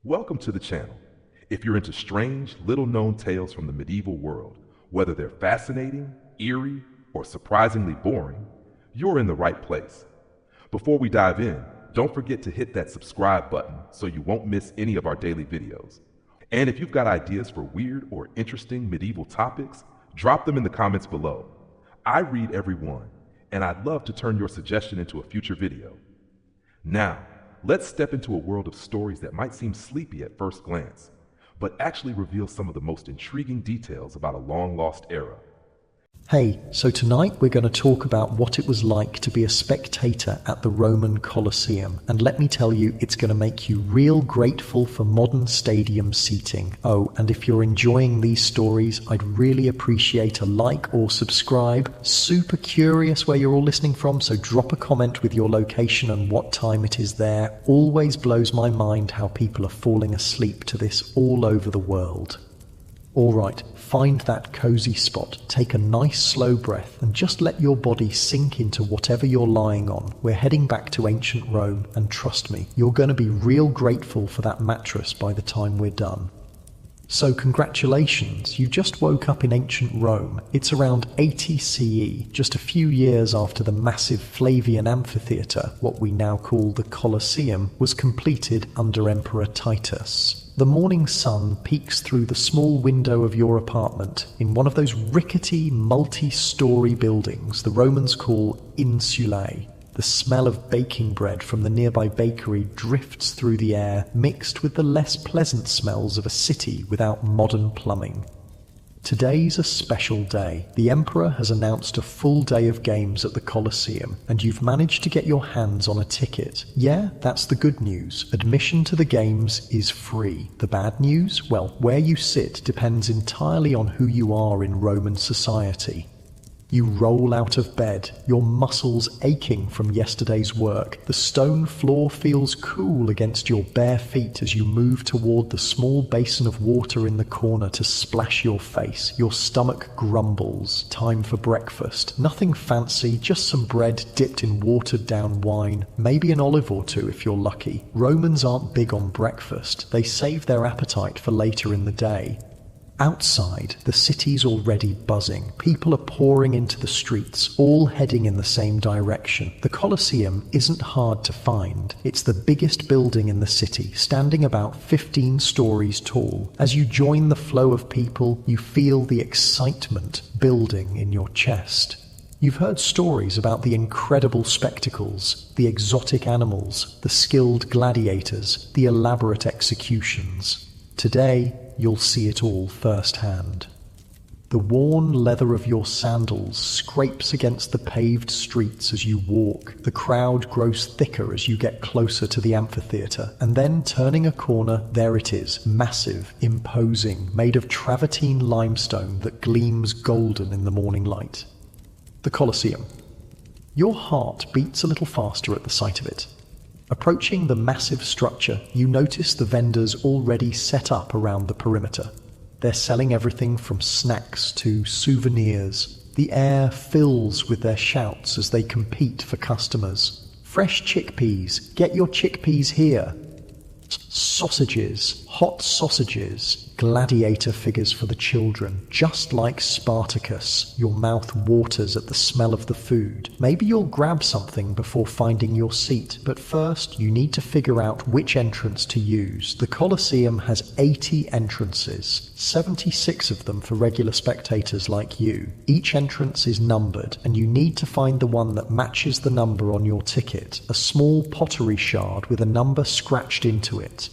Welcome to the channel. If you're into strange, little-known tales from the medieval world, whether they're fascinating, eerie, or surprisingly boring, you're in the right place. Before we dive in, don't forget to hit that subscribe button so you won't miss any of our daily videos. And if you've got ideas for weird or interesting medieval topics, drop them in the comments below. I read every one, and I'd love to turn your suggestion into a future video. Now, let's step into a world of stories that might seem sleepy at first glance, but actually reveal some of the most intriguing details about a long-lost era. Hey, so tonight we're going to talk about what it was like to be a spectator at the Roman Colosseum. And let me tell you, it's going to make you real grateful for modern stadium seating. Oh, and if you're enjoying these stories, I'd really appreciate a like or subscribe. Super curious where you're all listening from, so drop a comment with your location and what time it is there. Always blows my mind how people are falling asleep to this all over the world. Alright, find that cozy spot, take a nice slow breath, and just let your body sink into whatever you're lying on. We're heading back to ancient Rome, and trust me, you're going to be real grateful for that mattress by the time we're done. So congratulations, you just woke up in ancient Rome. It's around 80 CE, just a few years after the massive Flavian amphitheatre, what we now call the Colosseum, was completed under Emperor Titus. The morning sun peeks through the small window of your apartment in one of those rickety, multi-story buildings the Romans call insulae. The smell of baking bread from the nearby bakery drifts through the air, mixed with the less pleasant smells of a city without modern plumbing. Today's a special day. The Emperor has announced a full day of games at the Colosseum, and you've managed to get your hands on a ticket. Yeah, that's the good news. Admission to the games is free. The bad news? Well, where you sit depends entirely on who you are in Roman society. You roll out of bed, your muscles aching from yesterday's work. The stone floor feels cool against your bare feet as you move toward the small basin of water in the corner to splash your face. Your stomach grumbles. Time for breakfast. Nothing fancy, just some bread dipped in watered-down wine. Maybe an olive or two if you're lucky. Romans aren't big on breakfast. They save their appetite for later in the day. Outside, the city's already buzzing. People are pouring into the streets, all heading in the same direction. The Colosseum isn't hard to find. It's the biggest building in the city, standing about 15 stories tall. As you join the flow of people, you feel the excitement building in your chest. You've heard stories about the incredible spectacles, the exotic animals, the skilled gladiators, the elaborate executions. Today, you'll see it all firsthand. The worn leather of your sandals scrapes against the paved streets as you walk. The crowd grows thicker as you get closer to the amphitheatre, and then turning a corner, there it is, massive, imposing, made of travertine limestone that gleams golden in the morning light. The Colosseum. Your heart beats a little faster at the sight of it. Approaching the massive structure, you notice the vendors already set up around the perimeter. They're selling everything from snacks to souvenirs. The air fills with their shouts as they compete for customers. Fresh chickpeas, get your chickpeas here. Sausages, hot sausages, gladiator figures for the children. Just like Spartacus, your mouth waters at the smell of the food. Maybe you'll grab something before finding your seat, but first you need to figure out which entrance to use. The Colosseum has 80 entrances, 76 of them for regular spectators like you. Each entrance is numbered, and you need to find the one that matches the number on your ticket, a small pottery shard with a number scratched into it.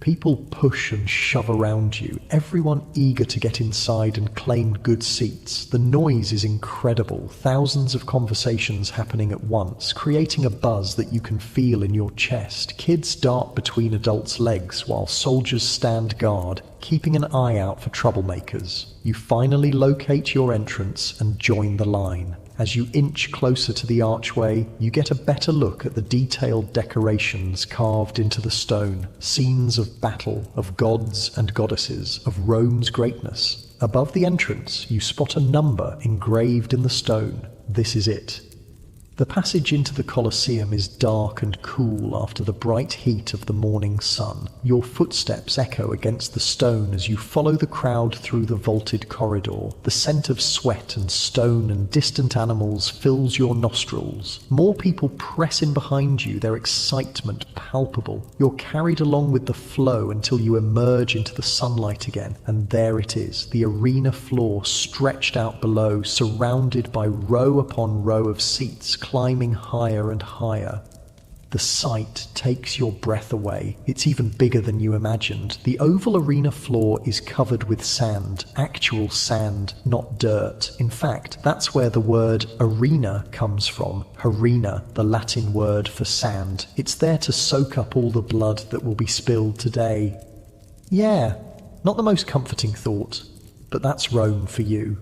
People push and shove around you, everyone eager to get inside and claim good seats. The noise is incredible, thousands of conversations happening at once, creating a buzz that you can feel in your chest. Kids dart between adults' legs while soldiers stand guard, keeping an eye out for troublemakers. You finally locate your entrance and join the line. As you inch closer to the archway, you get a better look at the detailed decorations carved into the stone, scenes of battle, of gods and goddesses, of Rome's greatness. Above the entrance, you spot a number engraved in the stone. This is it. The The passage into the Colosseum is dark and cool after the bright heat of the morning sun. Your footsteps echo against the stone as you follow the crowd through the vaulted corridor. The scent of sweat and stone and distant animals fills your nostrils. More people press in behind you, their excitement palpable. You're carried along with the flow until you emerge into the sunlight again, and there it is, the arena floor stretched out below, surrounded by row upon row of seats climbing higher and higher. The sight takes your breath away. It's even bigger than you imagined. The oval arena floor is covered with sand, actual sand, not dirt. In fact, that's where the word arena comes from. Harina, the Latin word for sand. It's there to soak up all the blood that will be spilled today. Yeah, not the most comforting thought, but that's Rome for you.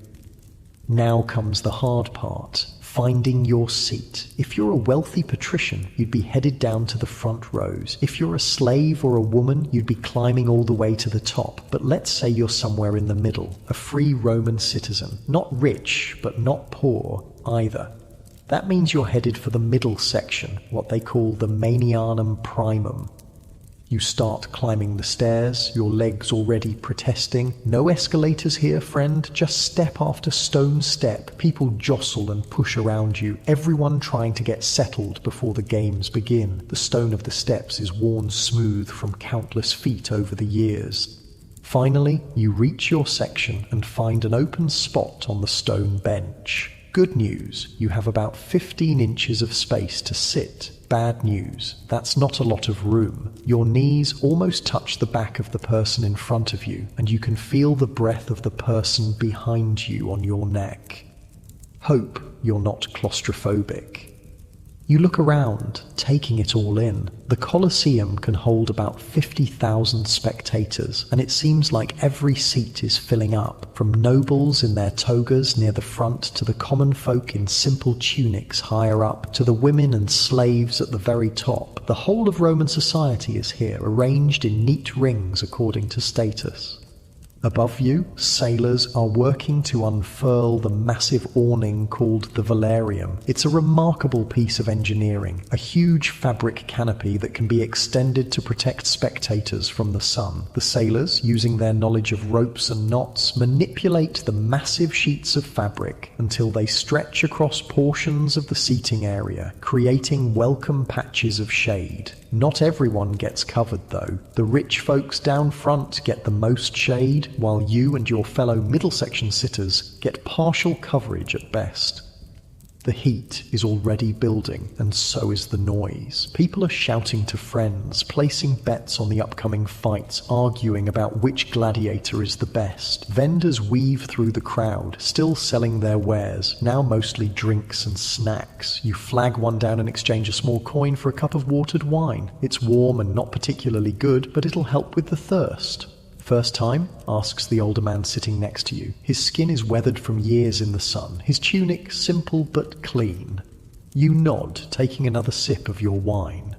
Now comes the hard part. Finding your seat. If you're a wealthy patrician, you'd be headed down to the front rows. If you're a slave or a woman, you'd be climbing all the way to the top. But let's say you're somewhere in the middle, a free Roman citizen. Not rich, but not poor either. That means you're headed for the middle section, what they call the Manianum Primum. You start climbing the stairs, your legs already protesting. No escalators here, friend, just step after stone step. People jostle and push around you, everyone trying to get settled before the games begin. The stone of the steps is worn smooth from countless feet over the years. Finally, you reach your section and find an open spot on the stone bench. Good news, you have about 15 inches of space to sit. Bad news, that's not a lot of room. Your knees almost touch the back of the person in front of you, and you can feel the breath of the person behind you on your neck. Hope you're not claustrophobic. You look around, taking it all in. The Colosseum can hold about 50,000 spectators, and it seems like every seat is filling up, from nobles in their togas near the front to the common folk in simple tunics higher up, to the women and slaves at the very top. The whole of Roman society is here, arranged in neat rings according to status. Above you, sailors are working to unfurl the massive awning called the velarium. It's a remarkable piece of engineering, a huge fabric canopy that can be extended to protect spectators from the sun. The sailors, using their knowledge of ropes and knots, manipulate the massive sheets of fabric until they stretch across portions of the seating area, creating welcome patches of shade. Not everyone gets covered though. The rich folks down front get the most shade, while you and your fellow middle section sitters get partial coverage at best. The heat is already building, and so is the noise. People are shouting to friends, placing bets on the upcoming fights, arguing about which gladiator is the best. Vendors weave through the crowd, still selling their wares, now mostly drinks and snacks. You flag one down and exchange a small coin for a cup of watered wine. It's warm and not particularly good, but it'll help with the thirst. First time? Asks the older man sitting next to you. His skin is weathered from years in the sun, his tunic simple but clean. You nod, taking another sip of your wine.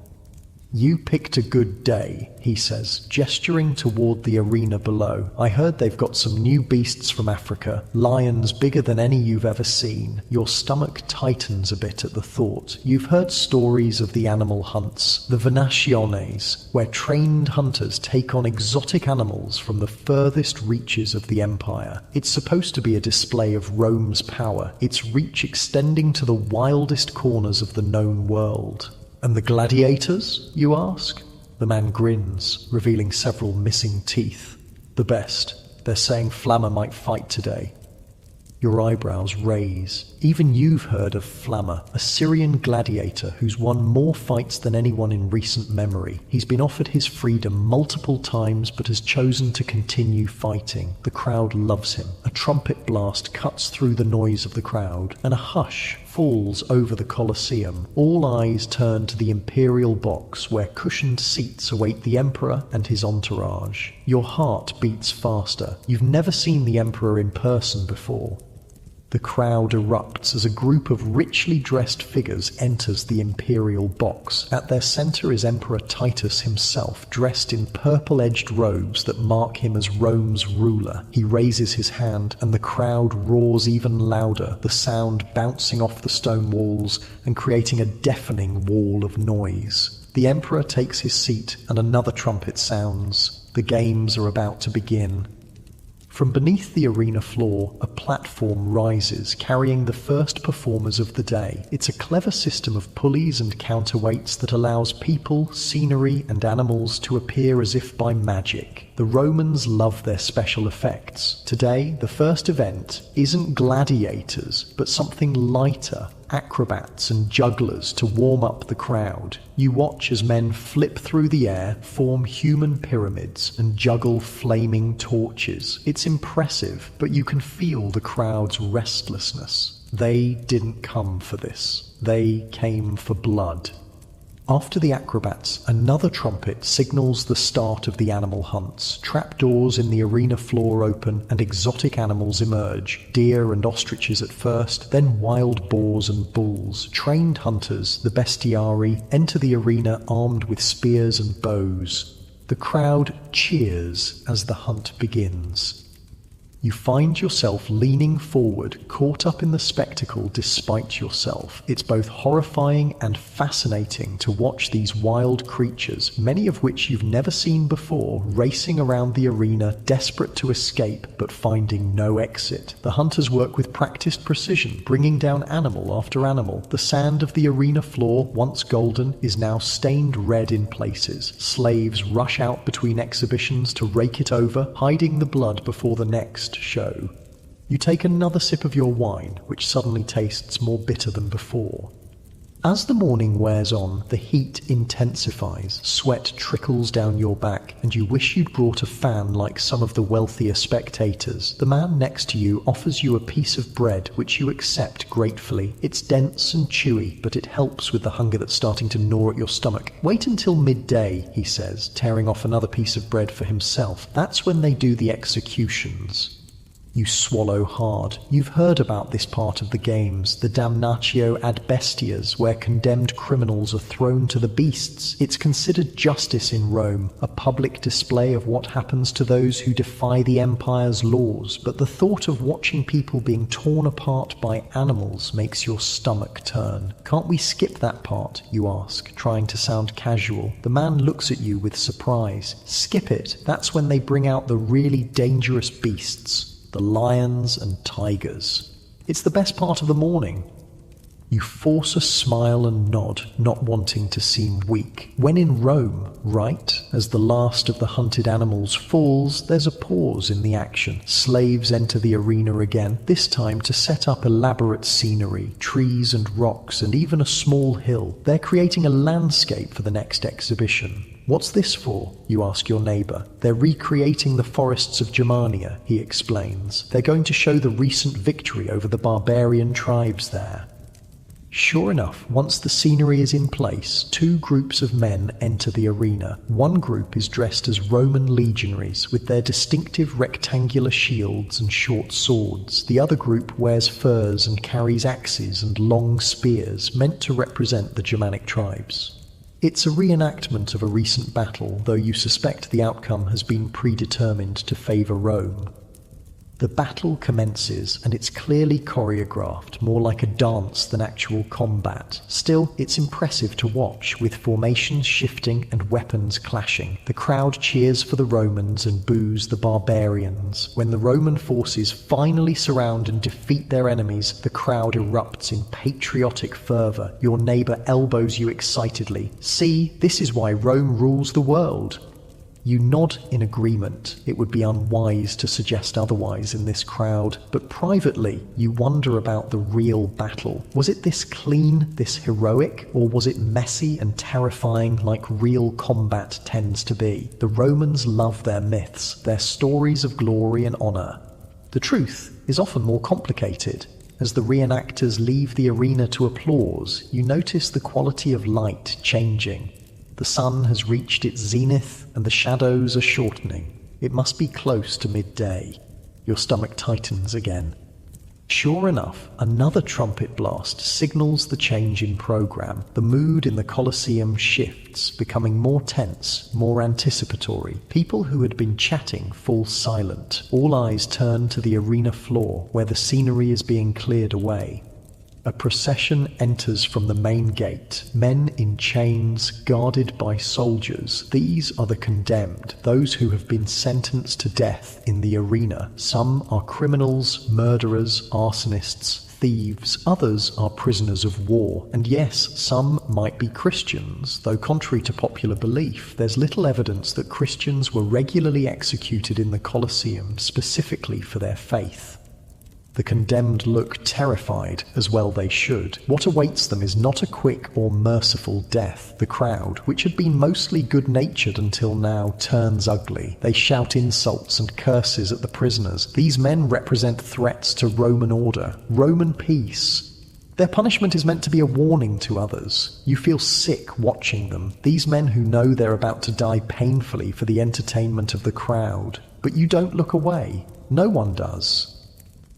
You picked a good day, he says, gesturing toward the arena below. I heard they've got some new beasts from Africa, lions bigger than any you've ever seen. Your stomach tightens a bit at the thought. You've heard stories of the animal hunts, the venaciones, where trained hunters take on exotic animals from the furthest reaches of the empire. It's supposed to be a display of Rome's power, its reach extending to the wildest corners of the known world. And the gladiators, you ask? The man grins, revealing several missing teeth. The best. They're saying Flamma might fight today. Your eyebrows raise. Even you've heard of Flamma, a Syrian gladiator who's won more fights than anyone in recent memory. He's been offered his freedom multiple times but has chosen to continue fighting. The crowd loves him. A trumpet blast cuts through the noise of the crowd, and a hush falls over the Colosseum. All eyes turn to the imperial box where cushioned seats await the emperor and his entourage. Your heart beats faster. You've never seen the emperor in person before. The crowd erupts as a group of richly dressed figures enters the imperial box. At their center is Emperor Titus himself, dressed in purple-edged robes that mark him as Rome's ruler. He raises his hand and the crowd roars even louder, the sound bouncing off the stone walls and creating a deafening wall of noise. The emperor takes his seat and another trumpet sounds. The games are about to begin. From beneath the arena floor, a platform rises, carrying the first performers of the day. It's a clever system of pulleys and counterweights that allows people, scenery, and animals to appear as if by magic. The Romans love their special effects. Today, the first event isn't gladiators, but something lighter, acrobats and jugglers to warm up the crowd. You watch as men flip through the air, form human pyramids, and juggle flaming torches. It's impressive, but you can feel the crowd's restlessness. They didn't come for this. They came for blood. After the acrobats, another trumpet signals the start of the animal hunts. Trapdoors in the arena floor open and exotic animals emerge. Deer and ostriches at first, then wild boars and bulls. Trained hunters, the bestiari, enter the arena armed with spears and bows. The crowd cheers as the hunt begins. You find yourself leaning forward, caught up in the spectacle despite yourself. It's both horrifying and fascinating to watch these wild creatures, many of which you've never seen before, racing around the arena, desperate to escape but finding no exit. The hunters work with practiced precision, bringing down animal after animal. The sand of the arena floor, once golden, is now stained red in places. Slaves rush out between exhibitions to rake it over, hiding the blood before the next show. You take another sip of your wine, which suddenly tastes more bitter than before. As the morning wears on, the heat intensifies, sweat trickles down your back, and you wish you'd brought a fan like some of the wealthier spectators. The man next to you offers you a piece of bread, which you accept gratefully. It's dense and chewy, but it helps with the hunger that's starting to gnaw at your stomach. Wait until midday, he says, tearing off another piece of bread for himself. That's when they do the executions. You swallow hard. You've heard about this part of the games, the damnatio ad bestias, where condemned criminals are thrown to the beasts. It's considered justice in Rome, a public display of what happens to those who defy the empire's laws. But the thought of watching people being torn apart by animals makes your stomach turn. Can't we skip that part, you ask, trying to sound casual. The man looks at you with surprise. Skip it. That's when they bring out the really dangerous beasts. The lions and tigers. It's the best part of the morning. You force a smile and nod, not wanting to seem weak. When in Rome, right? As the last of the hunted animals falls, there's a pause in the action. Slaves enter the arena again, this time to set up elaborate scenery, trees and rocks, and even a small hill. They're creating a landscape for the next exhibition. What's this for? You ask your neighbour. They're recreating the forests of Germania, he explains. They're going to show the recent victory over the barbarian tribes there. Sure enough, once the scenery is in place, two groups of men enter the arena. One group is dressed as Roman legionaries, with their distinctive rectangular shields and short swords. The other group wears furs and carries axes and long spears, meant to represent the Germanic tribes. It's a reenactment of a recent battle, though you suspect the outcome has been predetermined to favour Rome. The battle commences, and it's clearly choreographed, more like a dance than actual combat. Still, it's impressive to watch, with formations shifting and weapons clashing. The crowd cheers for the Romans and boos the barbarians. When the Roman forces finally surround and defeat their enemies, the crowd erupts in patriotic fervour. Your neighbour elbows you excitedly. See, this is why Rome rules the world. You nod in agreement. It would be unwise to suggest otherwise in this crowd, but privately you wonder about the real battle. Was it this clean, this heroic, or was it messy and terrifying like real combat tends to be? The Romans love their myths, their stories of glory and honour. The truth is often more complicated. As the reenactors leave the arena to applause, you notice the quality of light changing. The sun has reached its zenith and the shadows are shortening. It must be close to midday. Your stomach tightens again. Sure enough, another trumpet blast signals the change in program. The mood in the Colosseum shifts, becoming more tense, more anticipatory. People who had been chatting fall silent. All eyes turn to the arena floor, where the scenery is being cleared away. A procession enters from the main gate, men in chains guarded by soldiers. These are the condemned, those who have been sentenced to death in the arena. Some are criminals, murderers, arsonists, thieves. Others are prisoners of war. And yes, some might be Christians, though contrary to popular belief, there's little evidence that Christians were regularly executed in the Colosseum specifically for their faith. The condemned look terrified, as well they should. What awaits them is not a quick or merciful death. The crowd, which had been mostly good-natured until now, turns ugly. They shout insults and curses at the prisoners. These men represent threats to Roman order, Roman peace. Their punishment is meant to be a warning to others. You feel sick watching them. These men who know they're about to die painfully for the entertainment of the crowd. But you don't look away. No one does.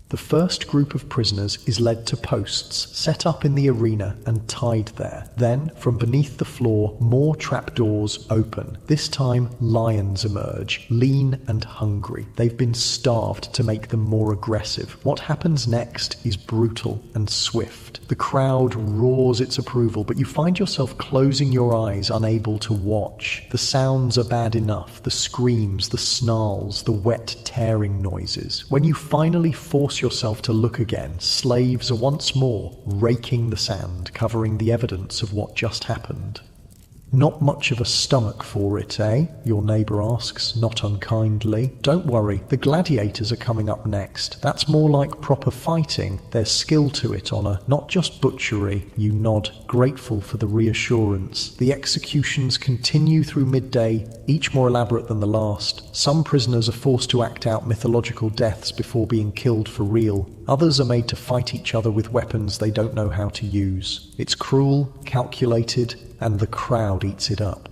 The first group of prisoners is led to posts set up in the arena and tied there. Then, from beneath the floor, more trapdoors open. This time, lions emerge, lean and hungry. They've been starved to make them more aggressive. What happens next is brutal and swift. The crowd roars its approval, but you find yourself closing your eyes, unable to watch. The sounds are bad enough, the screams, the snarls, the wet tearing noises. When you finally force yourself to look again, slaves are once more raking the sand, covering the evidence of what just happened. Not much of a stomach for it, eh? Your neighbour asks, not unkindly. Don't worry, the gladiators are coming up next. That's more like proper fighting. There's skill to it, Honour, not just butchery. You nod, grateful for the reassurance. The executions continue through midday, each more elaborate than the last. Some prisoners are forced to act out mythological deaths before being killed for real. Others are made to fight each other with weapons they don't know how to use. It's cruel, calculated, and the crowd eats it up.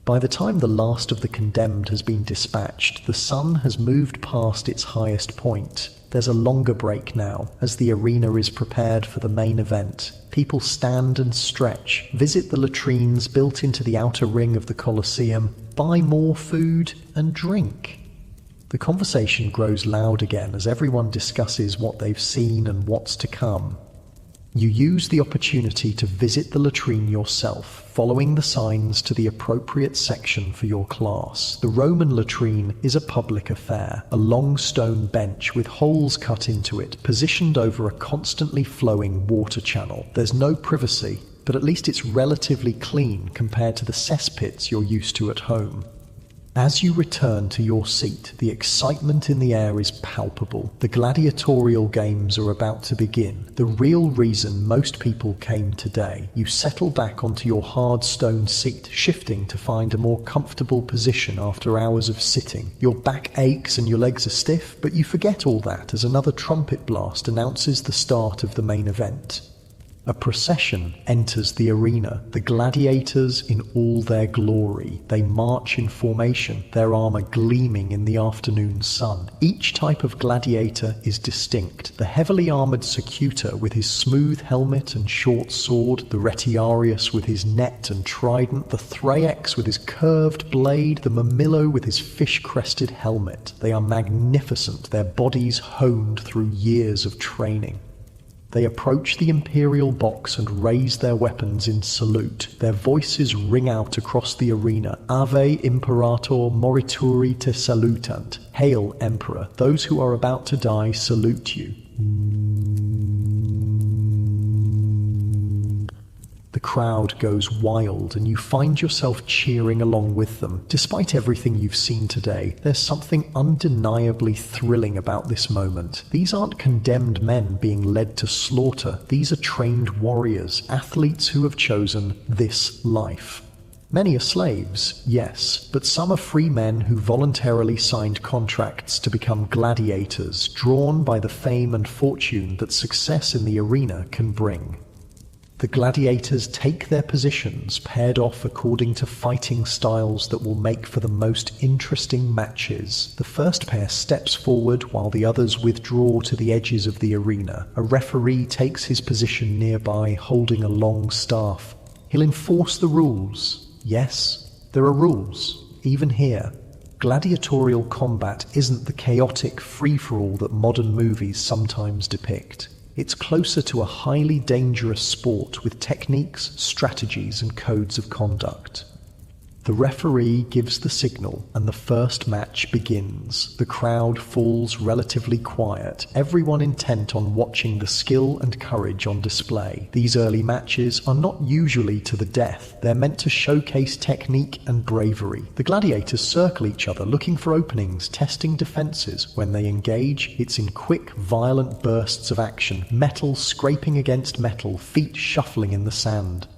By the time the last of the condemned has been dispatched, the sun has moved past its highest point. There's a longer break now, as the arena is prepared for the main event. People stand and stretch, visit the latrines built into the outer ring of the Colosseum, buy more food and drink. The conversation grows loud again as everyone discusses what they've seen and what's to come. You use the opportunity to visit the latrine yourself, following the signs to the appropriate section for your class. The Roman latrine is a public affair, a long stone bench with holes cut into it, positioned over a constantly flowing water channel. There's no privacy, but at least it's relatively clean compared to the cesspits you're used to at home. As you return to your seat, the excitement in the air is palpable. The gladiatorial games are about to begin. The real reason most people came today. You settle back onto your hard stone seat, shifting to find a more comfortable position after hours of sitting. Your back aches and your legs are stiff, but you forget all that as another trumpet blast announces the start of the main event. A procession enters the arena, the gladiators in all their glory. They march in formation, their armor gleaming in the afternoon sun. Each type of gladiator is distinct. The heavily armored Secutor with his smooth helmet and short sword, the Retiarius with his net and trident, the Thraex with his curved blade, the Mamillo with his fish-crested helmet. They are magnificent, their bodies honed through years of training. They approach the imperial box and raise their weapons in salute. Their voices ring out across the arena. Ave Imperator morituri te salutant. Hail, Emperor. Those who are about to die salute you. The crowd goes wild and you find yourself cheering along with them. Despite everything you've seen today, there's something undeniably thrilling about this moment. These aren't condemned men being led to slaughter. These are trained warriors, athletes who have chosen this life. Many are slaves, yes, but some are free men who voluntarily signed contracts to become gladiators, drawn by the fame and fortune that success in the arena can bring. The gladiators take their positions, paired off according to fighting styles that will make for the most interesting matches. The first pair steps forward while the others withdraw to the edges of the arena. A referee takes his position nearby, holding a long staff. He'll enforce the rules. Yes, there are rules, even here. Gladiatorial combat isn't the chaotic free-for-all that modern movies sometimes depict. It's closer to a highly dangerous sport with techniques, strategies, and codes of conduct. The referee gives the signal and the first match begins. The crowd falls relatively quiet, everyone intent on watching the skill and courage on display. These early matches are not usually to the death. They're meant to showcase technique and bravery. The gladiators circle each other, looking for openings, testing defenses. When they engage, it's in quick, violent bursts of action, metal scraping against metal, feet shuffling in the sand.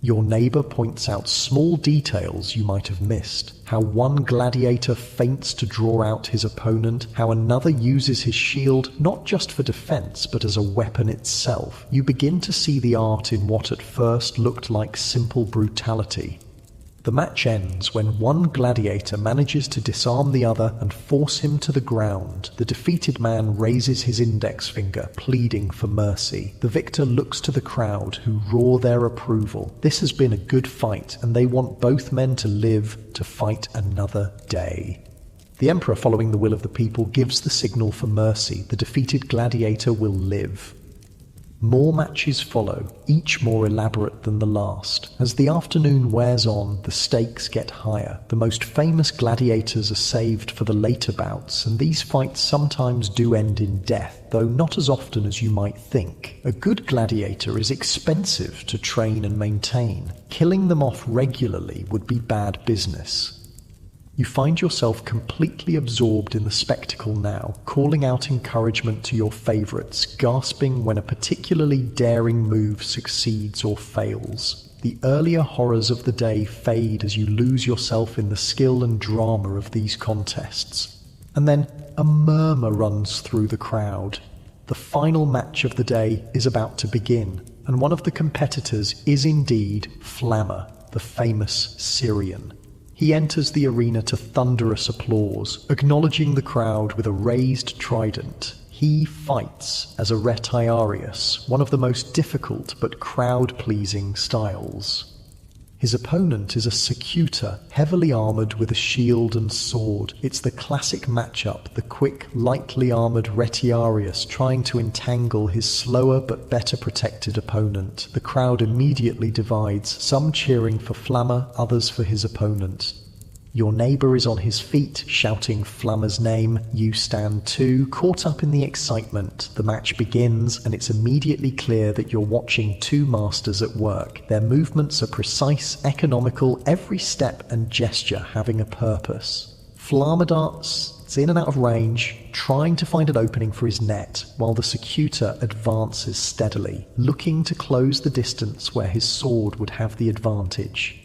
Your neighbor points out small details you might have missed. How one gladiator feints to draw out his opponent, how another uses his shield not just for defense but as a weapon itself. You begin to see the art in what at first looked like simple brutality. The match ends when one gladiator manages to disarm the other and force him to the ground. The defeated man raises his index finger, pleading for mercy. The victor looks to the crowd, who roar their approval. This has been a good fight, and they want both men to live to fight another day. The emperor, following the will of the people, gives the signal for mercy. The defeated gladiator will live. More matches follow, each more elaborate than the last. As the afternoon wears on, the stakes get higher. The most famous gladiators are saved for the later bouts, and these fights sometimes do end in death, though not as often as you might think. A good gladiator is expensive to train and maintain. Killing them off regularly would be bad business. You find yourself completely absorbed in the spectacle now, calling out encouragement to your favorites, gasping when a particularly daring move succeeds or fails. The earlier horrors of the day fade as you lose yourself in the skill and drama of these contests. And then a murmur runs through the crowd. The final match of the day is about to begin, and one of the competitors is indeed Flammer, the famous Syrian. He enters the arena to thunderous applause, acknowledging the crowd with a raised trident. He fights as a retiarius, one of the most difficult but crowd-pleasing styles. His opponent is a secutor, heavily armored with a shield and sword. It's the classic matchup, the quick, lightly armored retiarius trying to entangle his slower but better protected opponent. The crowd immediately divides, some cheering for Flammer, others for his opponent. Your neighbor is on his feet, shouting Flammer's name. You stand too, caught up in the excitement. The match begins, and it's immediately clear that you're watching two masters at work. Their movements are precise, economical, every step and gesture having a purpose. Flammer darts in and out of range, trying to find an opening for his net, while the secutor advances steadily, looking to close the distance where his sword would have the advantage.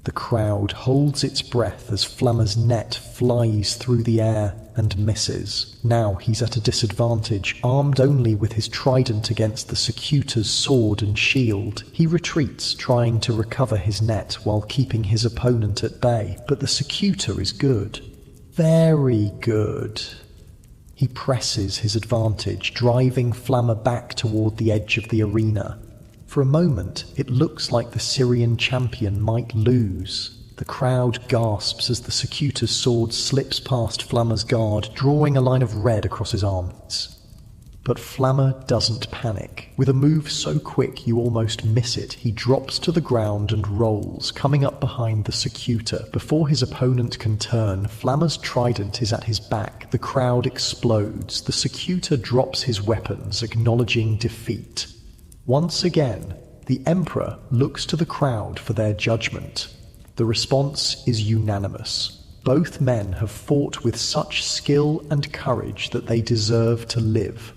The crowd holds its breath as Flammer's net flies through the air and misses. Now he's at a disadvantage, armed only with his trident against the secutor's sword and shield. He retreats, trying to recover his net while keeping his opponent at bay, but the secutor is good. Very good. He presses his advantage, driving Flammer back toward the edge of the arena. For a moment, it looks like the Syrian champion might lose. The crowd gasps as the secutor's sword slips past Flammer's guard, drawing a line of red across his arms. But Flammer doesn't panic. With a move so quick you almost miss it, he drops to the ground and rolls, coming up behind the secutor. Before his opponent can turn, Flammer's trident is at his back. The crowd explodes. The secutor drops his weapons, acknowledging defeat. Once again, the Emperor looks to the crowd for their judgment. The response is unanimous. Both men have fought with such skill and courage that they deserve to live.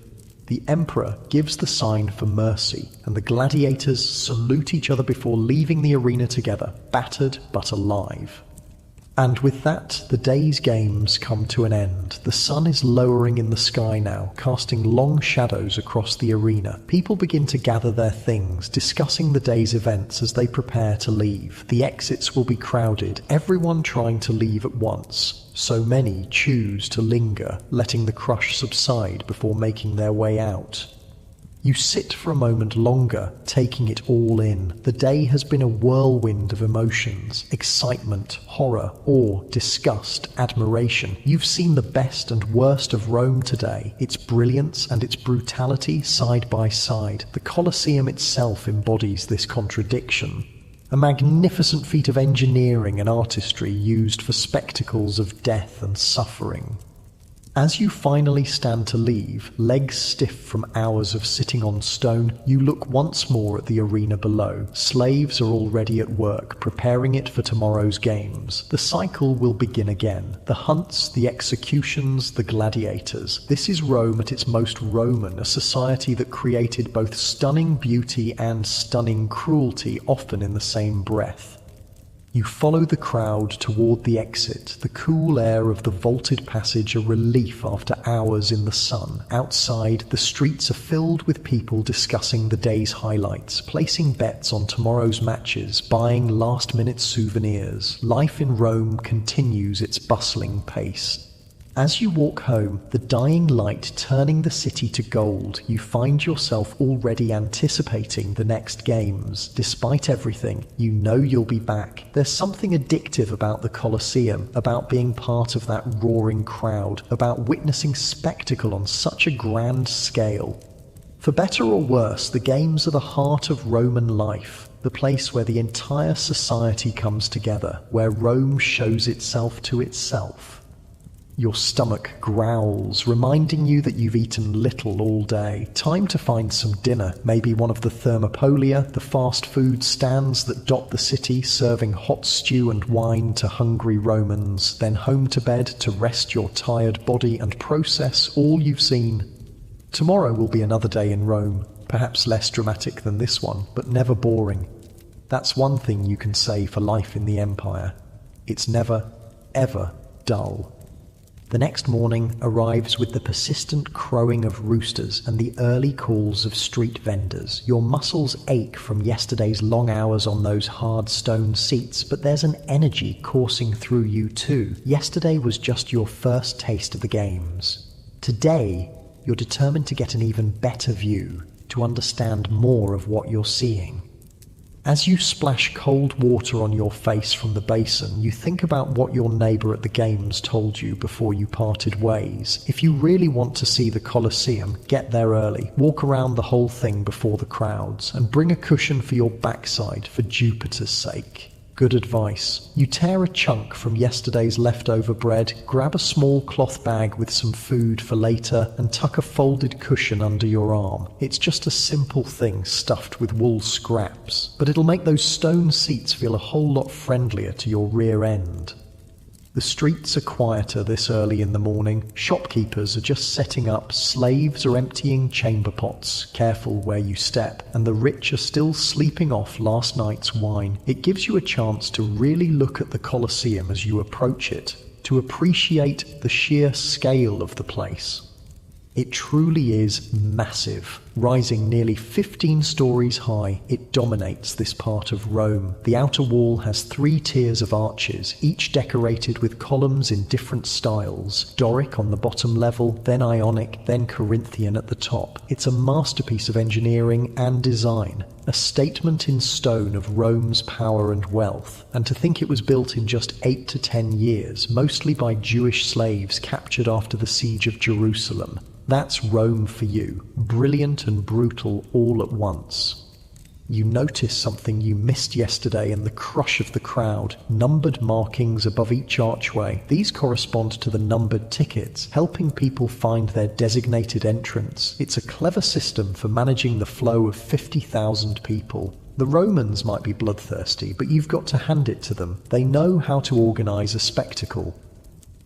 The Emperor gives the sign for mercy, and the gladiators salute each other before leaving the arena together, battered but alive. And with that, the day's games come to an end. The sun is lowering in the sky now, casting long shadows across the arena. People begin to gather their things, discussing the day's events as they prepare to leave. The exits will be crowded, everyone trying to leave at once. So many choose to linger, letting the crush subside before making their way out. You sit for a moment longer, taking it all in. The day has been a whirlwind of emotions: excitement, horror, awe, disgust, admiration. You've seen the best and worst of Rome today, its brilliance and its brutality side by side. The Colosseum itself embodies this contradiction. A magnificent feat of engineering and artistry used for spectacles of death and suffering. As you finally stand to leave, legs stiff from hours of sitting on stone, you look once more at the arena below. Slaves are already at work, preparing it for tomorrow's games. The cycle will begin again. The hunts, the executions, the gladiators. This is Rome at its most Roman, a society that created both stunning beauty and stunning cruelty, often in the same breath. You follow the crowd toward the exit, the cool air of the vaulted passage a relief after hours in the sun. Outside, the streets are filled with people discussing the day's highlights, placing bets on tomorrow's matches, buying last-minute souvenirs. Life in Rome continues its bustling pace. As you walk home, the dying light turning the city to gold, you find yourself already anticipating the next games. Despite everything, you know you'll be back. There's something addictive about the Colosseum, about being part of that roaring crowd, about witnessing spectacle on such a grand scale. For better or worse, the games are the heart of Roman life, the place where the entire society comes together, where Rome shows itself to itself. Your stomach growls, reminding you that you've eaten little all day. Time to find some dinner, maybe one of the thermopolia, the fast food stands that dot the city, serving hot stew and wine to hungry Romans, then home to bed to rest your tired body and process all you've seen. Tomorrow will be another day in Rome, perhaps less dramatic than this one, but never boring. That's one thing you can say for life in the Empire. It's never, ever dull. The next morning arrives with the persistent crowing of roosters and the early calls of street vendors. Your muscles ache from yesterday's long hours on those hard stone seats, but there's an energy coursing through you too. Yesterday was just your first taste of the games. Today, you're determined to get an even better view, to understand more of what you're seeing. As you splash cold water on your face from the basin, you think about what your neighbour at the games told you before you parted ways. If you really want to see the Colosseum, get there early, walk around the whole thing before the crowds, and bring a cushion for your backside for Jupiter's sake. Good advice. You tear a chunk from yesterday's leftover bread, grab a small cloth bag with some food for later, and tuck a folded cushion under your arm. It's just a simple thing stuffed with wool scraps, but it'll make those stone seats feel a whole lot friendlier to your rear end. The streets are quieter this early in the morning. Shopkeepers are just setting up, slaves are emptying chamber pots, careful where you step, and the rich are still sleeping off last night's wine. It gives you a chance to really look at the Colosseum as you approach it, to appreciate the sheer scale of the place. It truly is massive. Rising nearly 15 stories high, it dominates this part of Rome. The outer wall has 3 tiers of arches, each decorated with columns in different styles. Doric on the bottom level, then Ionic, then Corinthian at the top. It's a masterpiece of engineering and design, a statement in stone of Rome's power and wealth. And to think it was built in just 8 to 10 years, mostly by Jewish slaves captured after the siege of Jerusalem. That's Rome for you, brilliant and brutal all at once. You notice something you missed yesterday in the crush of the crowd. Numbered markings above each archway. These correspond to the numbered tickets, helping people find their designated entrance. It's a clever system for managing the flow of 50,000 people. The Romans might be bloodthirsty, but you've got to hand it to them. They know how to organize a spectacle.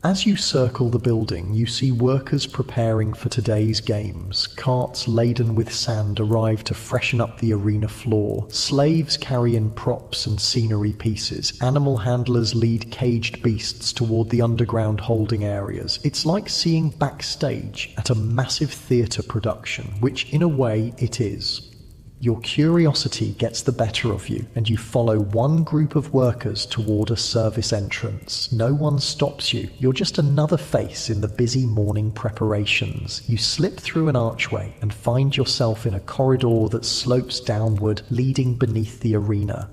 As you circle the building, you see workers preparing for today's games. Carts laden with sand arrive to freshen up the arena floor. Slaves carry in props and scenery pieces. Animal handlers lead caged beasts toward the underground holding areas. It's like seeing backstage at a massive theatre production, which in a way it is. Your curiosity gets the better of you, and you follow one group of workers toward a service entrance. No one stops you. You're just another face in the busy morning preparations. You slip through an archway and find yourself in a corridor that slopes downward, leading beneath the arena.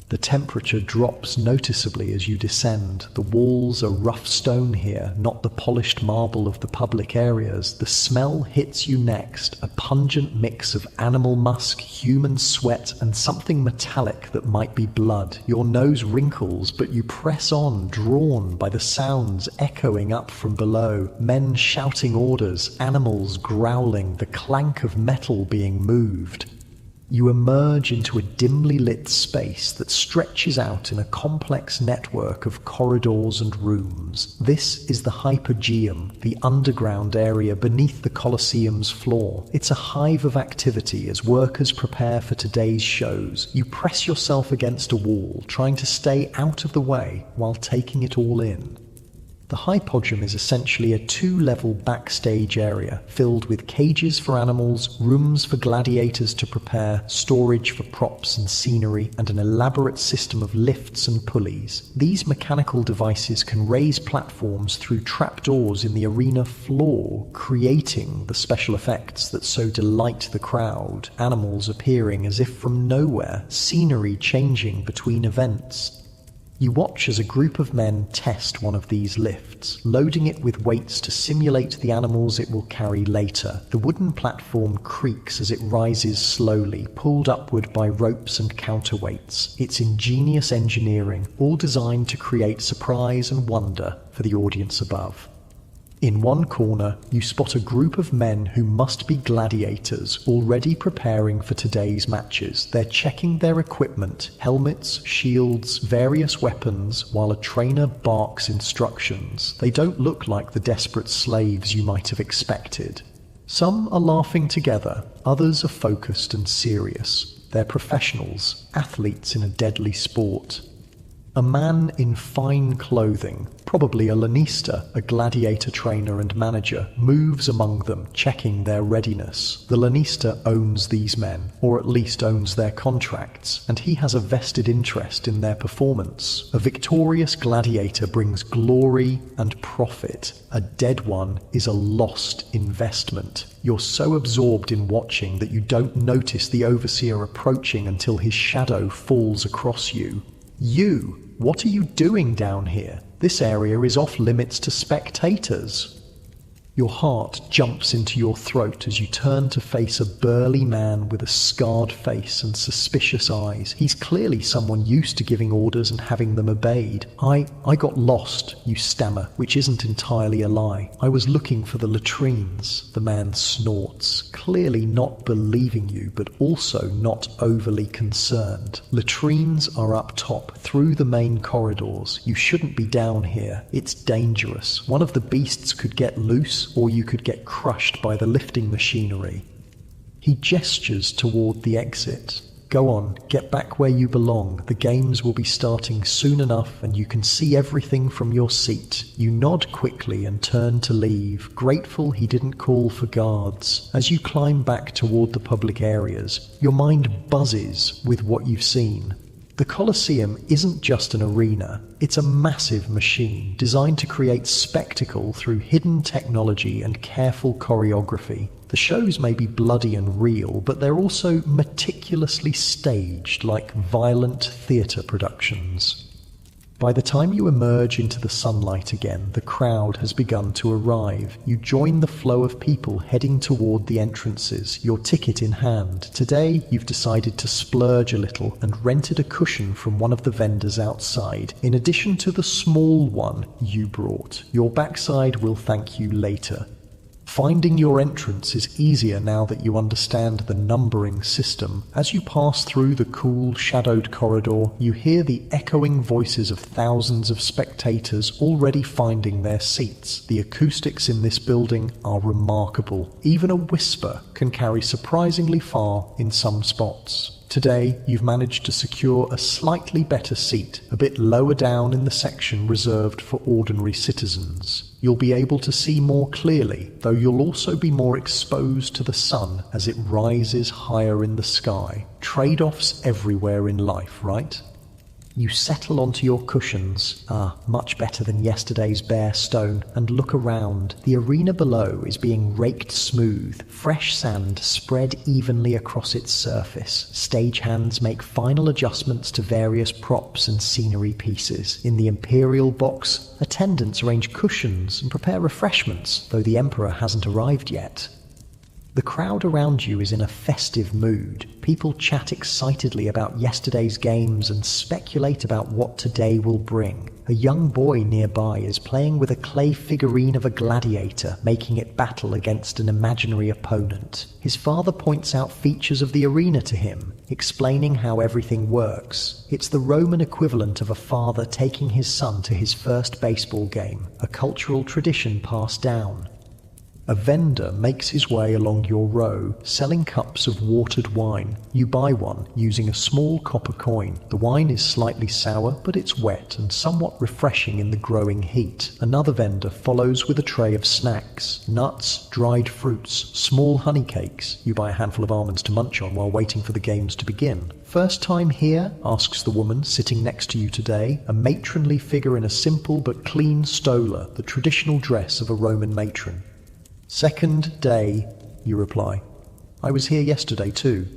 The temperature drops noticeably as you descend. The walls are rough stone here, not the polished marble of the public areas. The smell hits you next, a pungent mix of animal musk, human sweat, and something metallic that might be blood. Your nose wrinkles, but you press on, drawn by the sounds echoing up from below. Men shouting orders, animals growling, the clank of metal being moved. You emerge into a dimly lit space that stretches out in a complex network of corridors and rooms. This is the Hypogeum, the underground area beneath the Colosseum's floor. It's a hive of activity as workers prepare for today's shows. You press yourself against a wall, trying to stay out of the way while taking it all in. The Hypogeum is essentially a two-level backstage area filled with cages for animals, rooms for gladiators to prepare, storage for props and scenery, and an elaborate system of lifts and pulleys. These mechanical devices can raise platforms through trapdoors in the arena floor, creating the special effects that so delight the crowd. Animals appearing as if from nowhere, scenery changing between events. You watch as a group of men test one of these lifts, loading it with weights to simulate the animals it will carry later. The wooden platform creaks as it rises slowly, pulled upward by ropes and counterweights. It's ingenious engineering, all designed to create surprise and wonder for the audience above. In one corner, you spot a group of men who must be gladiators, already preparing for today's matches. They're checking their equipment, helmets, shields, various weapons, while a trainer barks instructions. They don't look like the desperate slaves you might have expected. Some are laughing together, others are focused and serious. They're professionals, athletes in a deadly sport. A man in fine clothing, probably a lanista, a gladiator trainer and manager, moves among them, checking their readiness. The lanista owns these men, or at least owns their contracts, and he has a vested interest in their performance. A victorious gladiator brings glory and profit. A dead one is a lost investment. You're so absorbed in watching that you don't notice the overseer approaching until his shadow falls across you. You! What are you doing down here? This area is off limits to spectators. Your heart jumps into your throat as you turn to face a burly man with a scarred face and suspicious eyes. He's clearly someone used to giving orders and having them obeyed. I got lost, you stammer, which isn't entirely a lie. I was looking for the latrines. The man snorts, clearly not believing you, but also not overly concerned. Latrines are up top, through the main corridors. You shouldn't be down here. It's dangerous. One of the beasts could get loose, or you could get crushed by the lifting machinery. He gestures toward the exit. Go on, get back where you belong. The games will be starting soon enough and you can see everything from your seat. You nod quickly and turn to leave, grateful he didn't call for guards. As you climb back toward the public areas, your mind buzzes with what you've seen. The Colosseum isn't just an arena, it's a massive machine designed to create spectacle through hidden technology and careful choreography. The shows may be bloody and real, but they're also meticulously staged like violent theatre productions. By the time you emerge into the sunlight again, the crowd has begun to arrive. You join the flow of people heading toward the entrances, your ticket in hand. Today, you've decided to splurge a little and rented a cushion from one of the vendors outside, in addition to the small one you brought. Your backside will thank you later. Finding your entrance is easier now that you understand the numbering system. As you pass through the cool, shadowed corridor, you hear the echoing voices of thousands of spectators already finding their seats. The acoustics in this building are remarkable. Even a whisper can carry surprisingly far in some spots. Today, you've managed to secure a slightly better seat, a bit lower down in the section reserved for ordinary citizens. You'll be able to see more clearly, though you'll also be more exposed to the sun as it rises higher in the sky. Trade-offs everywhere in life, right? You settle onto your cushions, much better than yesterday's bare stone, and look around. The arena below is being raked smooth, fresh sand spread evenly across its surface. Stagehands make final adjustments to various props and scenery pieces. In the Imperial box, attendants arrange cushions and prepare refreshments, though the Emperor hasn't arrived yet. The crowd around you is in a festive mood. People chat excitedly about yesterday's games and speculate about what today will bring. A young boy nearby is playing with a clay figurine of a gladiator, making it battle against an imaginary opponent. His father points out features of the arena to him, explaining how everything works. It's the Roman equivalent of a father taking his son to his first baseball game, a cultural tradition passed down. A vendor makes his way along your row, selling cups of watered wine. You buy one using a small copper coin. The wine is slightly sour, but it's wet and somewhat refreshing in the growing heat. Another vendor follows with a tray of snacks, nuts, dried fruits, small honey cakes. You buy a handful of almonds to munch on while waiting for the games to begin. First time here? Asks the woman sitting next to you today, a matronly figure in a simple but clean stola, the traditional dress of a Roman matron. Second day, you reply. I was here yesterday too.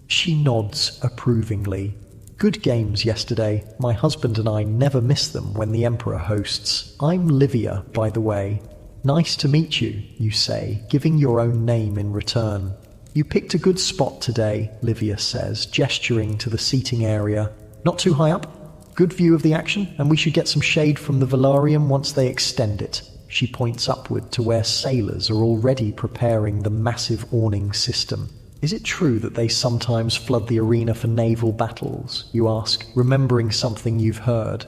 She nods approvingly. Good games yesterday. My husband and I never miss them when the Emperor hosts. I'm Livia, by the way. Nice to meet you, you say, giving your own name in return. You picked a good spot today, Livia says, gesturing to the seating area. Not too high up. Good view of the action, and we should get some shade from the velarium once they extend it. She points upward to where sailors are already preparing the massive awning system. Is it true that they sometimes flood the arena for naval battles? You ask, remembering something you've heard.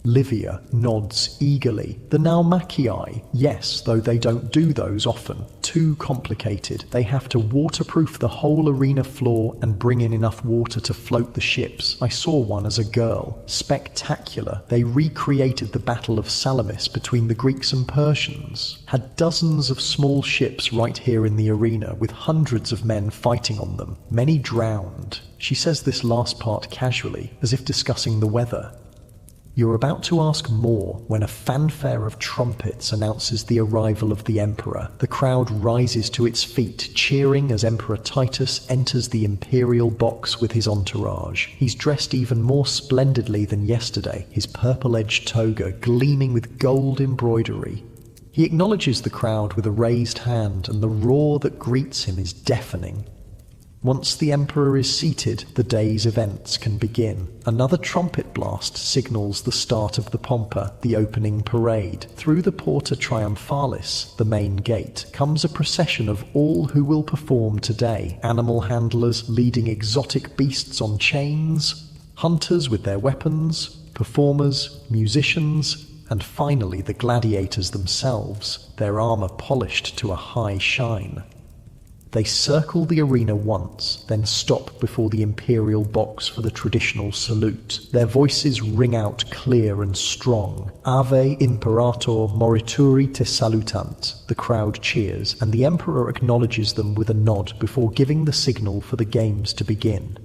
Livia nods eagerly. The Naumachii, yes, though they don't do those often. Too complicated. They have to waterproof the whole arena floor and bring in enough water to float the ships. I saw one as a girl. Spectacular. They recreated the Battle of Salamis between the Greeks and Persians. Had dozens of small ships right here in the arena with hundreds of men fighting on them. Many drowned. She says this last part casually, as if discussing the weather. You're about to ask more when a fanfare of trumpets announces the arrival of the Emperor. The crowd rises to its feet, cheering as Emperor Titus enters the Imperial box with his entourage. He's dressed even more splendidly than yesterday, his purple-edged toga gleaming with gold embroidery. He acknowledges the crowd with a raised hand, and the roar that greets him is deafening. Once the Emperor is seated, the day's events can begin. Another trumpet blast signals the start of the Pompa, the opening parade. Through the Porta Triumphalis, the main gate, comes a procession of all who will perform today. Animal handlers leading exotic beasts on chains, hunters with their weapons, performers, musicians, and finally the gladiators themselves, their armor polished to a high shine. They circle the arena once, then stop before the Imperial box for the traditional salute. Their voices ring out clear and strong. Ave Imperator Morituri te salutant. The crowd cheers, and the Emperor acknowledges them with a nod before giving the signal for the games to begin.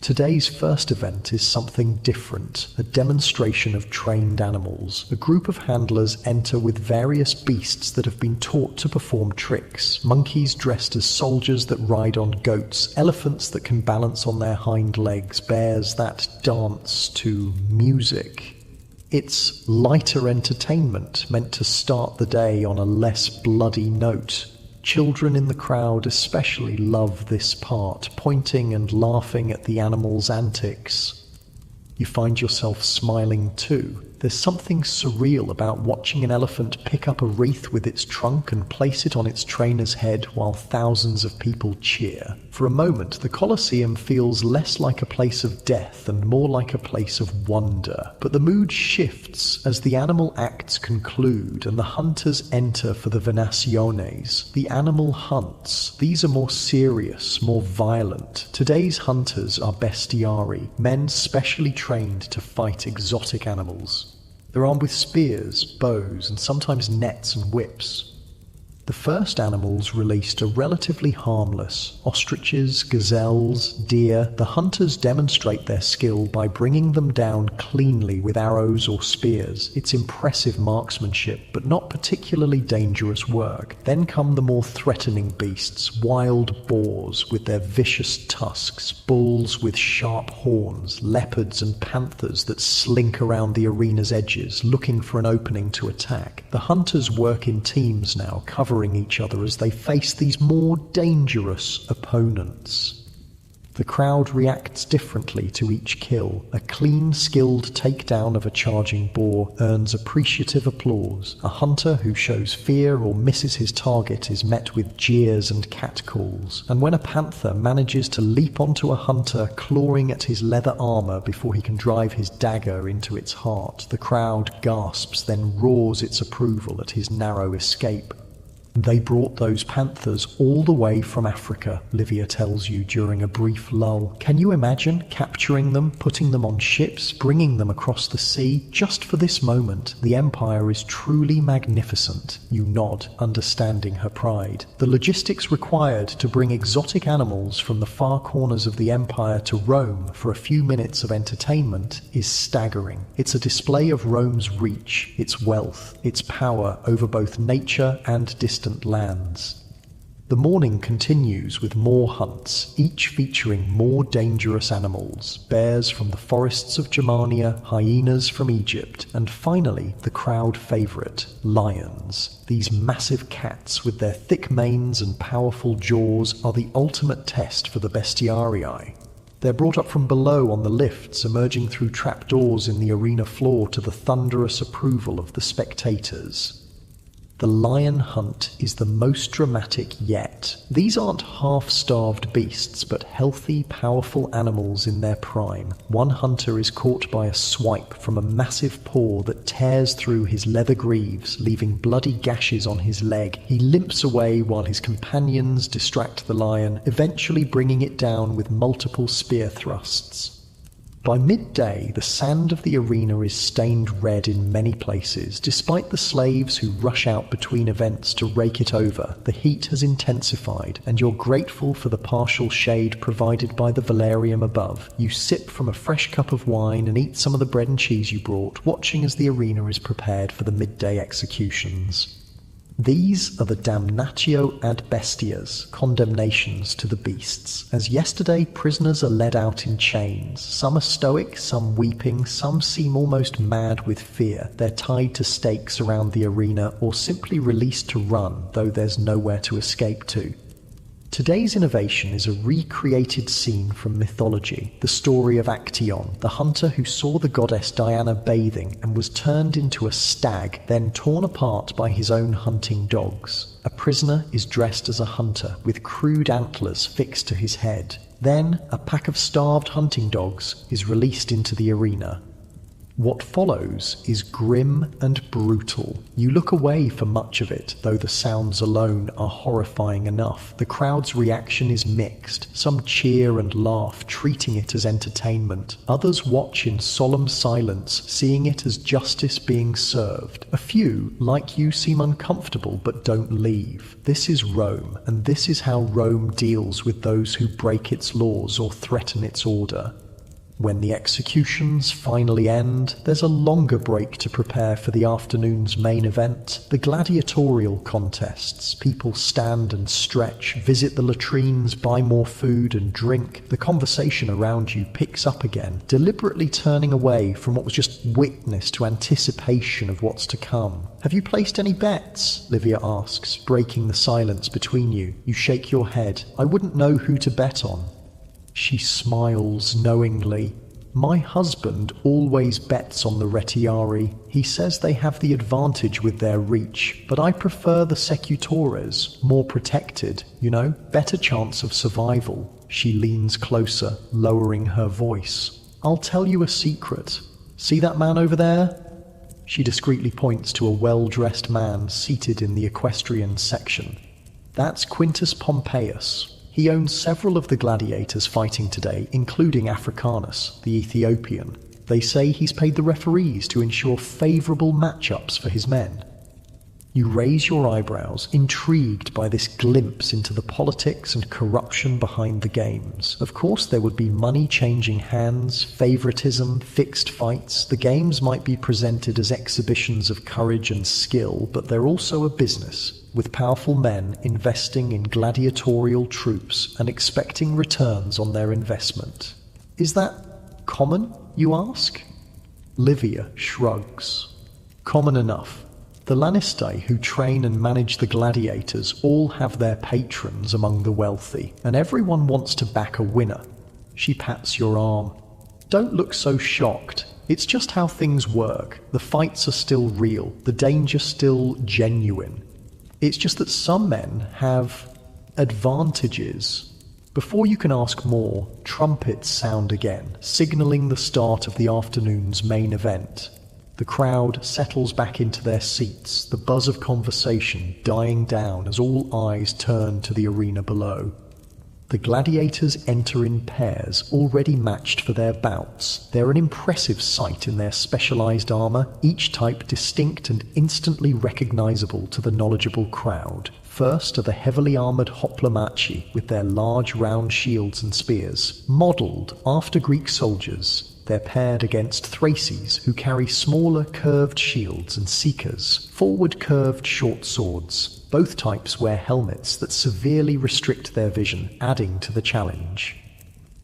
Today's first event is something different, a demonstration of trained animals. A group of handlers enter with various beasts that have been taught to perform tricks. Monkeys dressed as soldiers that ride on goats, elephants that can balance on their hind legs, bears that dance to music. It's lighter entertainment meant to start the day on a less bloody note. Children in the crowd especially love this part, pointing and laughing at the animals' antics. You find yourself smiling too. There's something surreal about watching an elephant pick up a wreath with its trunk and place it on its trainer's head while thousands of people cheer. For a moment, the Colosseum feels less like a place of death and more like a place of wonder. But the mood shifts as the animal acts conclude and the hunters enter for the venaciones, the animal hunts. These are more serious, more violent. Today's hunters are bestiari, men specially trained to fight exotic animals. They're armed with spears, bows, and sometimes nets and whips. The first animals released are relatively harmless. Ostriches, gazelles, deer. The hunters demonstrate their skill by bringing them down cleanly with arrows or spears. It's impressive marksmanship, but not particularly dangerous work. Then come the more threatening beasts, wild boars with their vicious tusks, bulls with sharp horns, leopards and panthers that slink around the arena's edges, looking for an opening to attack. The hunters work in teams now, covering each other as they face these more dangerous opponents. The crowd reacts differently to each kill. A clean, skilled takedown of a charging boar earns appreciative applause. A hunter who shows fear or misses his target is met with jeers and catcalls. And when a panther manages to leap onto a hunter, clawing at his leather armor before he can drive his dagger into its heart, the crowd gasps, then roars its approval at his narrow escape. They brought those panthers all the way from Africa, Livia tells you during a brief lull. Can you imagine capturing them, putting them on ships, bringing them across the sea? Just for this moment, the empire is truly magnificent. You nod, understanding her pride. The logistics required to bring exotic animals from the far corners of the empire to Rome for a few minutes of entertainment is staggering. It's a display of Rome's reach, its wealth, its power over both nature and distant lands. The morning continues with more hunts, each featuring more dangerous animals, bears from the forests of Germania, hyenas from Egypt, and finally the crowd favorite, lions. These massive cats with their thick manes and powerful jaws are the ultimate test for the bestiarii. They're brought up from below on the lifts, emerging through trapdoors in the arena floor to the thunderous approval of the spectators. The lion hunt is the most dramatic yet. These aren't half-starved beasts, but healthy, powerful animals in their prime. One hunter is caught by a swipe from a massive paw that tears through his leather greaves, leaving bloody gashes on his leg. He limps away while his companions distract the lion, eventually bringing it down with multiple spear thrusts. By midday, the sand of the arena is stained red in many places. Despite the slaves who rush out between events to rake it over, the heat has intensified, and you're grateful for the partial shade provided by the velarium above. You sip from a fresh cup of wine and eat some of the bread and cheese you brought, watching as the arena is prepared for the midday executions. These are the damnatio ad bestias, condemnations to the beasts. As yesterday, prisoners are led out in chains. Some are stoic, some weeping, some seem almost mad with fear. They're tied to stakes around the arena or simply released to run, though there's nowhere to escape to. Today's innovation is a recreated scene from mythology, the story of Actaeon, the hunter who saw the goddess Diana bathing and was turned into a stag, then torn apart by his own hunting dogs. A prisoner is dressed as a hunter, with crude antlers fixed to his head. Then, a pack of starved hunting dogs is released into the arena. What follows is grim and brutal. You look away for much of it, though the sounds alone are horrifying enough. The crowd's reaction is mixed. Some cheer and laugh, treating it as entertainment. Others watch in solemn silence, seeing it as justice being served. A few, like you, seem uncomfortable but don't leave. This is Rome, and this is how Rome deals with those who break its laws or threaten its order. When the executions finally end, there's a longer break to prepare for the afternoon's main event, the gladiatorial contests. People stand and stretch, visit the latrines, buy more food and drink. The conversation around you picks up again, deliberately turning away from what was just witness to anticipation of what's to come. Have you placed any bets? Livia asks, breaking the silence between you. You shake your head. I wouldn't know who to bet on. She smiles knowingly. My husband always bets on the Retiari. He says they have the advantage with their reach, but I prefer the Secutores, more protected, better chance of survival. She leans closer, lowering her voice. I'll tell you a secret. See that man over there? She discreetly points to a well-dressed man seated in the equestrian section. That's Quintus Pompeius. He owns several of the gladiators fighting today, including Africanus, the Ethiopian. They say he's paid the referees to ensure favourable matchups for his men. You raise your eyebrows, intrigued by this glimpse into the politics and corruption behind the games. Of course, there would be money changing hands, favouritism, fixed fights. The games might be presented as exhibitions of courage and skill, but they're also a business, with powerful men investing in gladiatorial troops and expecting returns on their investment. Is that common, you ask? Livia shrugs. Common enough. The Lannistae who train and manage the gladiators all have their patrons among the wealthy, and everyone wants to back a winner. She pats your arm. Don't look so shocked. It's just how things work. The fights are still real, the danger still genuine. It's just that some men have advantages. Before you can ask more, trumpets sound again, signalling the start of the afternoon's main event. The crowd settles back into their seats, the buzz of conversation dying down as all eyes turn to the arena below. The gladiators enter in pairs, already matched for their bouts. They're an impressive sight in their specialized armor, each type distinct and instantly recognizable to the knowledgeable crowd. First are the heavily armored hoplomachii with their large round shields and spears, modeled after Greek soldiers. They're paired against Thraces, who carry smaller curved shields, and Seekers, forward curved short swords. Both types wear helmets that severely restrict their vision, adding to the challenge.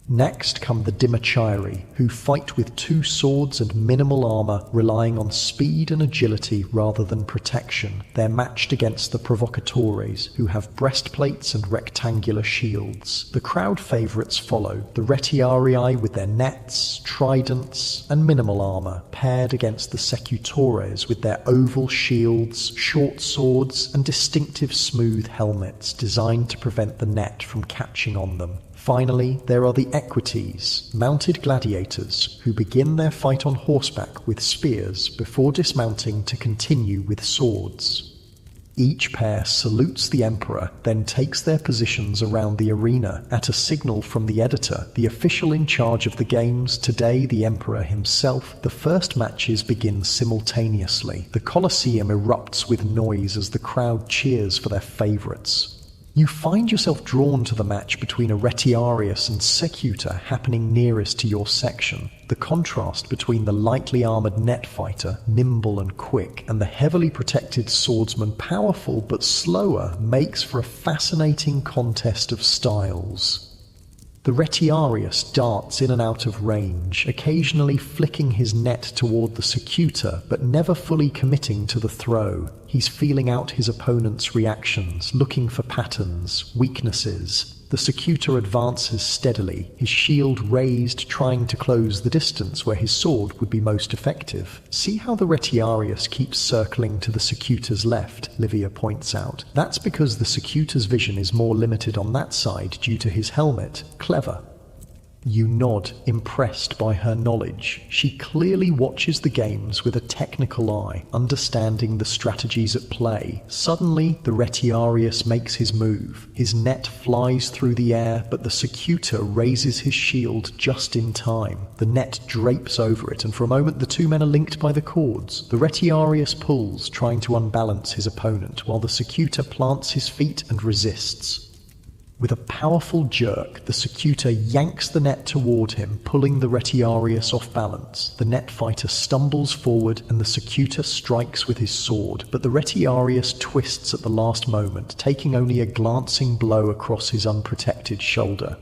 Next come the Dimachiri, who fight with 2 swords and minimal armor, relying on speed and agility rather than protection. They're matched against the Provocatores, who have breastplates and rectangular shields. The crowd favorites follow, the Retiarii with their nets, tridents, and minimal armor, paired against the Secutores with their oval shields, short swords, and distinctive smooth helmets designed to prevent the net from catching on them. Finally, there are the Equites, mounted gladiators, who begin their fight on horseback with spears before dismounting to continue with swords. Each pair salutes the emperor, then takes their positions around the arena. At a signal from the editor, the official in charge of the games, today the emperor himself, the first matches begin simultaneously. The Colosseum erupts with noise as the crowd cheers for their favorites. You find yourself drawn to the match between a Retiarius and Secutor happening nearest to your section. The contrast between the lightly armored net fighter, nimble and quick, and the heavily protected swordsman, powerful but slower, makes for a fascinating contest of styles. The Retiarius darts in and out of range, occasionally flicking his net toward the Secutor, but never fully committing to the throw. He's feeling out his opponent's reactions, looking for patterns, weaknesses. The Secutor advances steadily, his shield raised, trying to close the distance where his sword would be most effective. See how the Retiarius keeps circling to the Secutor's left, Livia points out. That's because the Secutor's vision is more limited on that side due to his helmet. Clever. You nod, impressed by her knowledge. She clearly watches the games with a technical eye, understanding the strategies at play. Suddenly, the Retiarius makes his move. His net flies through the air, but the Secutor raises his shield just in time. The net drapes over it, and for a moment the two men are linked by the cords. The Retiarius pulls, trying to unbalance his opponent, while the Secutor plants his feet and resists. With a powerful jerk, the Secutor yanks the net toward him, pulling the Retiarius off balance. The net fighter stumbles forward and the Secutor strikes with his sword, but the Retiarius twists at the last moment, taking only a glancing blow across his unprotected shoulder.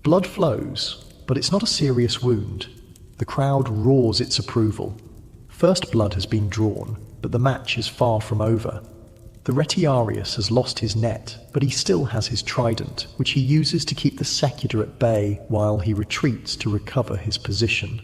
Blood flows, but it's not a serious wound. The crowd roars its approval. First blood has been drawn, but the match is far from over. The Retiarius has lost his net, but he still has his trident, which he uses to keep the secutor at bay while he retreats to recover his position.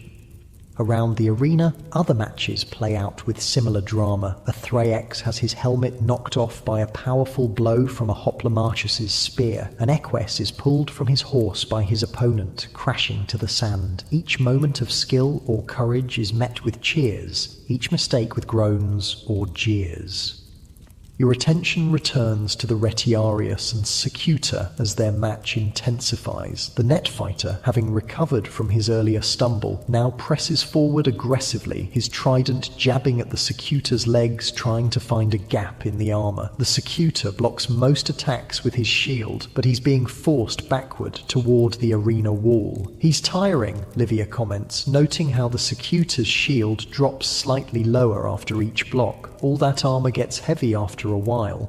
Around the arena, other matches play out with similar drama. Athraex has his helmet knocked off by a powerful blow from a Hoplomachus' spear. An Equus is pulled from his horse by his opponent, crashing to the sand. Each moment of skill or courage is met with cheers, each mistake with groans or jeers. Your attention returns to the Retiarius and Secutor as their match intensifies. The net fighter, having recovered from his earlier stumble, now presses forward aggressively, his trident jabbing at the Secutor's legs, trying to find a gap in the armor. The Secutor blocks most attacks with his shield, but he's being forced backward toward the arena wall. He's tiring, Livia comments, noting how the Secutor's shield drops slightly lower after each block. All that armor gets heavy after a while.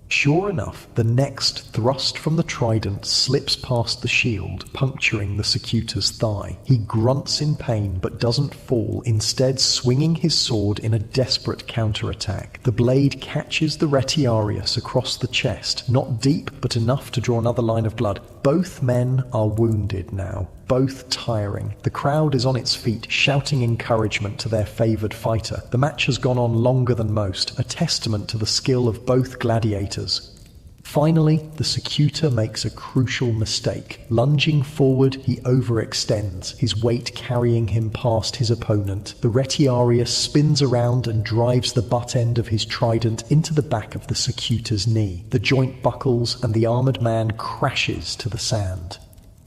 Sure enough, the next thrust from the trident slips past the shield, puncturing the Secutor's thigh. He grunts in pain but doesn't fall, instead swinging his sword in a desperate counterattack. The blade catches the Retiarius across the chest, not deep but enough to draw another line of blood. Both men are wounded now, both tiring. The crowd is on its feet, shouting encouragement to their favoured fighter. The match has gone on longer than most, a testament to the skill of both gladiators. Finally, the Secutor makes a crucial mistake. Lunging forward, he overextends, his weight carrying him past his opponent. The Retiarius spins around and drives the butt end of his trident into the back of the Secutor's knee. The joint buckles and the armoured man crashes to the sand.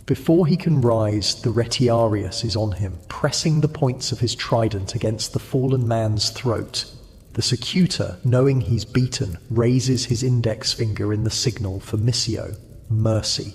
Before he can rise, the Retiarius is on him, pressing the points of his trident against the fallen man's throat. The Secutor, knowing he's beaten, raises his index finger in the signal for missio, mercy.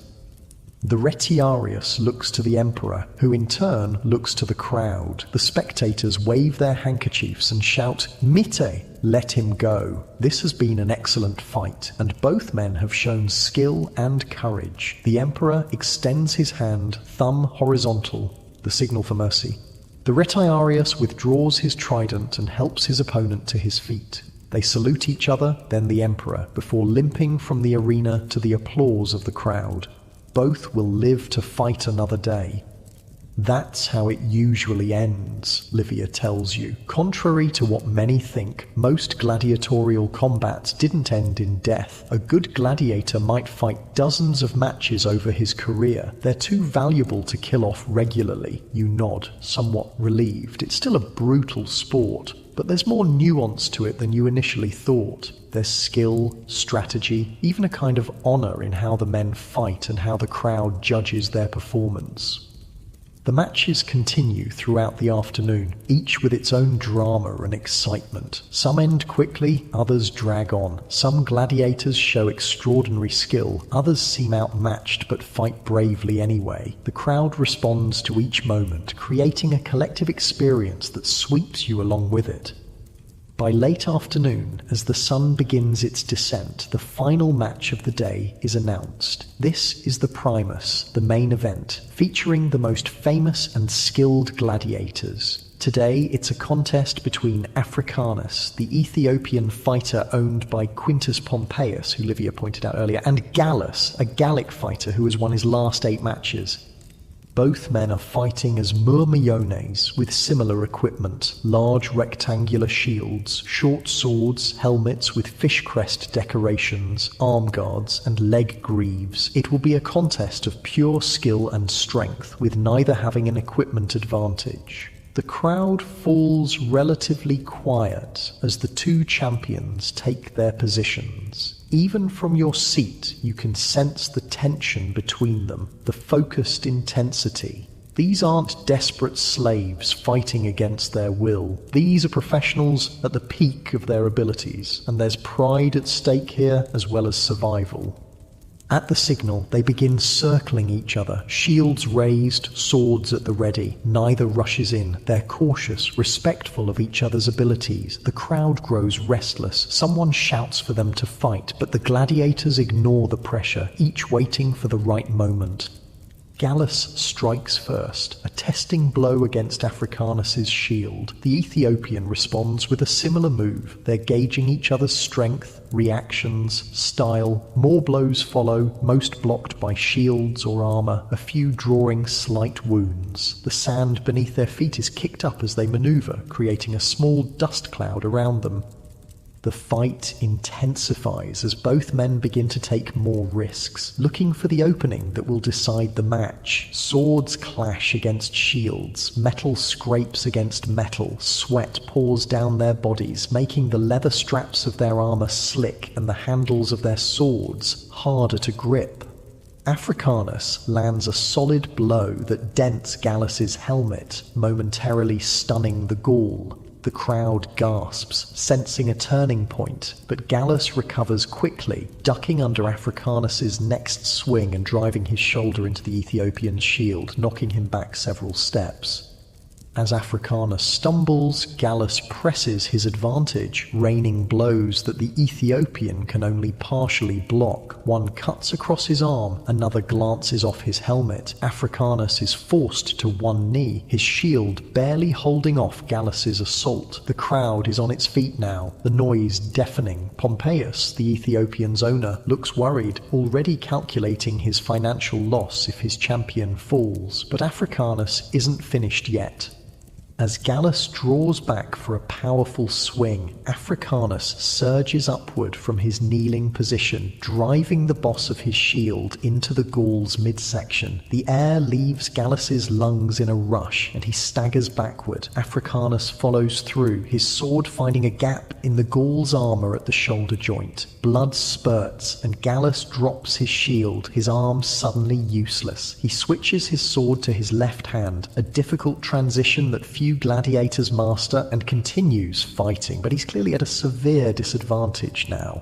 The Retiarius looks to the Emperor, who in turn looks to the crowd. The spectators wave their handkerchiefs and shout, "Mite!" Let him go. This has been an excellent fight, and both men have shown skill and courage. The Emperor extends his hand, thumb horizontal, the signal for mercy. The Retiarius withdraws his trident and helps his opponent to his feet. They salute each other, then the Emperor, before limping from the arena to the applause of the crowd. Both will live to fight another day. That's how it usually ends, Livia tells you. Contrary to what many think, most gladiatorial combats didn't end in death. A good gladiator might fight dozens of matches over his career. They're too valuable to kill off regularly. You nod, somewhat relieved. It's still a brutal sport, but there's more nuance to it than you initially thought. There's skill, strategy, even a kind of honor in how the men fight and how the crowd judges their performance. The matches continue throughout the afternoon, each with its own drama and excitement. Some end quickly, others drag on. Some gladiators show extraordinary skill, others seem outmatched but fight bravely anyway. The crowd responds to each moment, creating a collective experience that sweeps you along with it. By late afternoon, as the sun begins its descent, the final match of the day is announced. This is the Primus, the main event, featuring the most famous and skilled gladiators. Today, it's a contest between Africanus, the Ethiopian fighter owned by Quintus Pompeius, who Livia pointed out earlier, and Gallus, a Gallic fighter who has won his last 8 matches. Both men are fighting as myrmiones with similar equipment, large rectangular shields, short swords, helmets with fish crest decorations, arm guards, and leg greaves. It will be a contest of pure skill and strength, with neither having an equipment advantage. The crowd falls relatively quiet as the two champions take their positions. Even from your seat, you can sense the tension between them, the focused intensity. These aren't desperate slaves fighting against their will. These are professionals at the peak of their abilities, and there's pride at stake here as well as survival. At the signal, they begin circling each other, shields raised, swords at the ready. Neither rushes in. They're cautious, respectful of each other's abilities. The crowd grows restless. Someone shouts for them to fight, but the gladiators ignore the pressure, each waiting for the right moment. Gallus strikes first, a testing blow against Africanus's shield. The Ethiopian responds with a similar move. They're gauging each other's strength, reactions, style. More blows follow, most blocked by shields or armor, a few drawing slight wounds. The sand beneath their feet is kicked up as they maneuver, creating a small dust cloud around them. The fight intensifies as both men begin to take more risks, looking for the opening that will decide the match. Swords clash against shields, metal scrapes against metal, sweat pours down their bodies, making the leather straps of their armor slick and the handles of their swords harder to grip. Africanus lands a solid blow that dents Gallus's helmet, momentarily stunning the Gaul. The crowd gasps, sensing a turning point, but Gallus recovers quickly, ducking under Africanus's next swing and driving his shoulder into the Ethiopian's shield, knocking him back several steps. As Africanus stumbles, Gallus presses his advantage, raining blows that the Ethiopian can only partially block. One cuts across his arm, another glances off his helmet. Africanus is forced to one knee, his shield barely holding off Gallus's assault. The crowd is on its feet now, the noise deafening. Pompeius, the Ethiopian's owner, looks worried, already calculating his financial loss if his champion falls. But Africanus isn't finished yet. As Gallus draws back for a powerful swing, Africanus surges upward from his kneeling position, driving the boss of his shield into the Gaul's midsection. The air leaves Gallus's lungs in a rush, and he staggers backward. Africanus follows through, his sword finding a gap in the Gaul's armor at the shoulder joint. Blood spurts, and Gallus drops his shield, his arm suddenly useless. He switches his sword to his left hand, a difficult transition that few gladiators master, and continues fighting, but he's clearly at a severe disadvantage now.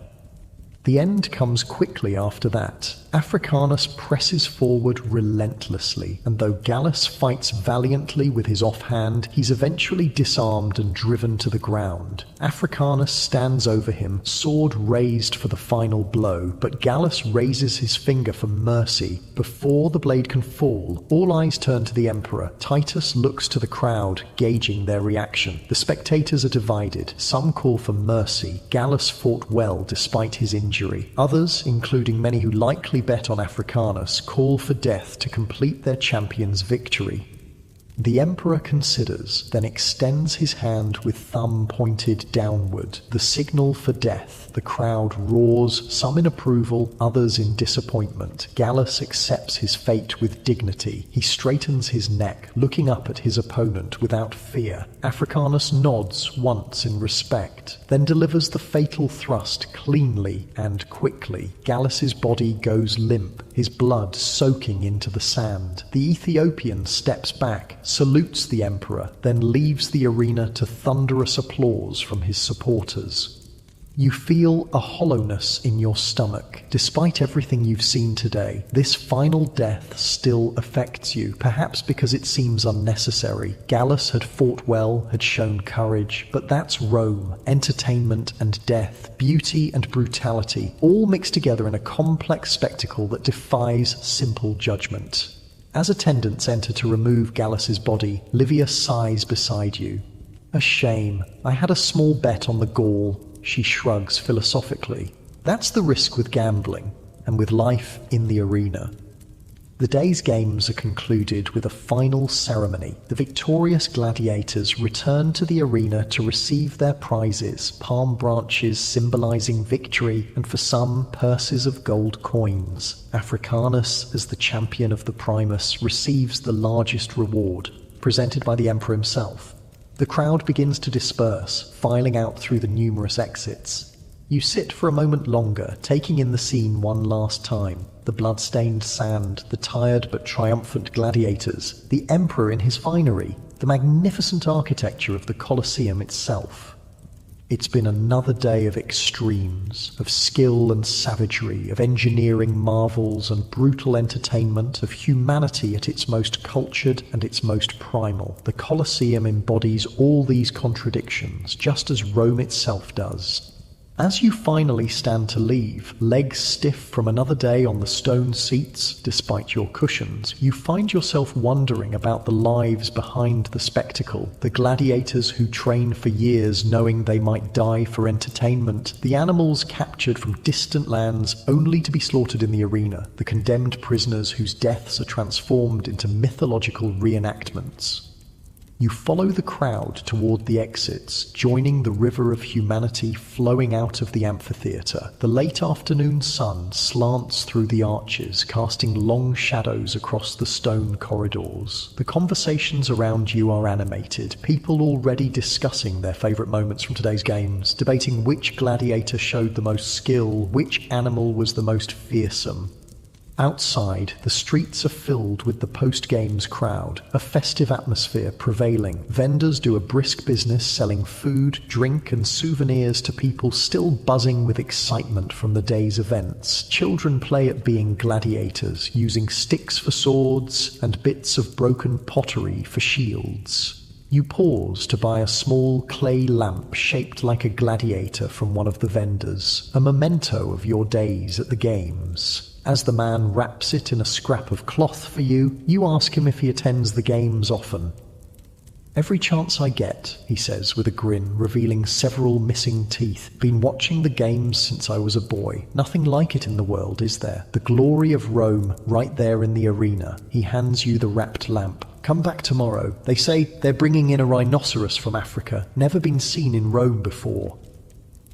The end comes quickly after that. Africanus presses forward relentlessly, and though Gallus fights valiantly with his offhand, he's eventually disarmed and driven to the ground. Africanus stands over him, sword raised for the final blow, but Gallus raises his finger for mercy. Before the blade can fall, all eyes turn to the emperor. Titus looks to the crowd, gauging their reaction. The spectators are divided. Some call for mercy. Gallus fought well despite his injury. Others, including many who likely bet on Africanus, call for death to complete their champion's victory. The emperor considers, then extends his hand with thumb pointed downward, the signal for death. The crowd roars, some in approval, others in disappointment. Gallus accepts his fate with dignity. He straightens his neck, looking up at his opponent without fear. Africanus nods once in respect, then delivers the fatal thrust cleanly and quickly. Gallus's body goes limp, his blood soaking into the sand. The Ethiopian steps back, salutes the emperor, then leaves the arena to thunderous applause from his supporters. You feel a hollowness in your stomach. Despite everything you've seen today, this final death still affects you, perhaps because it seems unnecessary. Gallus had fought well, had shown courage, but that's Rome. Entertainment and death, beauty and brutality, all mixed together in a complex spectacle that defies simple judgment. As attendants enter to remove Gallus's body, Livia sighs beside you. A shame. I had a small bet on the Gaul. She shrugs philosophically. That's the risk with gambling, and with life in the arena. The day's games are concluded with a final ceremony. The victorious gladiators return to the arena to receive their prizes, palm branches symbolizing victory, and for some, purses of gold coins. Africanus, as the champion of the Primus, receives the largest reward, presented by the emperor himself. The crowd begins to disperse, filing out through the numerous exits. You sit for a moment longer, taking in the scene one last time. The blood-stained sand, the tired but triumphant gladiators, the emperor in his finery, the magnificent architecture of the Colosseum itself. It's been another day of extremes, of skill and savagery, of engineering marvels and brutal entertainment, of humanity at its most cultured and its most primal. The Colosseum embodies all these contradictions, just as Rome itself does. As you finally stand to leave, legs stiff from another day on the stone seats, despite your cushions, you find yourself wondering about the lives behind the spectacle, the gladiators who train for years knowing they might die for entertainment, the animals captured from distant lands only to be slaughtered in the arena, the condemned prisoners whose deaths are transformed into mythological reenactments. You follow the crowd toward the exits, joining the river of humanity flowing out of the amphitheatre. The late afternoon sun slants through the arches, casting long shadows across the stone corridors. The conversations around you are animated, people already discussing their favourite moments from today's games, debating which gladiator showed the most skill, which animal was the most fearsome. Outside, the streets are filled with the post-games crowd, a festive atmosphere prevailing. Vendors do a brisk business selling food, drink and souvenirs to people still buzzing with excitement from the day's events. Children play at being gladiators, using sticks for swords and bits of broken pottery for shields. You pause to buy a small clay lamp shaped like a gladiator from one of the vendors, a memento of your days at the games. As the man wraps it in a scrap of cloth for you, you ask him if he attends the games often. "Every chance I get," he says with a grin, revealing several missing teeth. "Been watching the games since I was a boy. Nothing like it in the world, is there? The glory of Rome, right there in the arena." He hands you the wrapped lamp. "Come back tomorrow. They say they're bringing in a rhinoceros from Africa. Never been seen in Rome before."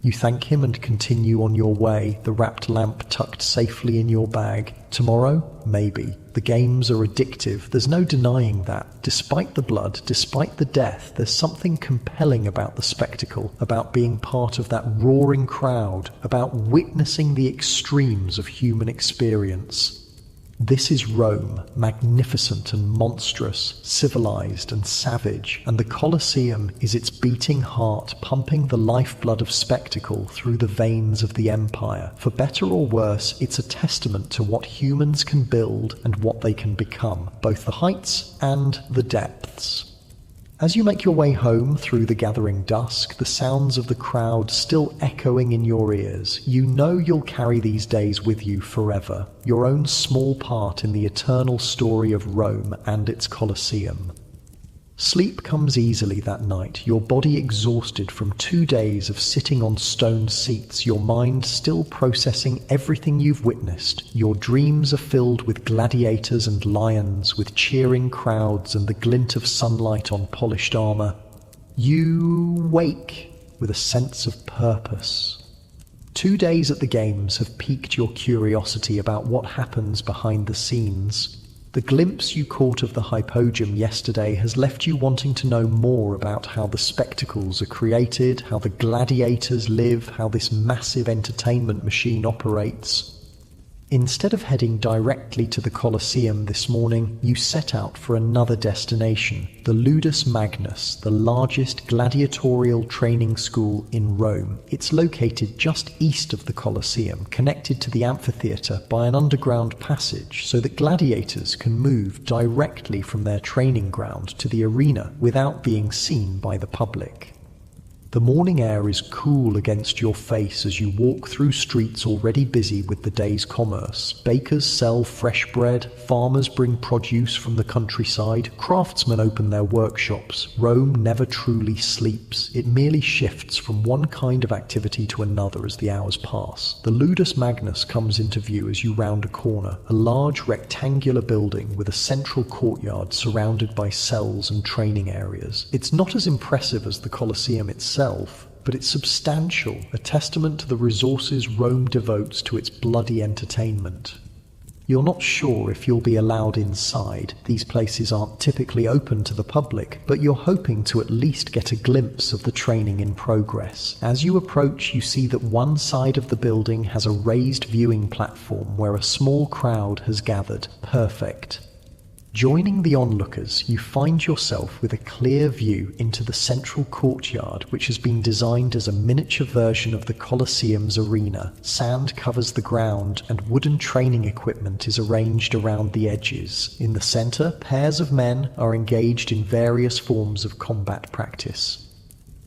You thank him and continue on your way, the wrapped lamp tucked safely in your bag. Tomorrow? Maybe. The games are addictive, there's no denying that. Despite the blood, despite the death, there's something compelling about the spectacle, about being part of that roaring crowd, about witnessing the extremes of human experience. This is Rome, magnificent and monstrous, civilized and savage, and the Colosseum is its beating heart, pumping the lifeblood of spectacle through the veins of the empire. For better or worse, it's a testament to what humans can build and what they can become, both the heights and the depths. As you make your way home through the gathering dusk, the sounds of the crowd still echoing in your ears, you know you'll carry these days with you forever, your own small part in the eternal story of Rome and its Colosseum. Sleep comes easily that night, your body exhausted from 2 days of sitting on stone seats, your mind still processing everything you've witnessed. Your dreams are filled with gladiators and lions, with cheering crowds and the glint of sunlight on polished armor. You wake with a sense of purpose. 2 days at the games have piqued your curiosity about what happens behind the scenes. The glimpse you caught of the hypogym yesterday has left you wanting to know more about how the spectacles are created, how the gladiators live, how this massive entertainment machine operates. Instead of heading directly to the Colosseum this morning, you set out for another destination, the Ludus Magnus, the largest gladiatorial training school in Rome. It's located just east of the Colosseum, connected to the amphitheatre by an underground passage so that gladiators can move directly from their training ground to the arena without being seen by the public. The morning air is cool against your face as you walk through streets already busy with the day's commerce. Bakers sell fresh bread, farmers bring produce from the countryside, craftsmen open their workshops. Rome never truly sleeps. It merely shifts from one kind of activity to another as the hours pass. The Ludus Magnus comes into view as you round a corner, a large rectangular building with a central courtyard surrounded by cells and training areas. It's not as impressive as the Colosseum itself, but it's substantial, a testament to the resources Rome devotes to its bloody entertainment. You're not sure if you'll be allowed inside. These places aren't typically open to the public, but you're hoping to at least get a glimpse of the training in progress. As you approach, you see that one side of the building has a raised viewing platform where a small crowd has gathered. Perfect. Joining the onlookers, you find yourself with a clear view into the central courtyard, which has been designed as a miniature version of the Colosseum's arena. Sand covers the ground and wooden training equipment is arranged around the edges. In the center, pairs of men are engaged in various forms of combat practice.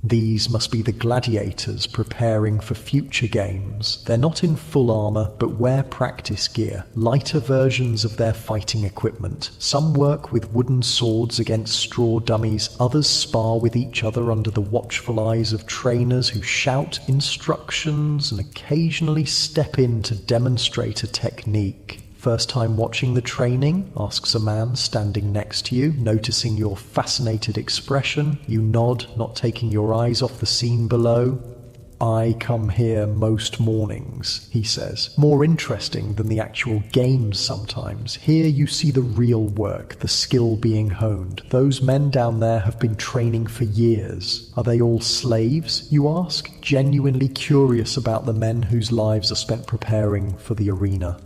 These must be the gladiators preparing for future games. They're not in full armor, but wear practice gear, lighter versions of their fighting equipment. Some work with wooden swords against straw dummies, others spar with each other under the watchful eyes of trainers who shout instructions and occasionally step in to demonstrate a technique. First time watching the training? Asks a man standing next to you, noticing your fascinated expression. You nod, not taking your eyes off the scene below. I come here most mornings, he says. More interesting than the actual games sometimes. Here you see the real work, the skill being honed. Those men down there have been training for years. Are they all slaves, you ask? Genuinely curious about the men whose lives are spent preparing for the arena.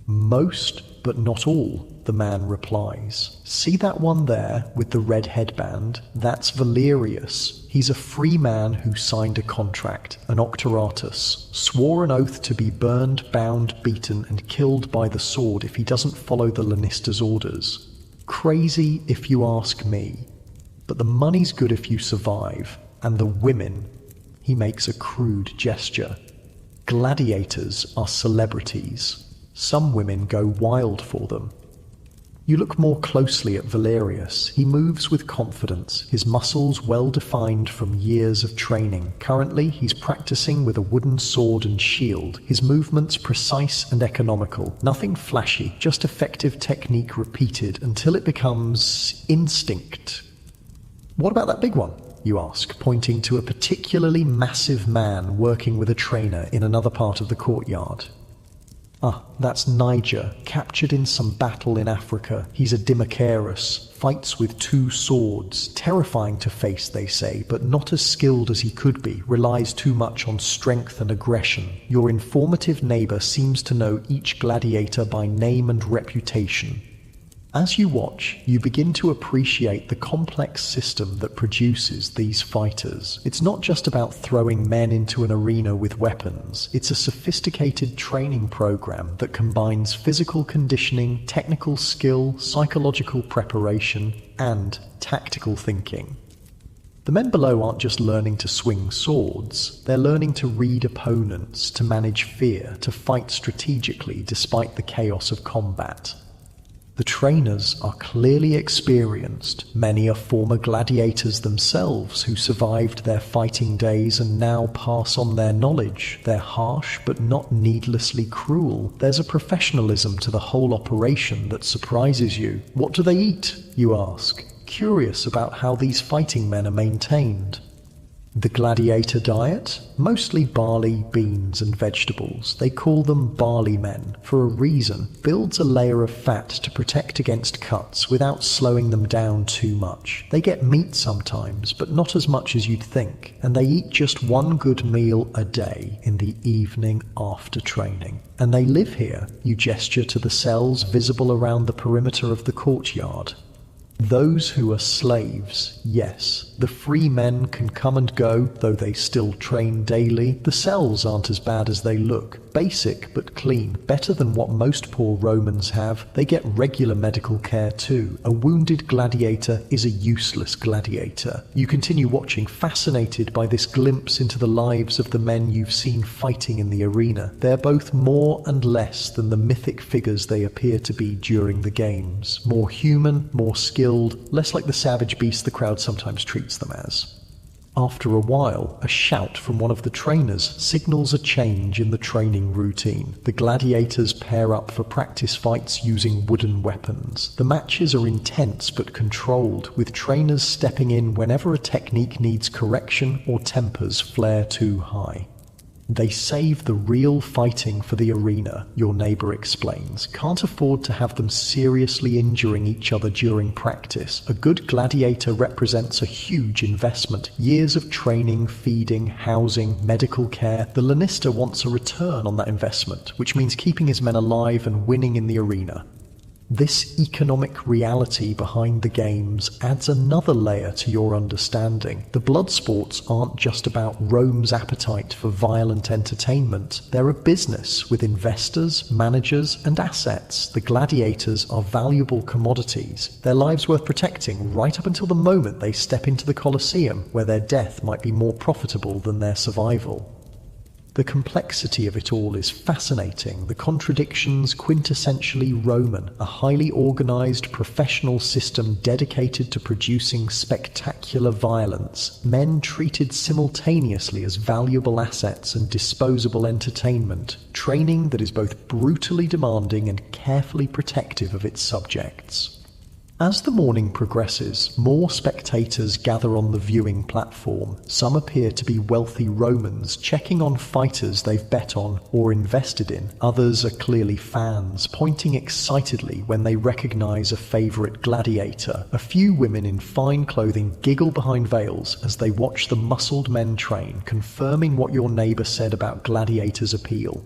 Most, but not all, the man replies. See that one there with the red headband? That's Valerius. He's a free man who signed a contract, an octoratus, swore an oath to be burned, bound, beaten, and killed by the sword if he doesn't follow the Lannister's orders. Crazy if you ask me. But the money's good if you survive. And the women, he makes a crude gesture. Gladiators are celebrities. Some women go wild for them. You look more closely at Valerius. He moves with confidence, his muscles well defined from years of training. Currently, he's practicing with a wooden sword and shield, his movements precise and economical. Nothing flashy, just effective technique repeated until it becomes instinct. What about that big one? You ask, pointing to a particularly massive man working with a trainer in another part of the courtyard. That's Niger, captured in some battle in Africa. He's a Dimachurus, fights with 2 swords. Terrifying to face, they say, but not as skilled as he could be, relies too much on strength and aggression. Your informative neighbor seems to know each gladiator by name and reputation. As you watch, you begin to appreciate the complex system that produces these fighters. It's not just about throwing men into an arena with weapons. It's a sophisticated training program that combines physical conditioning, technical skill, psychological preparation, and tactical thinking. The men below aren't just learning to swing swords. They're learning to read opponents, to manage fear, to fight strategically despite the chaos of combat. The trainers are clearly experienced. Many are former gladiators themselves who survived their fighting days and now pass on their knowledge. They're harsh but not needlessly cruel. There's a professionalism to the whole operation that surprises you. What do they eat, you ask, curious about how these fighting men are maintained. The gladiator diet? Mostly barley, beans, and vegetables. They call them barley men for a reason. Builds a layer of fat to protect against cuts without slowing them down too much. They get meat sometimes, but not as much as you'd think. And they eat just one good meal a day in the evening after training. And they live here. You gesture to the cells visible around the perimeter of the courtyard. Those who are slaves, yes. The free men can come and go, though they still train daily. The cells aren't as bad as they look. Basic but clean, better than what most poor Romans have. They get regular medical care too. A wounded gladiator is a useless gladiator. You continue watching, fascinated by this glimpse into the lives of the men you've seen fighting in the arena. They're both more and less than the mythic figures they appear to be during the games. More human, more skilled, less like the savage beasts the crowd sometimes treats them as. After a while, a shout from one of the trainers signals a change in the training routine. The gladiators pair up for practice fights using wooden weapons. The matches are intense but controlled, with trainers stepping in whenever a technique needs correction or tempers flare too high. They save the real fighting for the arena, your neighbor explains. Can't afford to have them seriously injuring each other during practice. A good gladiator represents a huge investment. Years of training, feeding, housing, medical care. The Lannister wants a return on that investment, which means keeping his men alive and winning in the arena. This economic reality behind the games adds another layer to your understanding. The blood sports aren't just about Rome's appetite for violent entertainment. They're a business with investors, managers, and assets. The gladiators are valuable commodities, their lives worth protecting right up until the moment they step into the Colosseum, where their death might be more profitable than their survival. The complexity of it all is fascinating. The contradictions quintessentially Roman, a highly organized professional system dedicated to producing spectacular violence, men treated simultaneously as valuable assets and disposable entertainment, training that is both brutally demanding and carefully protective of its subjects. As the morning progresses, more spectators gather on the viewing platform. Some appear to be wealthy Romans checking on fighters they've bet on or invested in. Others are clearly fans, pointing excitedly when they recognize a favorite gladiator. A few women in fine clothing giggle behind veils as they watch the muscled men train, confirming what your neighbor said about gladiators' appeal.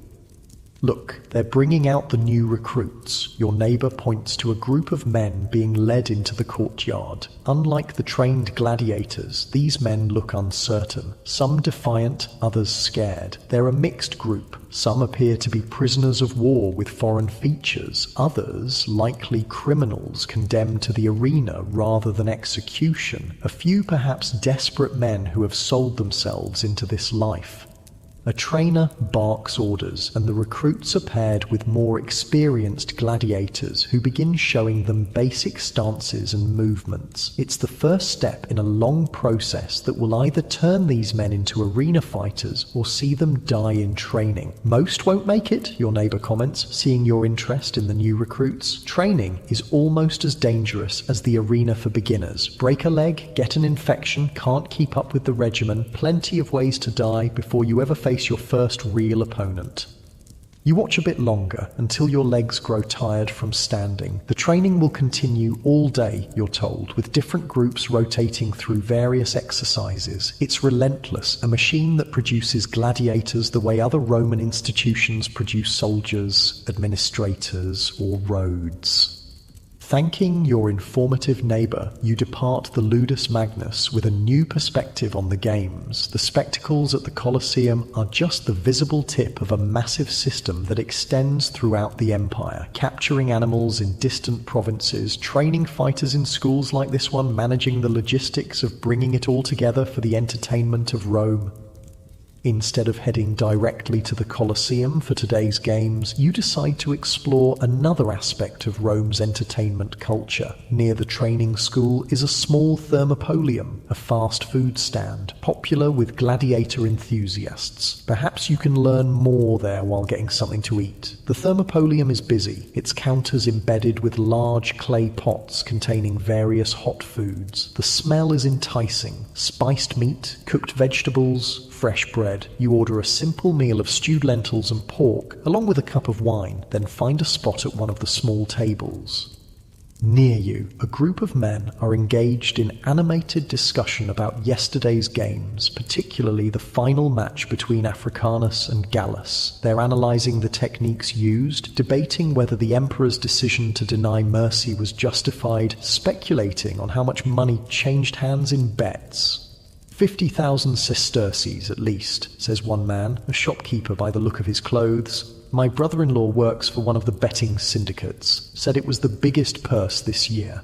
Look, they're bringing out the new recruits. Your neighbor points to a group of men being led into the courtyard. Unlike the trained gladiators, these men look uncertain. Some defiant, others scared. They're a mixed group. Some appear to be prisoners of war with foreign features. Others, likely criminals condemned to the arena rather than execution. A few perhaps desperate men who have sold themselves into this life. A trainer barks orders, and the recruits are paired with more experienced gladiators who begin showing them basic stances and movements. It's the first step in a long process that will either turn these men into arena fighters or see them die in training. Most won't make it, your neighbor comments, seeing your interest in the new recruits. Training is almost as dangerous as the arena for beginners. Break a leg, get an infection, can't keep up with the regimen, plenty of ways to die before you ever face your first real opponent. You watch a bit longer until your legs grow tired from standing. The training will continue all day, you're told, with different groups rotating through various exercises. It's relentless, a machine that produces gladiators the way other Roman institutions produce soldiers, administrators, or roads. Thanking your informative neighbor, you depart the Ludus Magnus with a new perspective on the games. The spectacles at the Colosseum are just the visible tip of a massive system that extends throughout the empire, capturing animals in distant provinces, training fighters in schools like this one, managing the logistics of bringing it all together for the entertainment of Rome. Instead of heading directly to the Colosseum for today's games, you decide to explore another aspect of Rome's entertainment culture. Near the training school is a small thermopolium, a fast food stand, popular with gladiator enthusiasts. Perhaps you can learn more there while getting something to eat. The thermopolium is busy, its counters embedded with large clay pots containing various hot foods. The smell is enticing. Spiced meat, cooked vegetables, fresh bread. You order a simple meal of stewed lentils and pork, along with a cup of wine, then find a spot at one of the small tables. Near you, a group of men are engaged in animated discussion about yesterday's games, particularly the final match between Africanus and Gallus. They're analysing the techniques used, debating whether the emperor's decision to deny mercy was justified, speculating on how much money changed hands in bets. 50,000 sesterces at least, says one man, a shopkeeper by the look of his clothes. My brother-in-law works for one of the betting syndicates, said it was the biggest purse this year.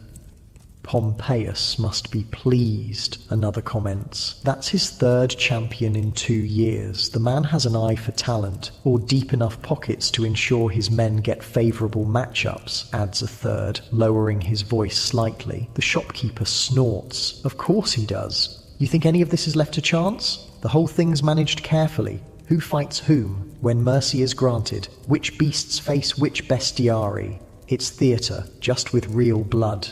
Pompeius must be pleased, another comments. That's his third champion in 2 years. The man has an eye for talent, or deep enough pockets to ensure his men get favourable matchups, adds a third, lowering his voice slightly. The shopkeeper snorts. Of course he does. You think any of this is left to chance? The whole thing's managed carefully. Who fights whom, when mercy is granted? Which beasts face which bestiari? It's theatre, just with real blood.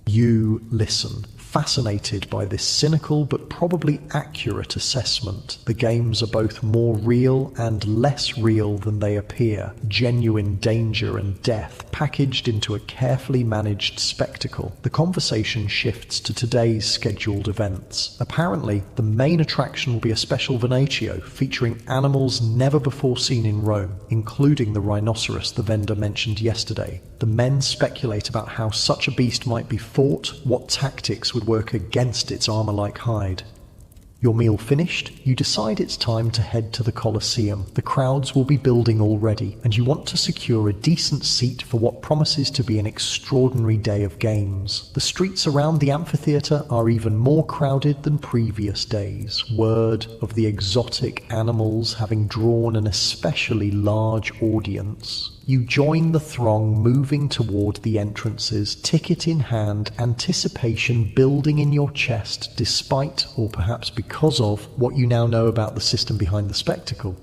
You listen, Fascinated by this cynical but probably accurate assessment, the games are both more real and less real than they appear, genuine danger and death packaged into a carefully managed spectacle. The conversation shifts to today's scheduled events. Apparently, the main attraction will be a special venatio featuring animals never before seen in Rome, including the rhinoceros the vendor mentioned yesterday. The men speculate about how such a beast might be fought, what tactics would work against its armor-like hide. Your meal finished, you decide it's time to head to the Colosseum. The crowds will be building already, and you want to secure a decent seat for what promises to be an extraordinary day of games. The streets around the amphitheater are even more crowded than previous days. Word of the exotic animals having drawn an especially large audience. You join the throng moving toward the entrances, ticket in hand, anticipation building in your chest despite, or perhaps because of, what you now know about the system behind the spectacle.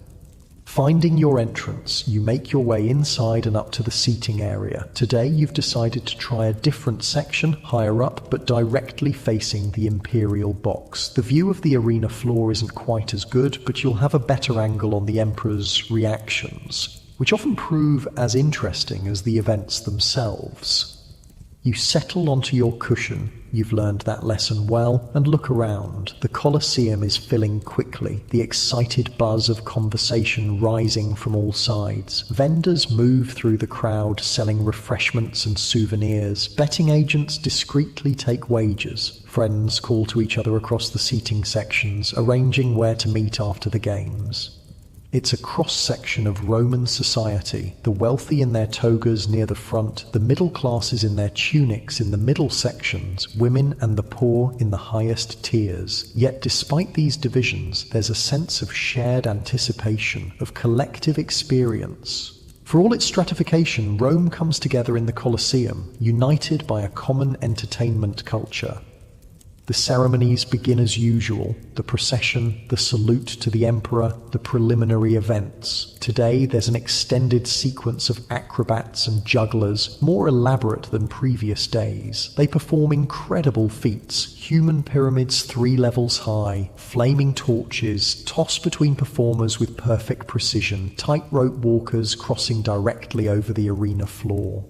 Finding your entrance, you make your way inside and up to the seating area. Today you've decided to try a different section, higher up, but directly facing the Imperial box. The view of the arena floor isn't quite as good, but you'll have a better angle on the Emperor's reactions, which often prove as interesting as the events themselves. You settle onto your cushion, you've learned that lesson well, and look around. The Colosseum is filling quickly, the excited buzz of conversation rising from all sides. Vendors move through the crowd selling refreshments and souvenirs. Betting agents discreetly take wagers. Friends call to each other across the seating sections, arranging where to meet after the games. It's a cross-section of Roman society, the wealthy in their togas near the front, the middle classes in their tunics in the middle sections, women and the poor in the highest tiers. Yet despite these divisions, there's a sense of shared anticipation, of collective experience. For all its stratification, Rome comes together in the Colosseum, united by a common entertainment culture. The ceremonies begin as usual, the procession, the salute to the emperor, the preliminary events. Today there's an extended sequence of acrobats and jugglers, more elaborate than previous days. They perform incredible feats, human pyramids 3 levels high, flaming torches, tossed between performers with perfect precision, tightrope walkers crossing directly over the arena floor.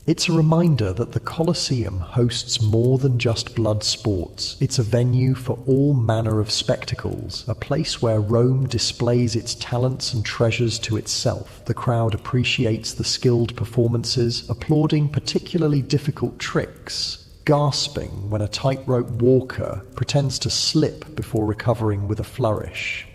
It's a reminder that the Colosseum hosts more than just blood sports. It's a venue for all manner of spectacles, a place where Rome displays its talents and treasures to itself. The crowd appreciates the skilled performances, applauding particularly difficult tricks, gasping when a tightrope walker pretends to slip before recovering with a flourish.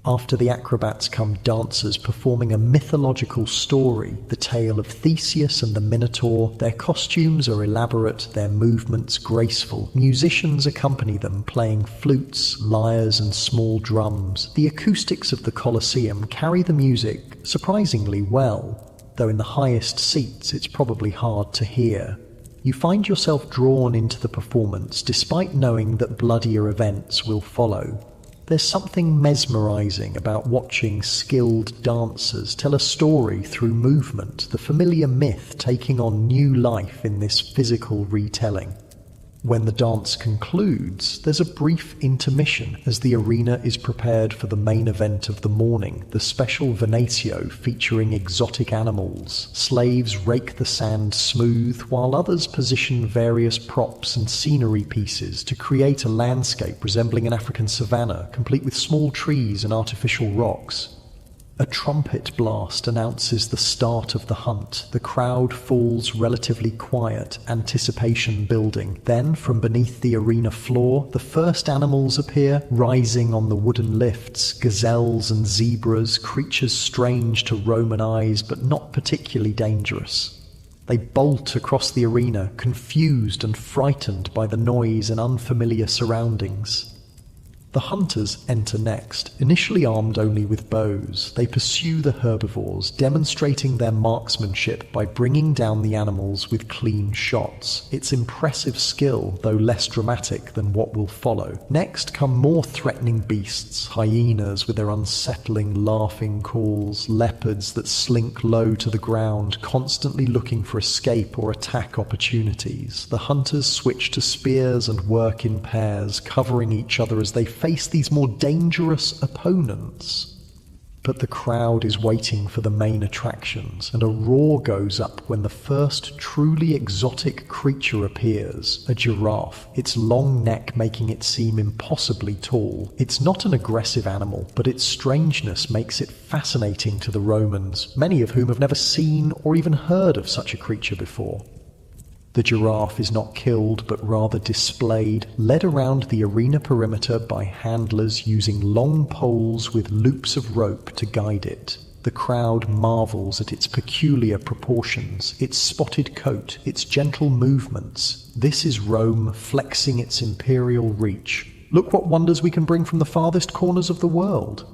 After the acrobats come dancers performing a mythological story, the tale of Theseus and the Minotaur. Their costumes are elaborate, their movements graceful. Musicians accompany them, playing flutes, lyres and small drums. The acoustics of the Colosseum carry the music surprisingly well, though in the highest seats it's probably hard to hear. You find yourself drawn into the performance despite knowing that bloodier events will follow. There's something mesmerizing about watching skilled dancers tell a story through movement, the familiar myth taking on new life in this physical retelling. When the dance concludes, there's a brief intermission as the arena is prepared for the main event of the morning, the special venatio featuring exotic animals. Slaves rake the sand smooth, while others position various props and scenery pieces to create a landscape resembling an African savanna, complete with small trees and artificial rocks. A trumpet blast announces the start of the hunt. The crowd falls relatively quiet, anticipation building. Then, from beneath the arena floor, the first animals appear, rising on the wooden lifts. Gazelles and zebras, creatures strange to Roman eyes but not particularly dangerous. They bolt across the arena, confused and frightened by the noise and unfamiliar surroundings. The hunters enter next. Initially armed only with bows, they pursue the herbivores, demonstrating their marksmanship by bringing down the animals with clean shots. It's impressive skill, though less dramatic than what will follow. Next come more threatening beasts, hyenas with their unsettling, laughing calls, leopards that slink low to the ground, constantly looking for escape or attack opportunities. The hunters switch to spears and work in pairs, covering each other as they face these more dangerous opponents. But the crowd is waiting for the main attractions, and a roar goes up when the first truly exotic creature appears, a giraffe, its long neck making it seem impossibly tall. It's not an aggressive animal, but its strangeness makes it fascinating to the Romans, many of whom have never seen or even heard of such a creature before. The giraffe is not killed, but rather displayed, led around the arena perimeter by handlers using long poles with loops of rope to guide it. The crowd marvels at its peculiar proportions, its spotted coat, its gentle movements. This is Rome flexing its imperial reach. Look what wonders we can bring from the farthest corners of the world.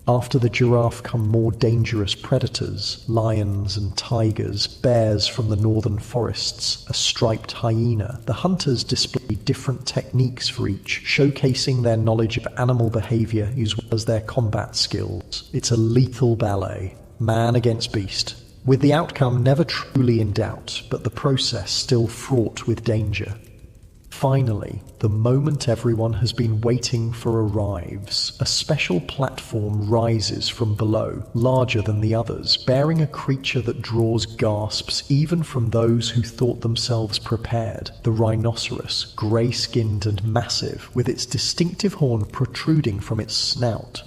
After the giraffe come more dangerous predators, lions and tigers, bears from the northern forests, a striped hyena. The hunters display different techniques for each, showcasing their knowledge of animal behavior as well as their combat skills. It's a lethal ballet, man against beast, with the outcome never truly in doubt, but the process still fraught with danger. Finally, the moment everyone has been waiting for arrives. A special platform rises from below, larger than the others, bearing a creature that draws gasps even from those who thought themselves prepared. The rhinoceros, grey-skinned and massive, with its distinctive horn protruding from its snout.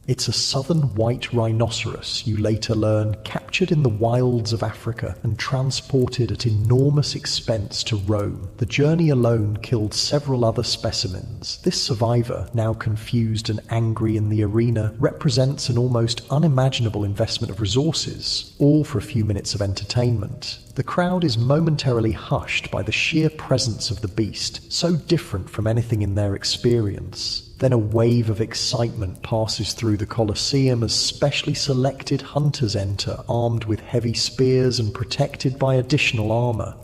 It's a southern white rhinoceros, you later learn, captured in the wilds of Africa and transported at enormous expense to Rome. The journey alone killed several other specimens. This survivor, now confused and angry in the arena, represents an almost unimaginable investment of resources, all for a few minutes of entertainment. The crowd is momentarily hushed by the sheer presence of the beast, so different from anything in their experience. Then a wave of excitement passes through the Colosseum as specially selected hunters enter, armed with heavy spears and protected by additional armor.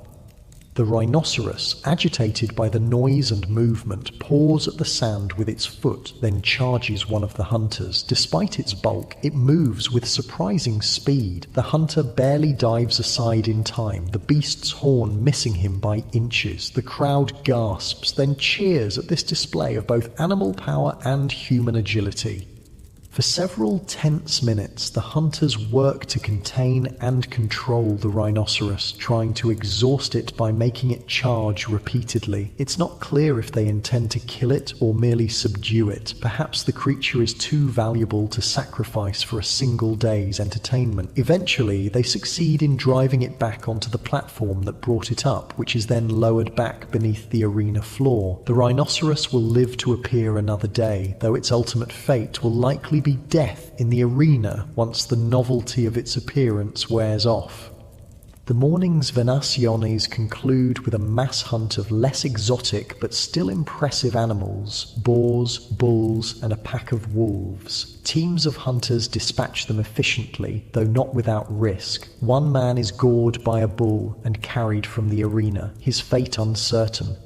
The rhinoceros, agitated by the noise and movement, paws at the sand with its foot, then charges one of the hunters. Despite its bulk, it moves with surprising speed. The hunter barely dives aside in time, the beast's horn missing him by inches. The crowd gasps, then cheers at this display of both animal power and human agility. For several tense minutes, the hunters work to contain and control the rhinoceros, trying to exhaust it by making it charge repeatedly. It's not clear if they intend to kill it or merely subdue it. Perhaps the creature is too valuable to sacrifice for a single day's entertainment. Eventually, they succeed in driving it back onto the platform that brought it up, which is then lowered back beneath the arena floor. The rhinoceros will live to appear another day, though its ultimate fate will likely be death in the arena once the novelty of its appearance wears off. The morning's venaciones conclude with a mass hunt of less exotic but still impressive animals: boars, bulls, and a pack of wolves. Teams of hunters dispatch them efficiently, though not without risk. One man is gored by a bull and carried from the arena, his fate uncertain.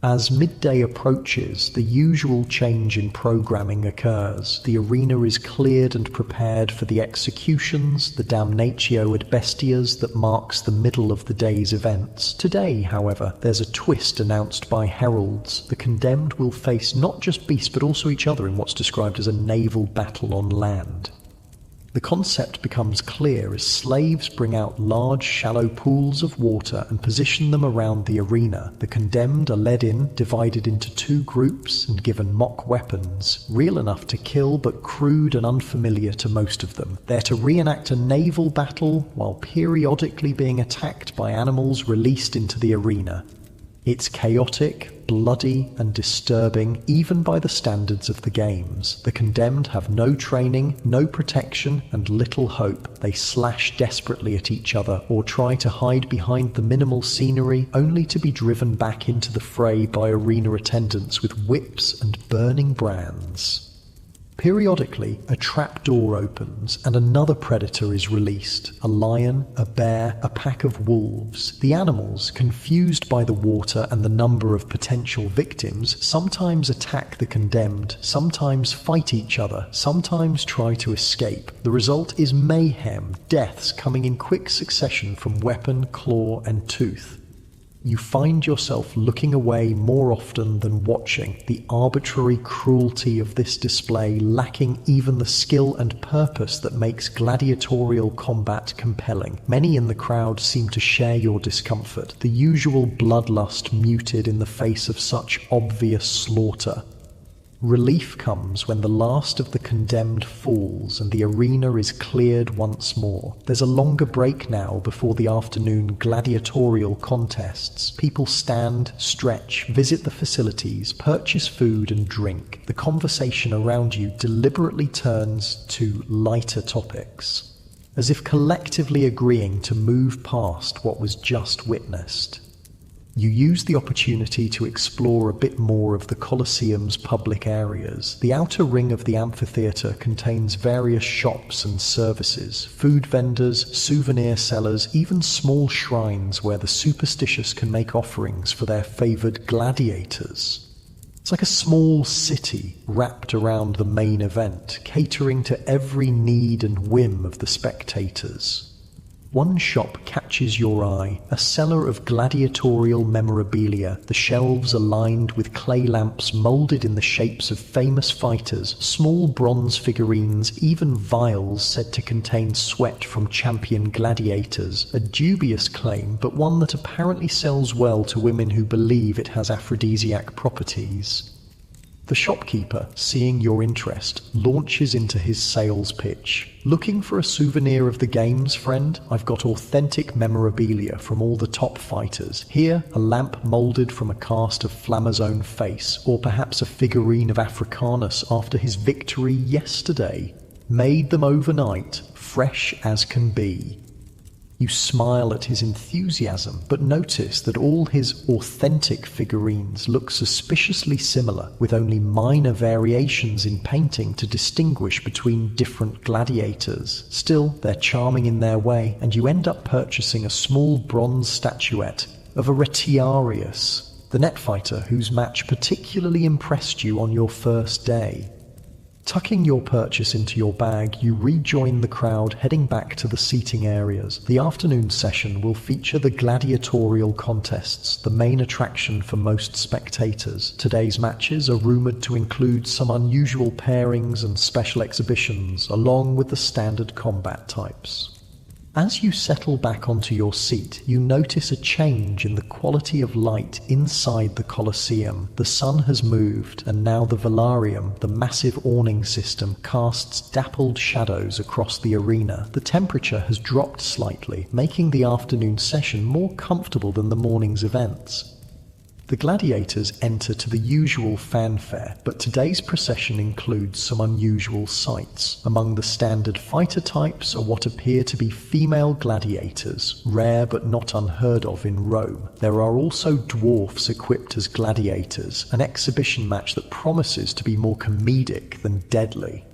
As midday approaches, the usual change in programming occurs. The arena is cleared and prepared for the executions, the damnatio ad bestias that marks the middle of the day's events. Today, however, there's a twist announced by heralds. The condemned will face not just beasts but also each other in what's described as a naval battle on land. The concept becomes clear as slaves bring out large, shallow pools of water and position them around the arena. The condemned are led in, divided into two groups, and given mock weapons, real enough to kill but crude and unfamiliar to most of them. They're to reenact a naval battle while periodically being attacked by animals released into the arena. It's chaotic, bloody, and disturbing even by the standards of the games. The condemned have no training, no protection, and little hope. They slash desperately at each other or try to hide behind the minimal scenery, only to be driven back into the fray by arena attendants with whips and burning brands. Periodically, a trapdoor opens and another predator is released. A lion, a bear, a pack of wolves. The animals, confused by the water and the number of potential victims, sometimes attack the condemned, sometimes fight each other, sometimes try to escape. The result is mayhem, deaths coming in quick succession from weapon, claw, and tooth. You find yourself looking away more often than watching, the arbitrary cruelty of this display lacking even the skill and purpose that makes gladiatorial combat compelling. Many in the crowd seem to share your discomfort, the usual bloodlust muted in the face of such obvious slaughter. Relief comes when the last of the condemned falls and the arena is cleared once more. There's a longer break now before the afternoon gladiatorial contests. People stand, stretch, visit the facilities, purchase food and drink. The conversation around you deliberately turns to lighter topics, as if collectively agreeing to move past what was just witnessed. You use the opportunity to explore a bit more of the Colosseum's public areas. The outer ring of the amphitheatre contains various shops and services, food vendors, souvenir sellers, even small shrines where the superstitious can make offerings for their favoured gladiators. It's like a small city wrapped around the main event, catering to every need and whim of the spectators. One shop catches your eye, a seller of gladiatorial memorabilia. The shelves are lined with clay lamps moulded in the shapes of famous fighters, small bronze figurines, even vials said to contain sweat from champion gladiators. A dubious claim, but one that apparently sells well to women who believe it has aphrodisiac properties. The shopkeeper, seeing your interest, launches into his sales pitch. Looking for a souvenir of the games, friend? I've got authentic memorabilia from all the top fighters. Here, a lamp moulded from a cast of Flammer's own face, or perhaps a figurine of Africanus after his victory yesterday. Made them overnight, fresh as can be. You smile at his enthusiasm, but notice that all his authentic figurines look suspiciously similar, with only minor variations in painting to distinguish between different gladiators. Still, they're charming in their way, and you end up purchasing a small bronze statuette of a Retiarius, the net fighter whose match particularly impressed you on your first day. Tucking your purchase into your bag, you rejoin the crowd heading back to the seating areas. The afternoon session will feature the gladiatorial contests, the main attraction for most spectators. Today's matches are rumoured to include some unusual pairings and special exhibitions, along with the standard combat types. As you settle back onto your seat, you notice a change in the quality of light inside the Colosseum. The sun has moved, and now the velarium, the massive awning system, casts dappled shadows across the arena. The temperature has dropped slightly, making the afternoon session more comfortable than the morning's events. The gladiators enter to the usual fanfare, but today's procession includes some unusual sights. Among the standard fighter types are what appear to be female gladiators, rare but not unheard of in Rome. There are also dwarfs equipped as gladiators, an exhibition match that promises to be more comedic than deadly.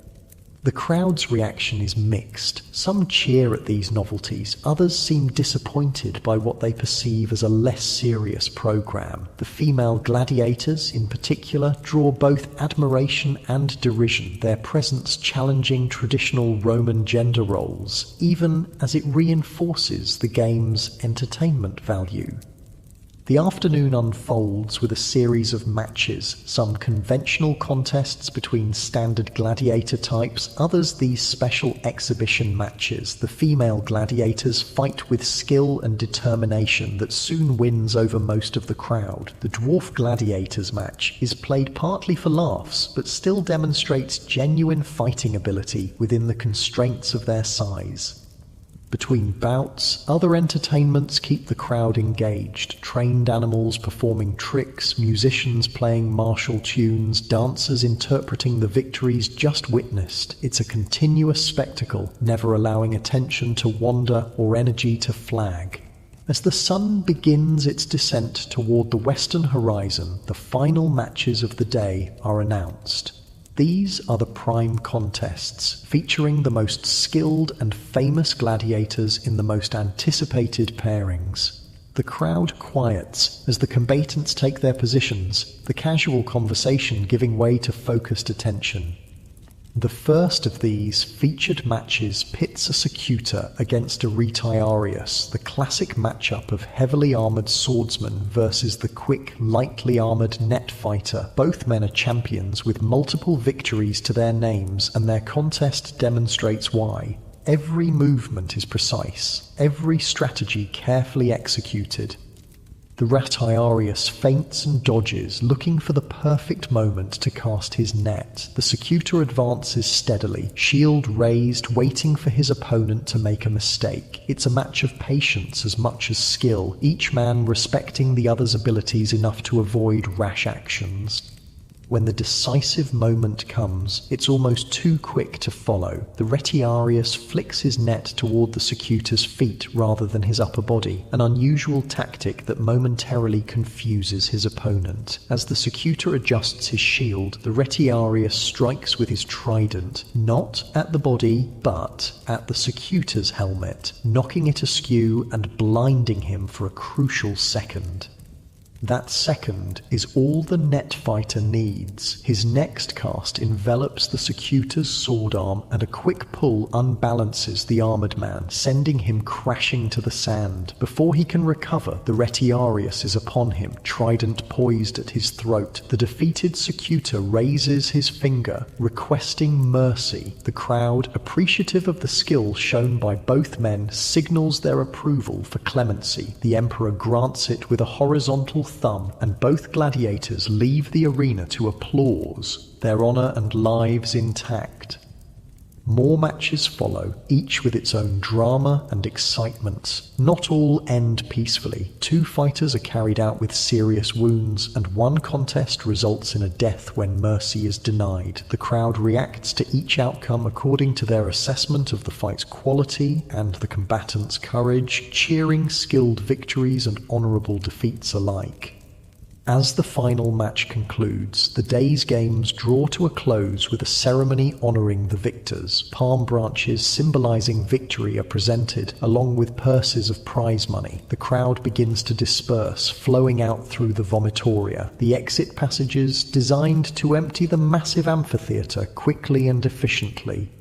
The crowd's reaction is mixed. Some cheer at these novelties, others seem disappointed by what they perceive as a less serious program. The female gladiators, in particular, draw both admiration and derision, their presence challenging traditional Roman gender roles, even as it reinforces the game's entertainment value. The afternoon unfolds with a series of matches, some conventional contests between standard gladiator types, others these special exhibition matches. The female gladiators fight with skill and determination that soon wins over most of the crowd. The dwarf gladiators match is played partly for laughs, but still demonstrates genuine fighting ability within the constraints of their size. Between bouts, other entertainments keep the crowd engaged. Trained animals performing tricks, musicians playing martial tunes, dancers interpreting the victories just witnessed. It's a continuous spectacle, never allowing attention to wander or energy to flag. As the sun begins its descent toward the western horizon, the final matches of the day are announced. These are the prime contests, featuring the most skilled and famous gladiators in the most anticipated pairings. The crowd quiets as the combatants take their positions, the casual conversation giving way to focused attention. The first of these featured matches pits a Secutor against a Retiarius, the classic matchup of heavily armored swordsman versus the quick, lightly armored net fighter. Both men are champions with multiple victories to their names, and their contest demonstrates why. Every movement is precise, every strategy carefully executed. The Retiarius feints and dodges, looking for the perfect moment to cast his net. The Secutor advances steadily, shield raised, waiting for his opponent to make a mistake. It's a match of patience as much as skill, each man respecting the other's abilities enough to avoid rash actions. When the decisive moment comes, it's almost too quick to follow. The Retiarius flicks his net toward the Secutor's feet rather than his upper body, an unusual tactic that momentarily confuses his opponent. As the Secutor adjusts his shield, the Retiarius strikes with his trident, not at the body, but at the Secutor's helmet, knocking it askew and blinding him for a crucial second. That second is all the net fighter needs. His next cast envelops the Secutor's sword arm, and a quick pull unbalances the armored man, sending him crashing to the sand. Before he can recover, the Retiarius is upon him, trident poised at his throat. The defeated Secutor raises his finger, requesting mercy. The crowd, appreciative of the skill shown by both men, signals their approval for clemency. The Emperor grants it with a horizontal thumb, and both gladiators leave the arena to applause, their honor and lives intact. More matches follow, each with its own drama and excitement. Not all end peacefully. 2 fighters are carried out with serious wounds, and one contest results in a death when mercy is denied. The crowd reacts to each outcome according to their assessment of the fight's quality and the combatants' courage, cheering skilled victories and honorable defeats alike. As the final match concludes, the day's games draw to a close with a ceremony honoring the victors. Palm branches symbolizing victory are presented, along with purses of prize money. The crowd begins to disperse, flowing out through the vomitoria, the exit passages designed to empty the massive amphitheater quickly and efficiently.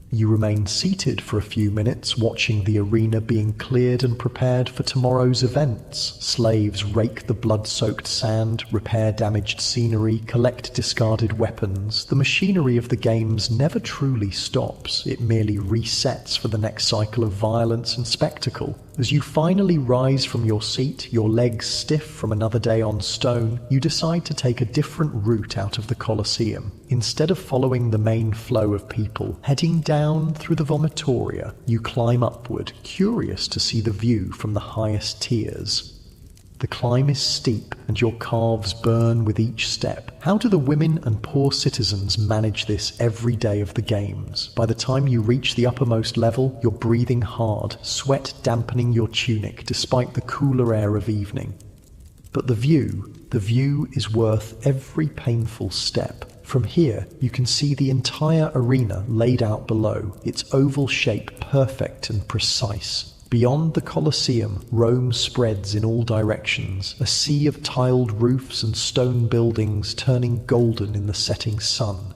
You remain seated for a few minutes, watching the arena being cleared and prepared for tomorrow's events. Slaves rake the blood-soaked sand, repair damaged scenery, collect discarded weapons. The machinery of the games never truly stops. It merely resets for the next cycle of violence and spectacle. As you finally rise from your seat, your legs stiff from another day on stone, you decide to take a different route out of the Colosseum. Instead of following the main flow of people, heading down through the vomitoria, you climb upward, curious to see the view from the highest tiers. The climb is steep, and your calves burn with each step. How do the women and poor citizens manage this every day of the games? By the time you reach the uppermost level, you're breathing hard, sweat dampening your tunic despite the cooler air of evening. But the view is worth every painful step. From here, you can see the entire arena laid out below, its oval shape perfect and precise. Beyond the Colosseum, Rome spreads in all directions, a sea of tiled roofs and stone buildings turning golden in the setting sun.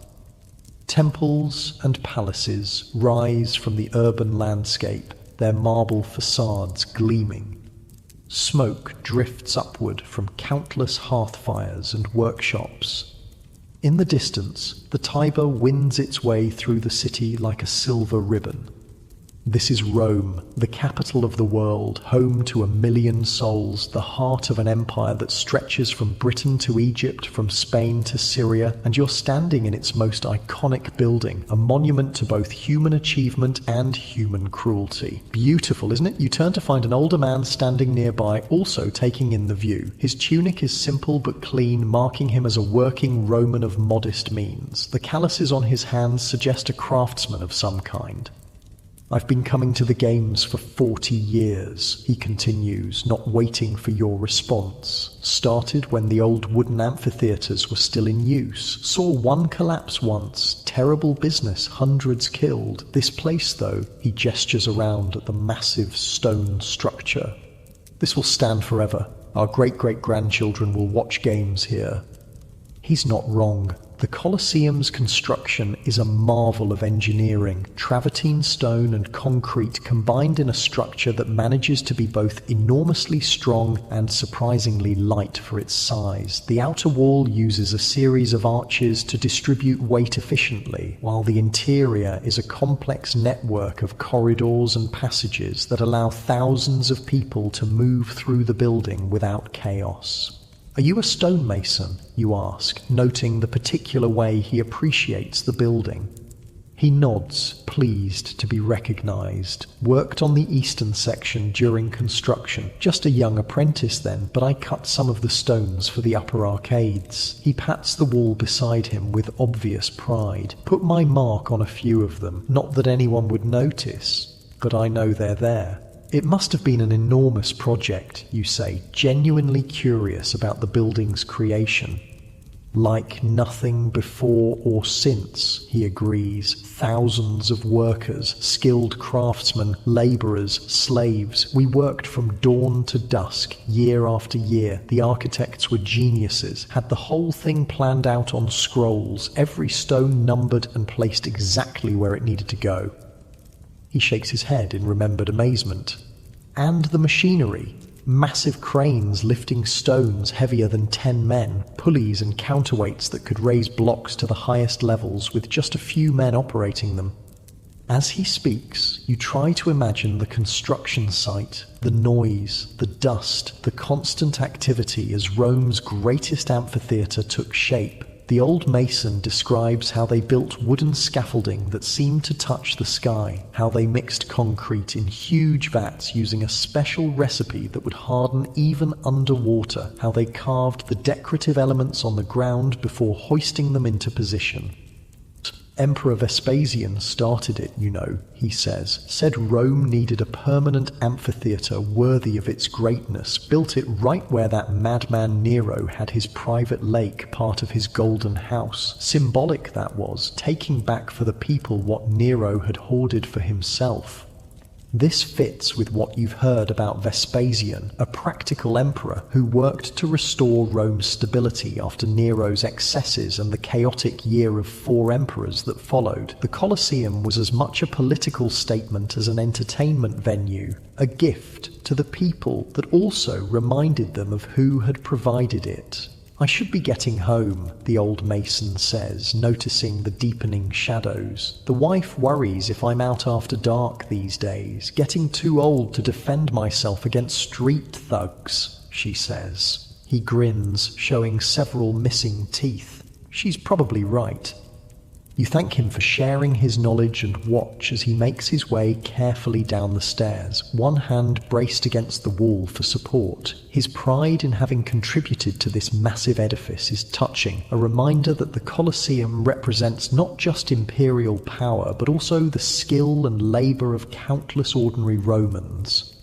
Temples and palaces rise from the urban landscape, their marble facades gleaming. Smoke drifts upward from countless hearth fires and workshops. In the distance, the Tiber winds its way through the city like a silver ribbon. This is Rome, the capital of the world, home to 1,000,000 souls, the heart of an empire that stretches from Britain to Egypt, from Spain to Syria, and you're standing in its most iconic building, a monument to both human achievement and human cruelty. Beautiful, isn't it? You turn to find an older man standing nearby, also taking in the view. His tunic is simple but clean, marking him as a working Roman of modest means. The calluses on his hands suggest a craftsman of some kind. I've been coming to the games for 40 years, he continues, not waiting for your response. Started when the old wooden amphitheatres were still in use. Saw one collapse once. Terrible business, hundreds killed. This place, though, he gestures around at the massive stone structure. This will stand forever. Our great-great-grandchildren will watch games here. He's not wrong. The Colosseum's construction is a marvel of engineering, travertine stone and concrete combined in a structure that manages to be both enormously strong and surprisingly light for its size. The outer wall uses a series of arches to distribute weight efficiently, while the interior is a complex network of corridors and passages that allow thousands of people to move through the building without chaos. Are you a stonemason, you ask, noting the particular way he appreciates the building. He nods, pleased to be recognized. Worked on the eastern section during construction. Just a young apprentice then, but I cut some of the stones for the upper arcades. He pats the wall beside him with obvious pride. Put my mark on a few of them, not that anyone would notice, but I know they're there. It must have been an enormous project, you say, genuinely curious about the building's creation. Like nothing before or since, he agrees. Thousands of workers, skilled craftsmen, labourers, slaves. We worked from dawn to dusk, year after year. The architects were geniuses, had the whole thing planned out on scrolls, every stone numbered and placed exactly where it needed to go. He shakes his head in remembered amazement. And the machinery. Massive cranes lifting stones heavier than 10 men, pulleys and counterweights that could raise blocks to the highest levels with just a few men operating them. As he speaks, you try to imagine the construction site, the noise, the dust, the constant activity as Rome's greatest amphitheatre took shape. The old mason describes how they built wooden scaffolding that seemed to touch the sky, how they mixed concrete in huge vats using a special recipe that would harden even underwater, how they carved the decorative elements on the ground before hoisting them into position. Emperor Vespasian started it, you know, he says, said Rome needed a permanent amphitheatre worthy of its greatness, built it right where that madman Nero had his private lake, part of his golden house. Symbolic that was, taking back for the people what Nero had hoarded for himself. This fits with what you've heard about Vespasian, a practical emperor who worked to restore Rome's stability after Nero's excesses and the chaotic year of 4 emperors that followed. The Colosseum was as much a political statement as an entertainment venue, a gift to the people that also reminded them of who had provided it. I should be getting home, the old mason says, noticing the deepening shadows. The wife worries if I'm out after dark these days, getting too old to defend myself against street thugs, she says. He grins, showing several missing teeth. She's probably right. You thank him for sharing his knowledge and watch as he makes his way carefully down the stairs, one hand braced against the wall for support. His pride in having contributed to this massive edifice is touching, a reminder that the Colosseum represents not just imperial power, but also the skill and labour of countless ordinary Romans.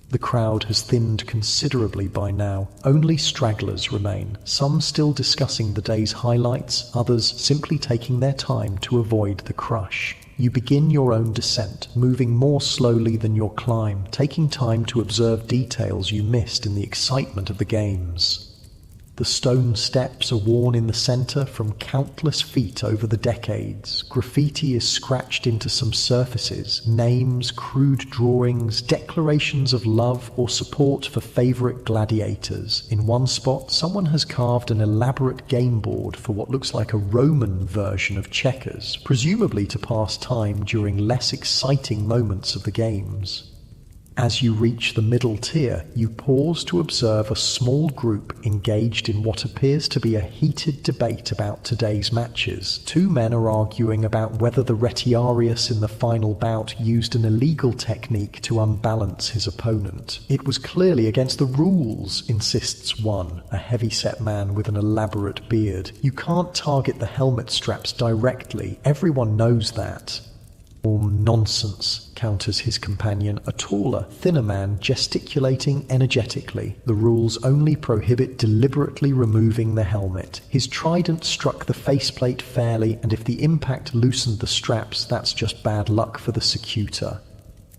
The crowd has thinned considerably by now. Only stragglers remain, some still discussing the day's highlights, others simply taking their time to avoid the crush. You begin your own descent, moving more slowly than your climb, taking time to observe details you missed in the excitement of the games. The stone steps are worn in the center from countless feet over the decades. Graffiti is scratched into some surfaces, names, crude drawings, declarations of love or support for favorite gladiators. In one spot, someone has carved an elaborate game board for what looks like a Roman version of checkers, presumably to pass time during less exciting moments of the games. As you reach the middle tier, you pause to observe a small group engaged in what appears to be a heated debate about today's matches. Two men are arguing about whether the retiarius in the final bout used an illegal technique to unbalance his opponent. It was clearly against the rules, insists one, a heavy-set man with an elaborate beard. You can't target the helmet straps directly. Everyone knows that. Nonsense, counters his companion, a taller, thinner man gesticulating energetically. The rules only prohibit deliberately removing the helmet. His trident struck the faceplate fairly, and if the impact loosened the straps, that's just bad luck for the secutor.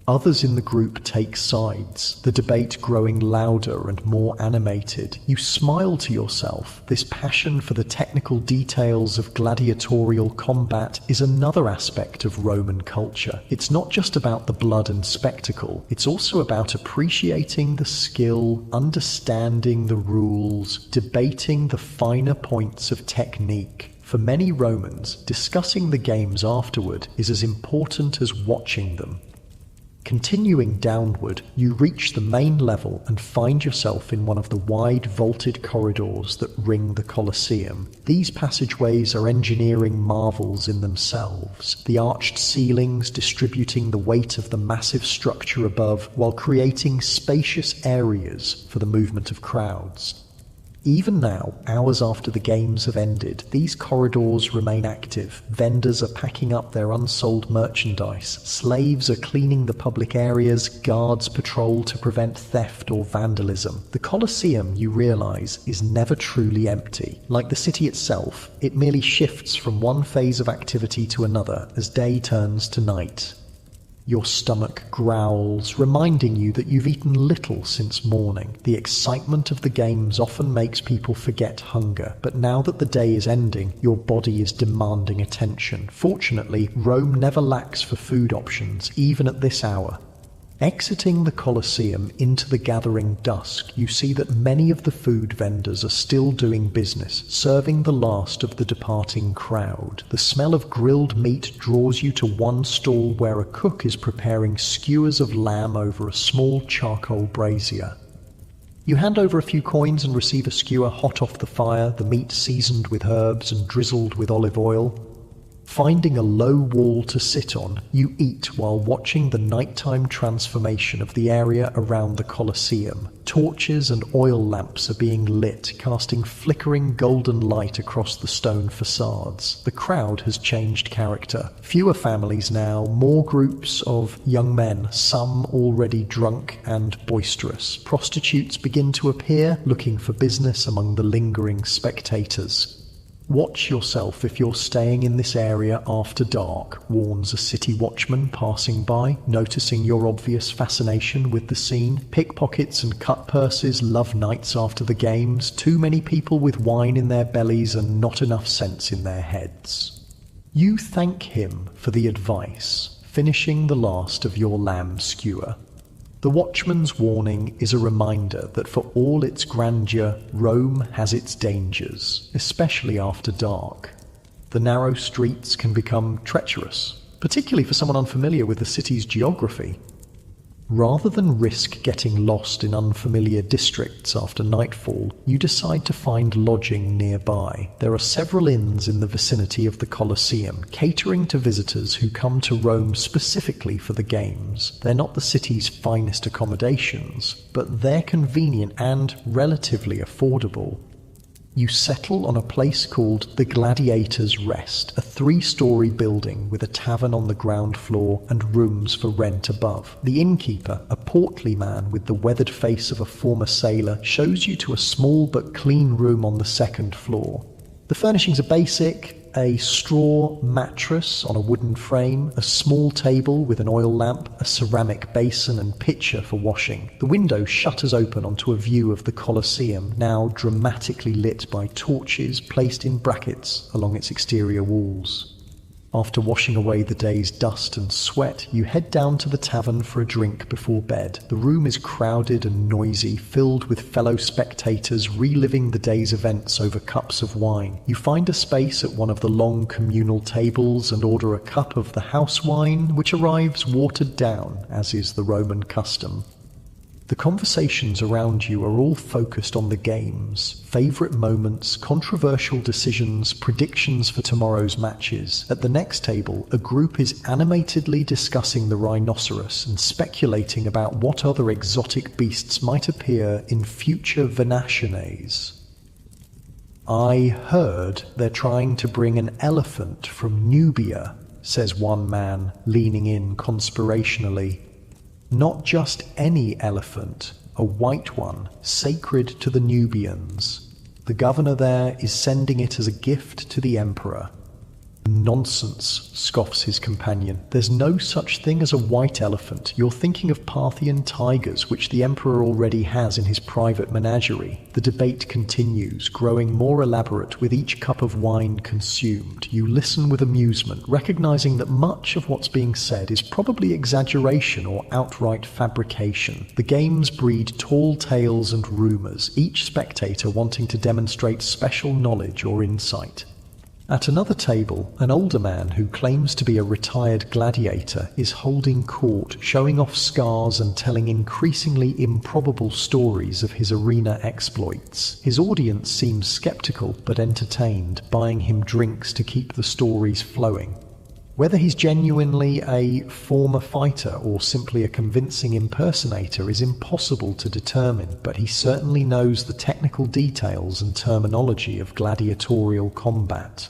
Others in the group take sides, the debate growing louder and more animated. You smile to yourself. This passion for the technical details of gladiatorial combat is another aspect of Roman culture. It's not just about the blood and spectacle, it's also about appreciating the skill, understanding the rules, debating the finer points of technique. For many Romans, discussing the games afterward is as important as watching them. Continuing downward, you reach the main level and find yourself in one of the wide vaulted corridors that ring the Colosseum. These passageways are engineering marvels in themselves, the arched ceilings distributing the weight of the massive structure above while creating spacious areas for the movement of crowds. Even now, hours after the games have ended, these corridors remain active. Vendors are packing up their unsold merchandise, slaves are cleaning the public areas, guards patrol to prevent theft or vandalism. The Colosseum, you realize, is never truly empty. Like the city itself, it merely shifts from one phase of activity to another as day turns to night. Your stomach growls, reminding you that you've eaten little since morning. The excitement of the games often makes people forget hunger, but now that the day is ending, your body is demanding attention. Fortunately, Rome never lacks for food options, even at this hour. Exiting the Colosseum into the gathering dusk, you see that many of the food vendors are still doing business, serving the last of the departing crowd. The smell of grilled meat draws you to one stall where a cook is preparing skewers of lamb over a small charcoal brazier. You hand over a few coins and receive a skewer hot off the fire, the meat seasoned with herbs and drizzled with olive oil. Finding a low wall to sit on, you eat while watching the nighttime transformation of the area around the Colosseum. Torches and oil lamps are being lit, casting flickering golden light across the stone facades. The crowd has changed character. Fewer families now, more groups of young men, some already drunk and boisterous. Prostitutes begin to appear, looking for business among the lingering spectators. Watch yourself if you're staying in this area after dark, warns a city watchman passing by, noticing your obvious fascination with the scene. Pickpockets and cut purses love nights after the games. Too many people with wine in their bellies and not enough sense in their heads. You thank him for the advice, finishing the last of your lamb skewer. The watchman's warning is a reminder that for all its grandeur, Rome has its dangers, especially after dark. The narrow streets can become treacherous, particularly for someone unfamiliar with the city's geography. Rather than risk getting lost in unfamiliar districts after nightfall, you decide to find lodging nearby. There are several inns in the vicinity of the Colosseum, catering to visitors who come to Rome specifically for the games. They're not the city's finest accommodations, but they're convenient and relatively affordable. You settle on a place called the Gladiator's Rest, a 3-story building with a tavern on the ground floor and rooms for rent above. The innkeeper, a portly man with the weathered face of a former sailor, shows you to a small but clean room on the 2nd floor. The furnishings are basic, a straw mattress on a wooden frame, a small table with an oil lamp, a ceramic basin and pitcher for washing. The window shutters open onto a view of the Colosseum, now dramatically lit by torches placed in brackets along its exterior walls. After washing away the day's dust and sweat, you head down to the tavern for a drink before bed. The room is crowded and noisy, filled with fellow spectators reliving the day's events over cups of wine. You find a space at one of the long communal tables and order a cup of the house wine, which arrives watered down, as is the Roman custom. The conversations around you are all focused on the games, favourite moments, controversial decisions, predictions for tomorrow's matches. At the next table, a group is animatedly discussing the rhinoceros and speculating about what other exotic beasts might appear in future Venatianaes. "I heard they're trying to bring an elephant from Nubia," says one man, leaning in conspirationally. "Not just any elephant, a white one, sacred to the Nubians. The governor there is sending it as a gift to the emperor." "Nonsense," scoffs his companion. "There's no such thing as a white elephant. You're thinking of Parthian tigers, which the emperor already has in his private menagerie." The debate continues, growing more elaborate with each cup of wine consumed. You listen with amusement, recognizing that much of what's being said is probably exaggeration or outright fabrication. The games breed tall tales and rumors, each spectator wanting to demonstrate special knowledge or insight. At another table, an older man who claims to be a retired gladiator is holding court, showing off scars and telling increasingly improbable stories of his arena exploits. His audience seems skeptical but entertained, buying him drinks to keep the stories flowing. Whether he's genuinely a former fighter or simply a convincing impersonator is impossible to determine, but he certainly knows the technical details and terminology of gladiatorial combat.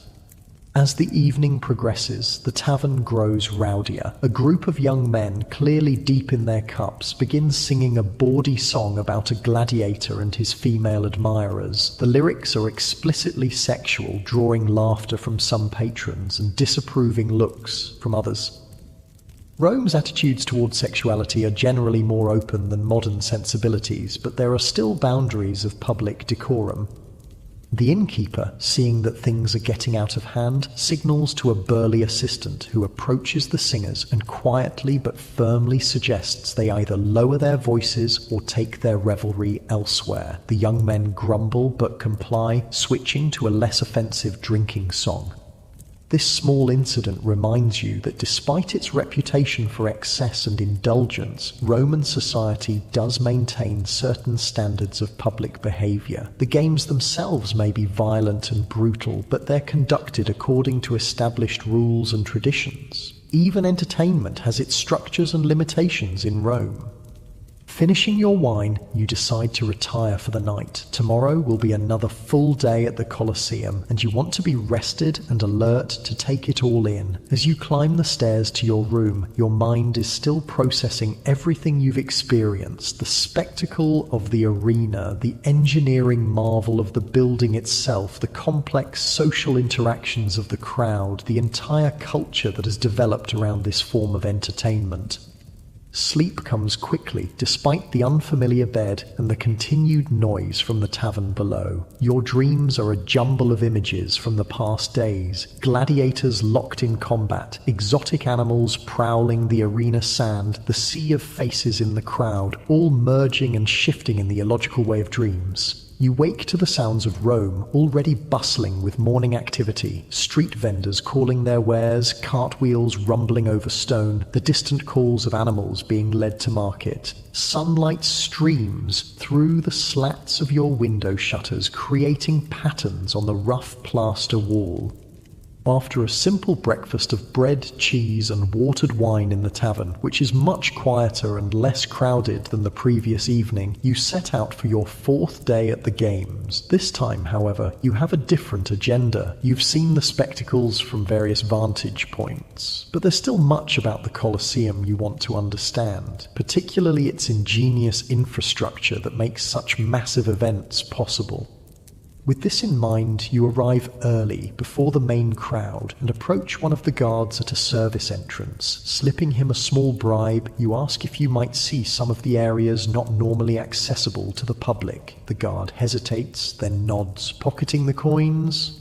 As the evening progresses, the tavern grows rowdier. A group of young men, clearly deep in their cups, begin singing a bawdy song about a gladiator and his female admirers. The lyrics are explicitly sexual, drawing laughter from some patrons and disapproving looks from others. Rome's attitudes towards sexuality are generally more open than modern sensibilities, but there are still boundaries of public decorum. The innkeeper, seeing that things are getting out of hand, signals to a burly assistant who approaches the singers and quietly but firmly suggests they either lower their voices or take their revelry elsewhere. The young men grumble but comply, switching to a less offensive drinking song. This small incident reminds you that despite its reputation for excess and indulgence, Roman society does maintain certain standards of public behavior. The games themselves may be violent and brutal, but they're conducted according to established rules and traditions. Even entertainment has its structures and limitations in Rome. Finishing your wine, you decide to retire for the night. Tomorrow will be another full day at the Colosseum, and you want to be rested and alert to take it all in. As you climb the stairs to your room, your mind is still processing everything you've experienced: the spectacle of the arena, the engineering marvel of the building itself, the complex social interactions of the crowd, the entire culture that has developed around this form of entertainment. Sleep comes quickly, despite the unfamiliar bed and the continued noise from the tavern below. Your dreams are a jumble of images from the past days: gladiators locked in combat, exotic animals prowling the arena sand, the sea of faces in the crowd, all merging and shifting in the illogical way of dreams. You wake to the sounds of Rome, already bustling with morning activity: street vendors calling their wares, cartwheels rumbling over stone, the distant calls of animals being led to market. Sunlight streams through the slats of your window shutters, creating patterns on the rough plaster wall. After a simple breakfast of bread, cheese, and watered wine in the tavern, which is much quieter and less crowded than the previous evening, you set out for your fourth day at the games. This time, however, you have a different agenda. You've seen the spectacles from various vantage points, but there's still much about the Colosseum you want to understand, particularly its ingenious infrastructure that makes such massive events possible. With this in mind, you arrive early, before the main crowd, and approach one of the guards at a service entrance. Slipping him a small bribe, you ask if you might see some of the areas not normally accessible to the public. The guard hesitates, then nods, pocketing the coins.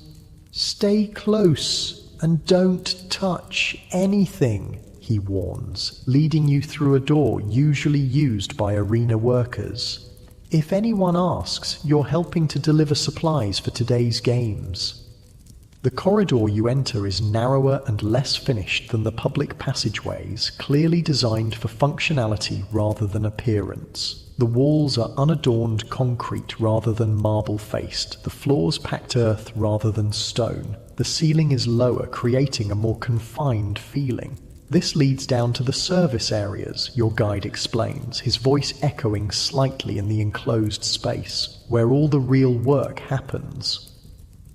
"Stay close and don't touch anything," he warns, leading you through a door usually used by arena workers. If anyone asks, you're helping to deliver supplies for today's games. The corridor you enter is narrower and less finished than the public passageways, clearly designed for functionality rather than appearance. The walls are unadorned concrete rather than marble-faced, the floors packed earth rather than stone. The ceiling is lower, creating a more confined feeling. This leads down to the service areas, your guide explains, his voice echoing slightly in the enclosed space, where all the real work happens.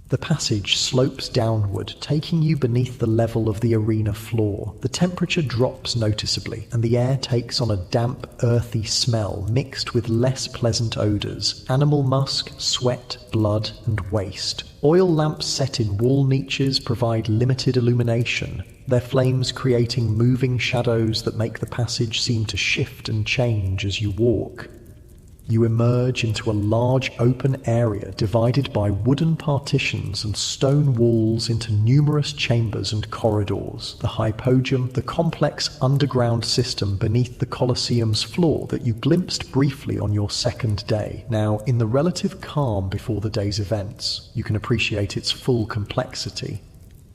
The passage slopes downward, taking you beneath the level of the arena floor. The temperature drops noticeably, and the air takes on a damp, earthy smell mixed with less pleasant odors: animal musk, sweat, blood, and waste. Oil lamps set in wall niches provide limited illumination, their flames creating moving shadows that make the passage seem to shift and change as you walk. You emerge into a large open area divided by wooden partitions and stone walls into numerous chambers and corridors. The hypodium, the complex underground system beneath the Colosseum's floor that you glimpsed briefly on your second day. Now, in the relative calm before the day's events, you can appreciate its full complexity.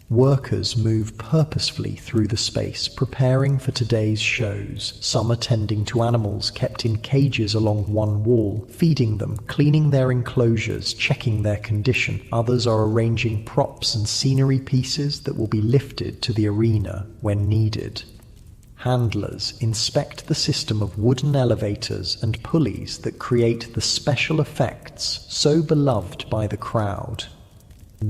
Workers move purposefully through the space, preparing for today's shows. Some attending to animals kept in cages along one wall, feeding them, cleaning their enclosures, checking their condition. Others are arranging props and scenery pieces that will be lifted to the arena when needed. Handlers inspect the system of wooden elevators and pulleys that create the special effects so beloved by the crowd.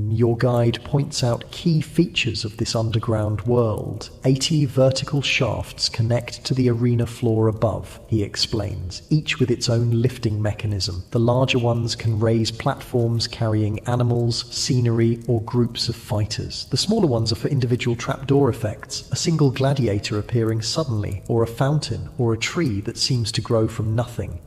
Your guide points out key features of this underground world. 80 vertical shafts connect to the arena floor above, he explains, each with its own lifting mechanism. The larger ones can raise platforms carrying animals, scenery, or groups of fighters. The smaller ones are for individual trapdoor effects, a single gladiator appearing suddenly, or a fountain, or a tree that seems to grow from nothing.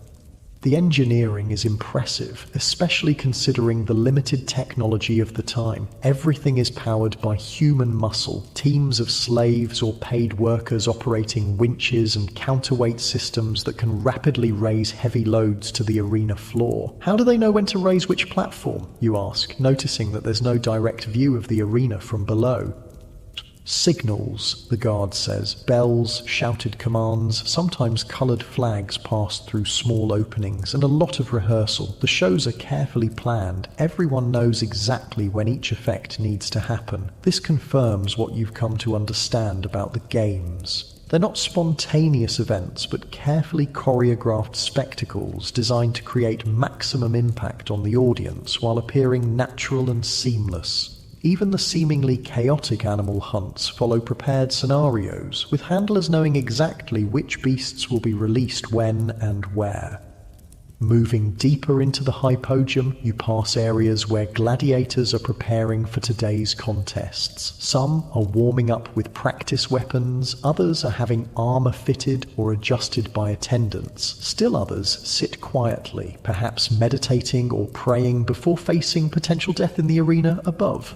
The engineering is impressive, especially considering the limited technology of the time. Everything is powered by human muscle, teams of slaves or paid workers operating winches and counterweight systems that can rapidly raise heavy loads to the arena floor. How do they know when to raise which platform, you ask, noticing that there's no direct view of the arena from below. Signals, the guard says. Bells, shouted commands, sometimes coloured flags pass through small openings, and a lot of rehearsal. The shows are carefully planned. Everyone knows exactly when each effect needs to happen. This confirms what you've come to understand about the games. They're not spontaneous events, but carefully choreographed spectacles designed to create maximum impact on the audience while appearing natural and seamless. Even the seemingly chaotic animal hunts follow prepared scenarios, with handlers knowing exactly which beasts will be released when and where. Moving deeper into the hypodium, you pass areas where gladiators are preparing for today's contests. Some are warming up with practice weapons, others are having armor fitted or adjusted by attendants. Still others sit quietly, perhaps meditating or praying before facing potential death in the arena above.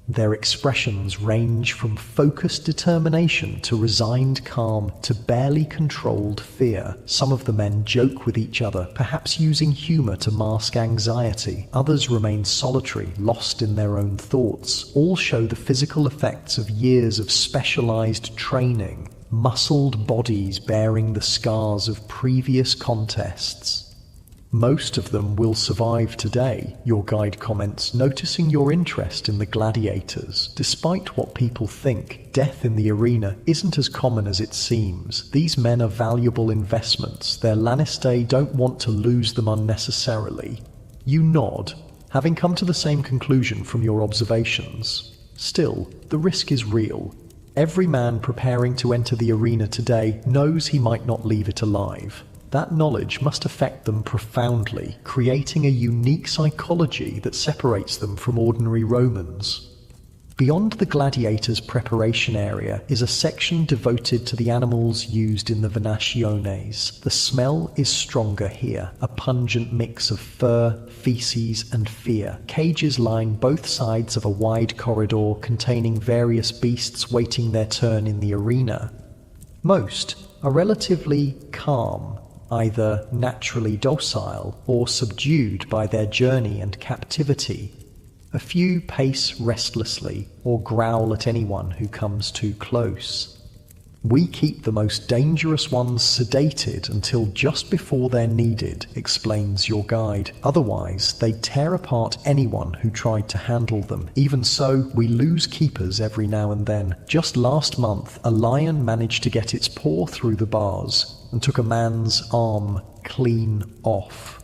Their expressions range from focused determination to resigned calm to barely controlled fear. Some of the men joke with each other, perhaps using humor to mask anxiety. Others remain solitary, lost in their own thoughts. All show the physical effects of years of specialized training, muscled bodies bearing the scars of previous contests. Most of them will survive today, your guide comments, noticing your interest in the gladiators. Despite what people think, death in the arena isn't as common as it seems. These men are valuable investments. Their Lannister don't want to lose them unnecessarily. You nod, having come to the same conclusion from your observations. Still, the risk is real. Every man preparing to enter the arena today knows he might not leave it alive. That knowledge must affect them profoundly, creating a unique psychology that separates them from ordinary Romans. Beyond the gladiators' preparation area is a section devoted to the animals used in the venationes. The smell is stronger here, a pungent mix of fur, feces, and fear. Cages line both sides of a wide corridor containing various beasts waiting their turn in the arena. Most are relatively calm, either naturally docile or subdued by their journey and captivity. A few pace restlessly or growl at anyone who comes too close. We keep the most dangerous ones sedated until just before they're needed, explains your guide. Otherwise, they'd tear apart anyone who tried to handle them. Even so, we lose keepers every now and then. Just last month, a lion managed to get its paw through the bars and took a man's arm clean off.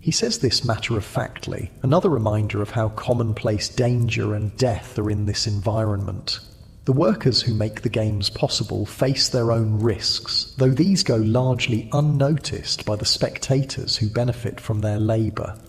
He says this matter-of-factly, another reminder of how commonplace danger and death are in this environment. The workers who make the games possible face their own risks, though these go largely unnoticed by the spectators who benefit from their labour.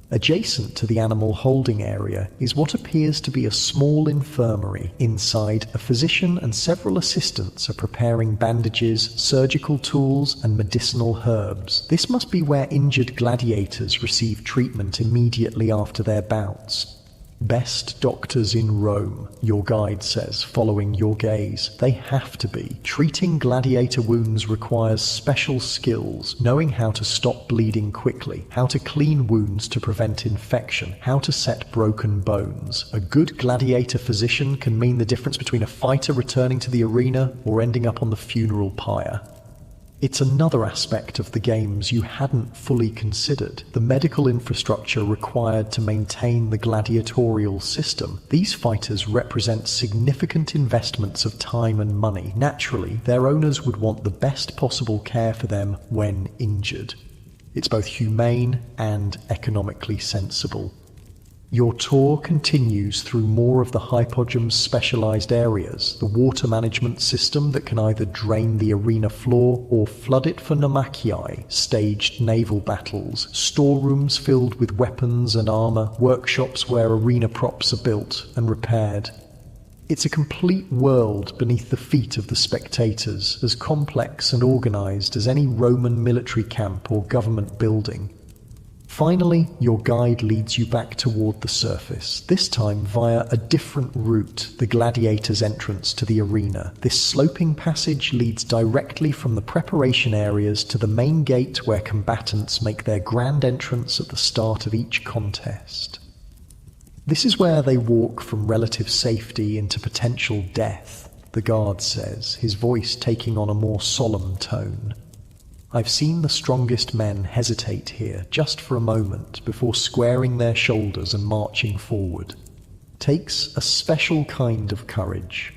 Adjacent to the animal holding area is what appears to be a small infirmary. Inside, a physician and several assistants are preparing bandages, surgical tools, and medicinal herbs. This must be where injured gladiators receive treatment immediately after their bouts. Best doctors in Rome, your guide says, following your gaze. They have to be. Treating gladiator wounds requires special skills, knowing how to stop bleeding quickly, how to clean wounds to prevent infection, how to set broken bones. A good gladiator physician can mean the difference between a fighter returning to the arena or ending up on the funeral pyre. It's another aspect of the games you hadn't fully considered, the medical infrastructure required to maintain the gladiatorial system. These fighters represent significant investments of time and money. Naturally, their owners would want the best possible care for them when injured. It's both humane and economically sensible. Your tour continues through more of the hypogeum's specialized areas, the water management system that can either drain the arena floor or flood it for naumachii, staged naval battles, storerooms filled with weapons and armor, workshops where arena props are built and repaired. It's a complete world beneath the feet of the spectators, as complex and organized as any Roman military camp or government building. Finally, your guide leads you back toward the surface, this time via a different route, the gladiator's entrance to the arena. This sloping passage leads directly from the preparation areas to the main gate where combatants make their grand entrance at the start of each contest. This is where they walk from relative safety into potential death, the guard says, his voice taking on a more solemn tone. I've seen the strongest men hesitate here just for a moment before squaring their shoulders and marching forward. Takes a special kind of courage.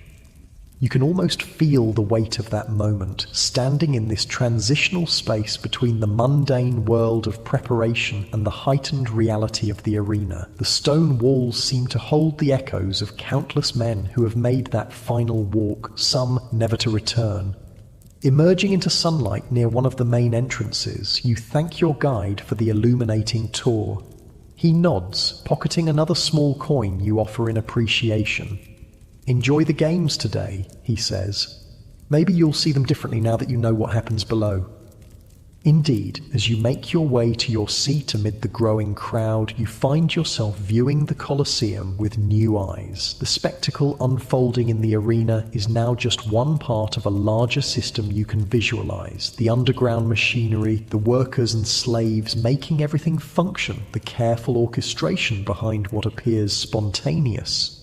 You can almost feel the weight of that moment, standing in this transitional space between the mundane world of preparation and the heightened reality of the arena. The stone walls seem to hold the echoes of countless men who have made that final walk, some never to return. Emerging into sunlight near one of the main entrances, you thank your guide for the illuminating tour. He nods, pocketing another small coin you offer in appreciation. Enjoy the games today, he says. Maybe you'll see them differently now that you know what happens below. Indeed, as you make your way to your seat amid the growing crowd, you find yourself viewing the Colosseum with new eyes. The spectacle unfolding in the arena is now just one part of a larger system you can visualize. The underground machinery, the workers and slaves making everything function, the careful orchestration behind what appears spontaneous.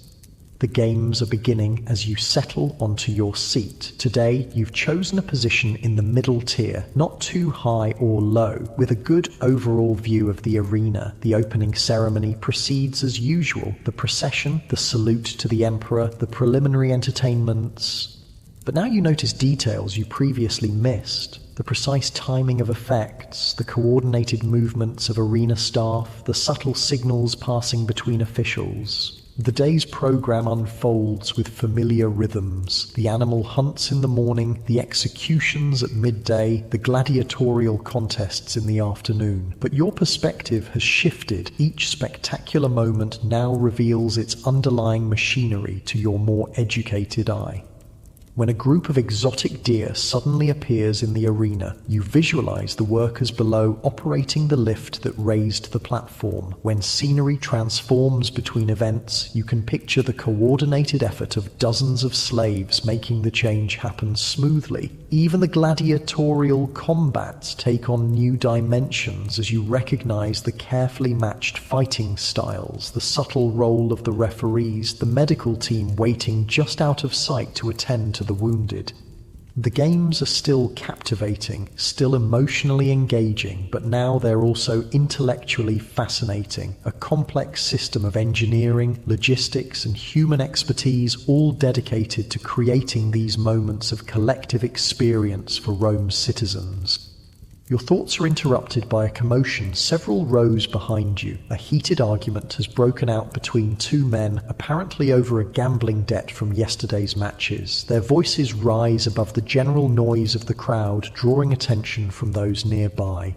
The games are beginning as you settle onto your seat. Today, you've chosen a position in the middle tier, not too high or low, with a good overall view of the arena. The opening ceremony proceeds as usual. The procession, the salute to the emperor, the preliminary entertainments. But now you notice details you previously missed. The precise timing of effects, the coordinated movements of arena staff, the subtle signals passing between officials. The day's program unfolds with familiar rhythms. The animal hunts in the morning, the executions at midday, the gladiatorial contests in the afternoon. But your perspective has shifted. Each spectacular moment now reveals its underlying machinery to your more educated eye. When a group of exotic deer suddenly appears in the arena, you visualize the workers below operating the lift that raised the platform. When scenery transforms between events, you can picture the coordinated effort of dozens of slaves making the change happen smoothly. Even the gladiatorial combats take on new dimensions as you recognize the carefully matched fighting styles, the subtle role of the referees, the medical team waiting just out of sight to attend to the wounded. The games are still captivating, still emotionally engaging, but now they're also intellectually fascinating. A complex system of engineering, logistics, and human expertise, all dedicated to creating these moments of collective experience for Rome's citizens. Your thoughts are interrupted by a commotion several rows behind you. A heated argument has broken out between two men, apparently over a gambling debt from yesterday's matches. Their voices rise above the general noise of the crowd, drawing attention from those nearby.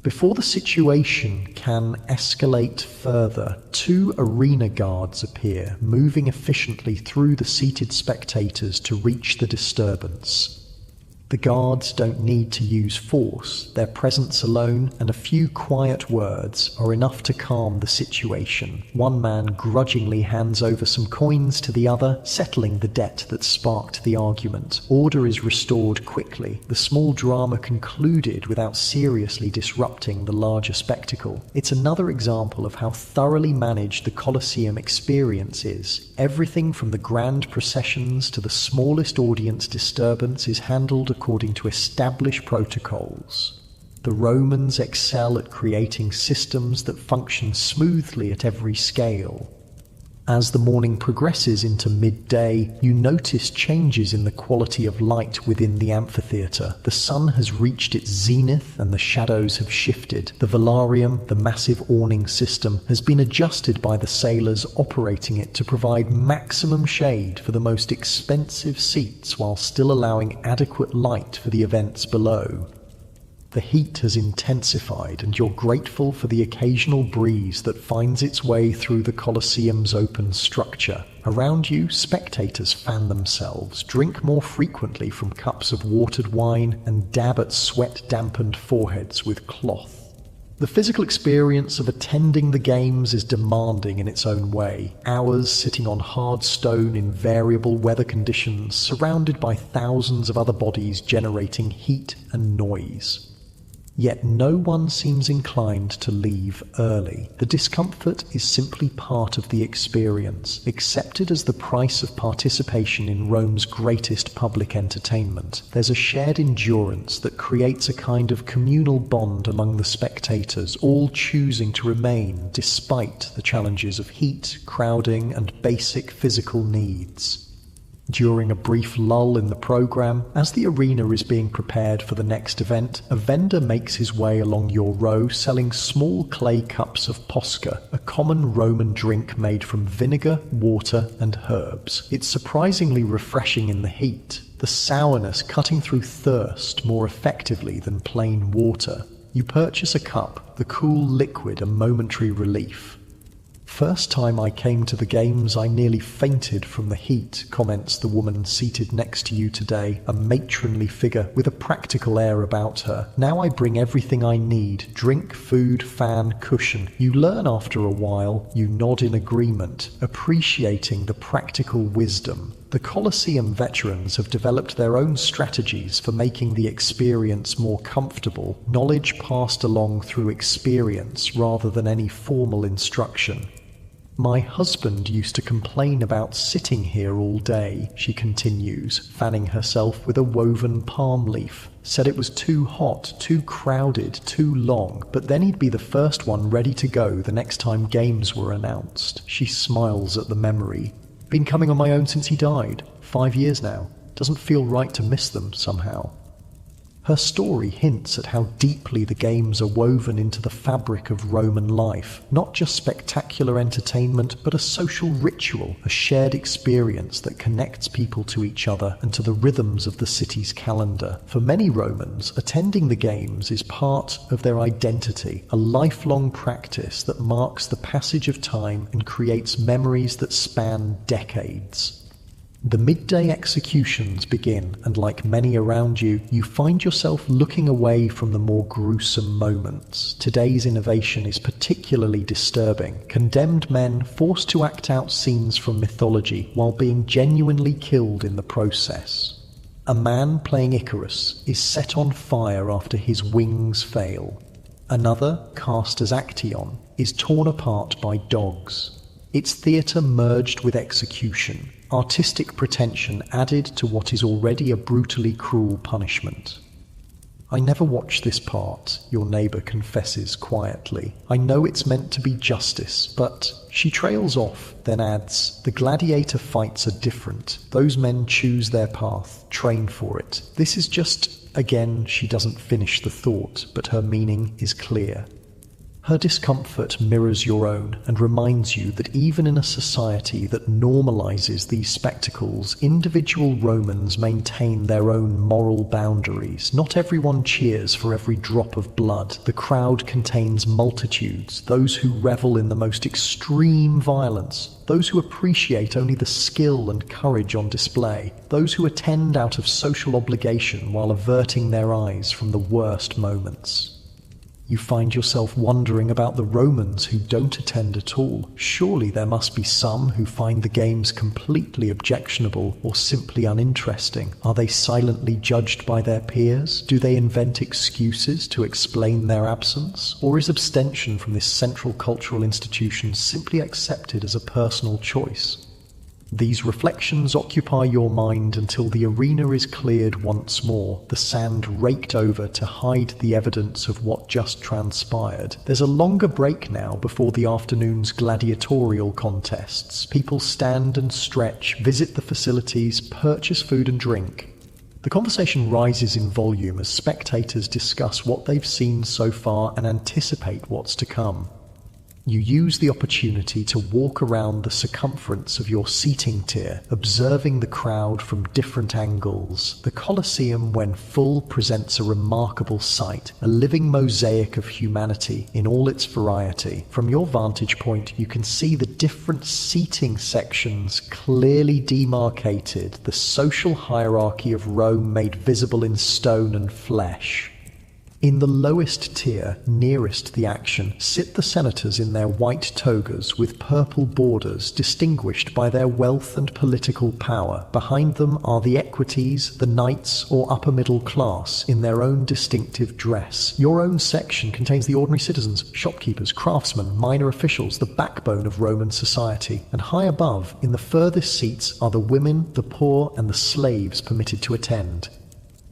Before the situation can escalate further, two arena guards appear, moving efficiently through the seated spectators to reach the disturbance. The guards don't need to use force. Their presence alone and a few quiet words are enough to calm the situation. One man grudgingly hands over some coins to the other, settling the debt that sparked the argument. Order is restored quickly. The small drama concluded without seriously disrupting the larger spectacle. It's another example of how thoroughly managed the Colosseum experience is. Everything from the grand processions to the smallest audience disturbance is handled according to established protocols. The Romans excel at creating systems that function smoothly at every scale. As the morning progresses into midday, you notice changes in the quality of light within the amphitheatre. The sun has reached its zenith and the shadows have shifted. The velarium, the massive awning system, has been adjusted by the sailors operating it to provide maximum shade for the most expensive seats while still allowing adequate light for the events below. The heat has intensified, and you're grateful for the occasional breeze that finds its way through the Colosseum's open structure. Around you, spectators fan themselves, drink more frequently from cups of watered wine, and dab at sweat-dampened foreheads with cloth. The physical experience of attending the games is demanding in its own way. Hours sitting on hard stone in variable weather conditions, surrounded by thousands of other bodies generating heat and noise. Yet no one seems inclined to leave early. The discomfort is simply part of the experience, accepted as the price of participation in Rome's greatest public entertainment. There's a shared endurance that creates a kind of communal bond among the spectators, all choosing to remain despite the challenges of heat, crowding, and basic physical needs. During a brief lull in the program, as the arena is being prepared for the next event, a vendor makes his way along your row selling small clay cups of posca, a common Roman drink made from vinegar, water, and herbs. It's surprisingly refreshing in the heat, the sourness cutting through thirst more effectively than plain water. You purchase a cup, the cool liquid a momentary relief. "First time I came to the games, I nearly fainted from the heat," comments the woman seated next to you today, a matronly figure with a practical air about her. "Now I bring everything I need: drink, food, fan, cushion." You learn after a while, you nod in agreement, appreciating the practical wisdom. The Colosseum veterans have developed their own strategies for making the experience more comfortable, knowledge passed along through experience rather than any formal instruction. "My husband used to complain about sitting here all day," she continues, fanning herself with a woven palm leaf. "Said it was too hot, too crowded, too long, but then he'd be the first one ready to go the next time games were announced." She smiles at the memory. "Been coming on my own since he died. 5 years now. Doesn't feel right to miss them somehow." Her story hints at how deeply the games are woven into the fabric of Roman life, not just spectacular entertainment, but a social ritual, a shared experience that connects people to each other and to the rhythms of the city's calendar. For many Romans, attending the games is part of their identity, a lifelong practice that marks the passage of time and creates memories that span decades. The midday executions begin, and like many around you, you find yourself looking away from the more gruesome moments. Today's innovation is particularly disturbing. Condemned men forced to act out scenes from mythology while being genuinely killed in the process. A man playing Icarus is set on fire after his wings fail. Another, cast as Actaeon, is torn apart by dogs. It's theatre merged with execution, artistic pretension added to what is already a brutally cruel punishment. "I never watched this part," your neighbour confesses quietly. "I know it's meant to be justice, but..." She trails off, then adds, "The gladiator fights are different. Those men choose their path, train for it. This is just..." Again, she doesn't finish the thought, but her meaning is clear. Her discomfort mirrors your own and reminds you that even in a society that normalizes these spectacles, individual Romans maintain their own moral boundaries. Not everyone cheers for every drop of blood. The crowd contains multitudes, those who revel in the most extreme violence, those who appreciate only the skill and courage on display, those who attend out of social obligation while averting their eyes from the worst moments. You find yourself wondering about the Romans who don't attend at all. Surely there must be some who find the games completely objectionable or simply uninteresting. Are they silently judged by their peers? Do they invent excuses to explain their absence? Or is abstention from this central cultural institution simply accepted as a personal choice? These reflections occupy your mind until the arena is cleared once more, the sand raked over to hide the evidence of what just transpired. There's a longer break now before the afternoon's gladiatorial contests. People stand and stretch, visit the facilities, purchase food and drink. The conversation rises in volume as spectators discuss what they've seen so far and anticipate what's to come. You use the opportunity to walk around the circumference of your seating tier, observing the crowd from different angles. The Colosseum, when full, presents a remarkable sight, a living mosaic of humanity in all its variety. From your vantage point, you can see the different seating sections clearly demarcated, the social hierarchy of Rome made visible in stone and flesh. In the lowest tier, nearest the action, sit the senators in their white togas with purple borders, distinguished by their wealth and political power. Behind them are the equites, the knights or upper middle class, in their own distinctive dress. Your own section contains the ordinary citizens, shopkeepers, craftsmen, minor officials, the backbone of Roman society. And high above, in the furthest seats, are the women, the poor, and the slaves permitted to attend.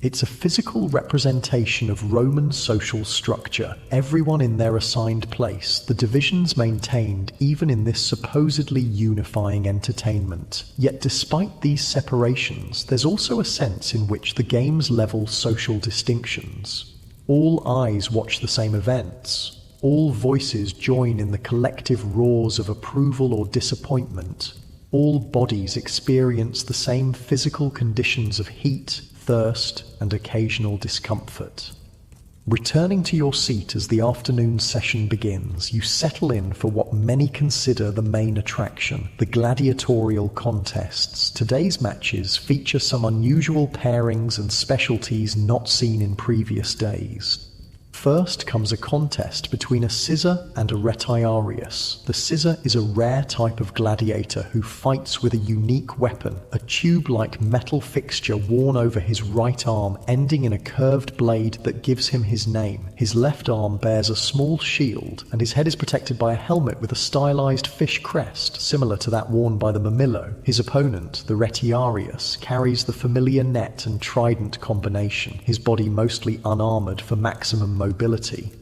It's a physical representation of Roman social structure, everyone in their assigned place, the divisions maintained even in this supposedly unifying entertainment. Yet despite these separations, there's also a sense in which the games level social distinctions. All eyes watch the same events. All voices join in the collective roars of approval or disappointment. All bodies experience the same physical conditions of heat, thirst, and occasional discomfort. Returning to your seat as the afternoon session begins, you settle in for what many consider the main attraction, the gladiatorial contests. Today's matches feature some unusual pairings and specialties not seen in previous days. First comes a contest between a scissor and a retiarius. The scissor is a rare type of gladiator who fights with a unique weapon, a tube-like metal fixture worn over his right arm, ending in a curved blade that gives him his name. His left arm bears a small shield, and his head is protected by a helmet with a stylized fish crest, similar to that worn by the Mamillo. His opponent, the retiarius, carries the familiar net and trident combination, his body mostly unarmored for maximum mobility.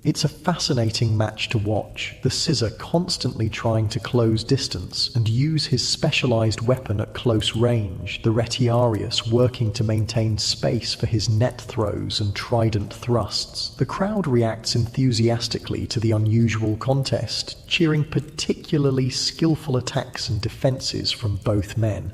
It's a fascinating match to watch, the scissor constantly trying to close distance and use his specialized weapon at close range, the retiarius working to maintain space for his net throws and trident thrusts. The crowd reacts enthusiastically to the unusual contest, cheering particularly skillful attacks and defenses from both men.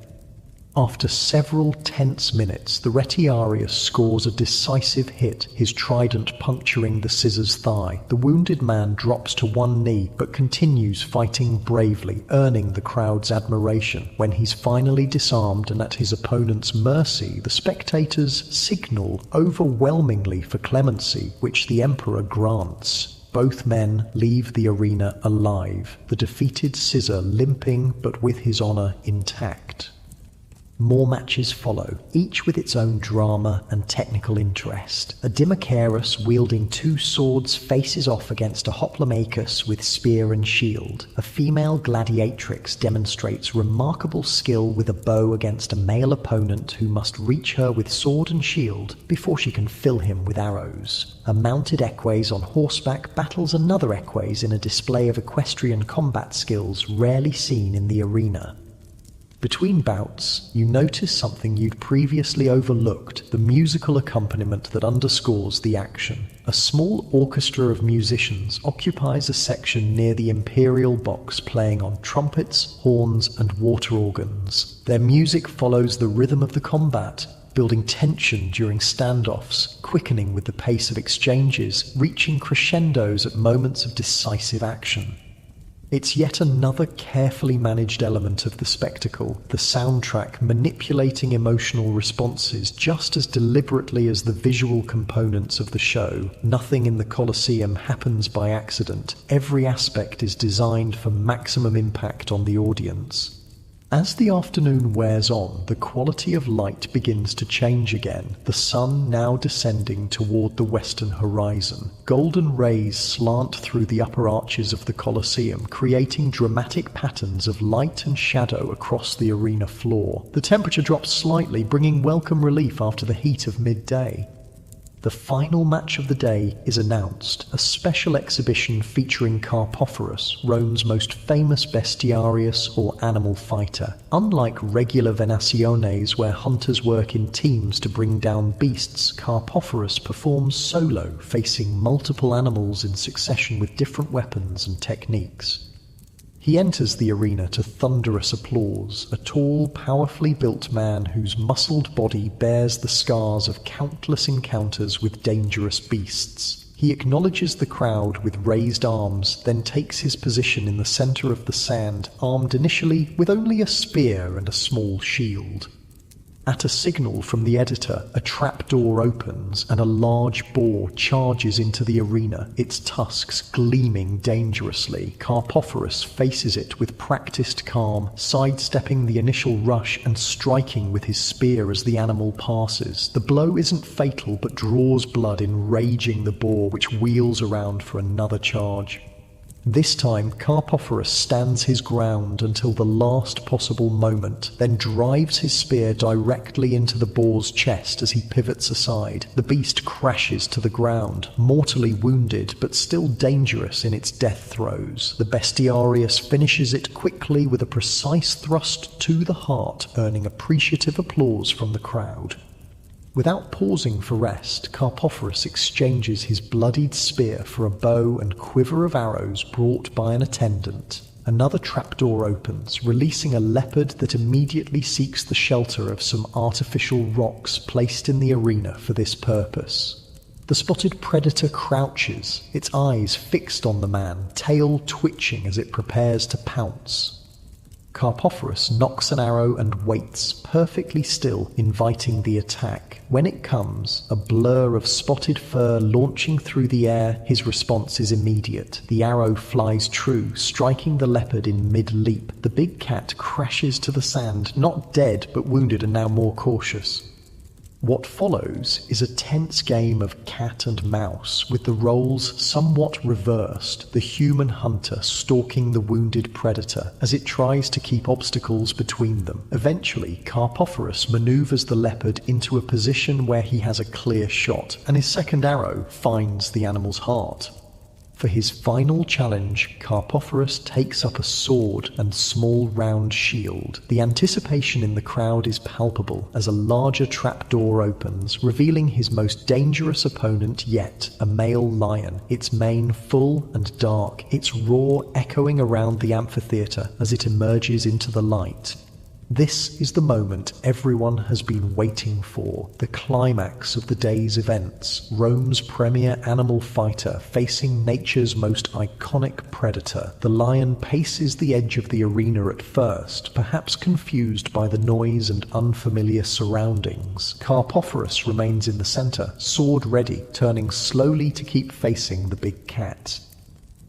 After several tense minutes, the retiarius scores a decisive hit, his trident puncturing the scissor's thigh. The wounded man drops to one knee, but continues fighting bravely, earning the crowd's admiration. When he's finally disarmed and at his opponent's mercy, the spectators signal overwhelmingly for clemency, which the emperor grants. Both men leave the arena alive, the defeated scissor limping but with his honor intact. More matches follow, each with its own drama and technical interest. A Dimachorus wielding two swords faces off against a Hoplomachus with spear and shield. A female gladiatrix demonstrates remarkable skill with a bow against a male opponent who must reach her with sword and shield before she can fill him with arrows. A mounted eques on horseback battles another eques in a display of equestrian combat skills rarely seen in the arena. Between bouts, you notice something you'd previously overlooked, the musical accompaniment that underscores the action. A small orchestra of musicians occupies a section near the imperial box, playing on trumpets, horns, and water organs. Their music follows the rhythm of the combat, building tension during standoffs, quickening with the pace of exchanges, reaching crescendos at moments of decisive action. It's yet another carefully managed element of the spectacle, the soundtrack manipulating emotional responses just as deliberately as the visual components of the show. Nothing in the Colosseum happens by accident. Every aspect is designed for maximum impact on the audience. As the afternoon wears on, the quality of light begins to change again, the sun now descending toward the western horizon. Golden rays slant through the upper arches of the Colosseum, creating dramatic patterns of light and shadow across the arena floor. The temperature drops slightly, bringing welcome relief after the heat of midday. The final match of the day is announced, a special exhibition featuring Carpophorus, Rome's most famous bestiarius or animal fighter. Unlike regular venaciones where hunters work in teams to bring down beasts, Carpophorus performs solo, facing multiple animals in succession with different weapons and techniques. He enters the arena to thunderous applause, a tall, powerfully built man whose muscled body bears the scars of countless encounters with dangerous beasts. He acknowledges the crowd with raised arms, then takes his position in the center of the sand, armed initially with only a spear and a small shield. At a signal from the editor, a trapdoor opens and a large boar charges into the arena, its tusks gleaming dangerously. Carpophorus faces it with practiced calm, sidestepping the initial rush and striking with his spear as the animal passes. The blow isn't fatal but draws blood, enraging the boar, which wheels around for another charge. This time, Carpophorus stands his ground until the last possible moment, then drives his spear directly into the boar's chest as he pivots aside. The beast crashes to the ground, mortally wounded but still dangerous in its death throes. The bestiarius finishes it quickly with a precise thrust to the heart, earning appreciative applause from the crowd. Without pausing for rest, Carpophorus exchanges his bloodied spear for a bow and quiver of arrows brought by an attendant. Another trapdoor opens, releasing a leopard that immediately seeks the shelter of some artificial rocks placed in the arena for this purpose. The spotted predator crouches, its eyes fixed on the man, tail twitching as it prepares to pounce. Carpophorus nocks an arrow and waits, perfectly still, inviting the attack. When it comes, a blur of spotted fur launching through the air, his response is immediate. The arrow flies true, striking the leopard in mid-leap. The big cat crashes to the sand, not dead but wounded and now more cautious. What follows is a tense game of cat and mouse, with the roles somewhat reversed, the human hunter stalking the wounded predator as it tries to keep obstacles between them. Eventually, Carpophorus maneuvers the leopard into a position where he has a clear shot, and his second arrow finds the animal's heart. For his final challenge, Carpophorus takes up a sword and small round shield. The anticipation in the crowd is palpable as a larger trapdoor opens, revealing his most dangerous opponent yet, a male lion, its mane full and dark, its roar echoing around the amphitheater as it emerges into the light. This is the moment everyone has been waiting for, the climax of the day's events, Rome's premier animal fighter facing nature's most iconic predator. The lion paces the edge of the arena at first, perhaps confused by the noise and unfamiliar surroundings. Carpophorus remains in the center, sword ready, turning slowly to keep facing the big cat.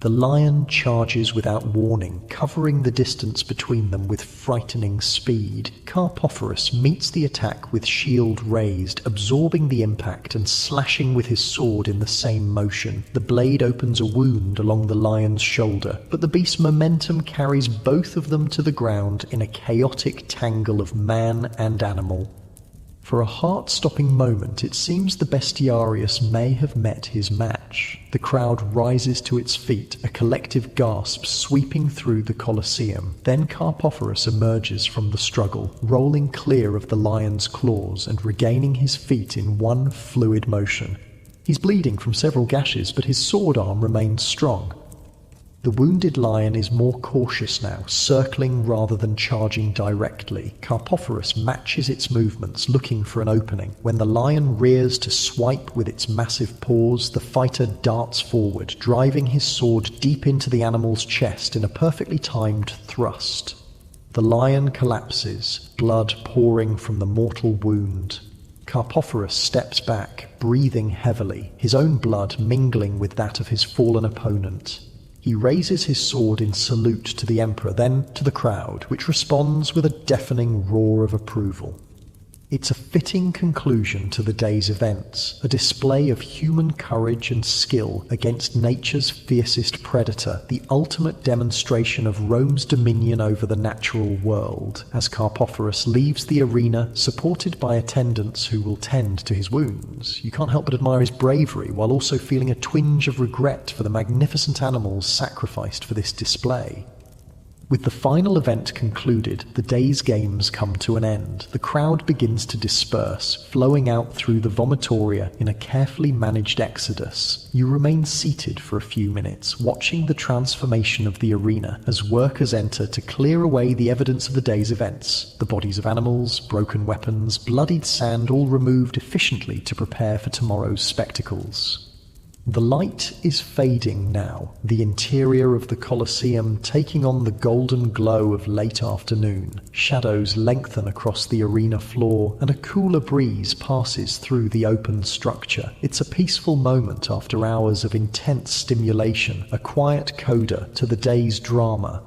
The lion charges without warning, covering the distance between them with frightening speed. Carpophorus meets the attack with shield raised, absorbing the impact and slashing with his sword in the same motion. The blade opens a wound along the lion's shoulder, but the beast's momentum carries both of them to the ground in a chaotic tangle of man and animal. For a heart-stopping moment, it seems the bestiarius may have met his match. The crowd rises to its feet, a collective gasp sweeping through the Colosseum. Then Carpophorus emerges from the struggle, rolling clear of the lion's claws and regaining his feet in one fluid motion. He's bleeding from several gashes, but his sword arm remains strong. The wounded lion is more cautious now, circling rather than charging directly. Carpophorus matches its movements, looking for an opening. When the lion rears to swipe with its massive paws, the fighter darts forward, driving his sword deep into the animal's chest in a perfectly timed thrust. The lion collapses, blood pouring from the mortal wound. Carpophorus steps back, breathing heavily, his own blood mingling with that of his fallen opponent. He raises his sword in salute to the emperor, then to the crowd, which responds with a deafening roar of approval. It's a fitting conclusion to the day's events, a display of human courage and skill against nature's fiercest predator, the ultimate demonstration of Rome's dominion over the natural world, as Carpophorus leaves the arena, supported by attendants who will tend to his wounds. You can't help but admire his bravery, while also feeling a twinge of regret for the magnificent animals sacrificed for this display. With the final event concluded, the day's games come to an end. The crowd begins to disperse, flowing out through the vomitoria in a carefully managed exodus. You remain seated for a few minutes, watching the transformation of the arena as workers enter to clear away the evidence of the day's events. The bodies of animals, broken weapons, bloodied sand, all removed efficiently to prepare for tomorrow's spectacles. The light is fading now, the interior of the Colosseum taking on the golden glow of late afternoon. Shadows lengthen across the arena floor, and a cooler breeze passes through the open structure. It's a peaceful moment after hours of intense stimulation, a quiet coda to the day's drama.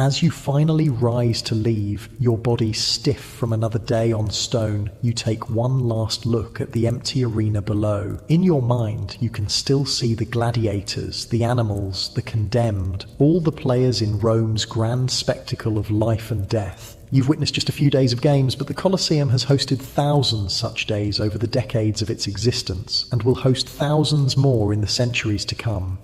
As you finally rise to leave, your body stiff from another day on stone, you take one last look at the empty arena below. In your mind, you can still see the gladiators, the animals, the condemned, all the players in Rome's grand spectacle of life and death. You've witnessed just a few days of games, but the Colosseum has hosted thousands such days over the decades of its existence, and will host thousands more in the centuries to come.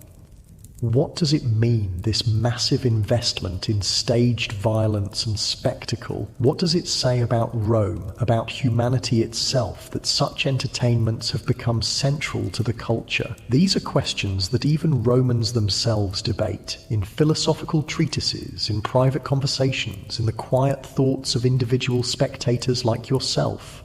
What does it mean, this massive investment in staged violence and spectacle? What does it say about Rome, about humanity itself, that such entertainments have become central to the culture? These are questions that even Romans themselves debate, in philosophical treatises, in private conversations, in the quiet thoughts of individual spectators like yourself.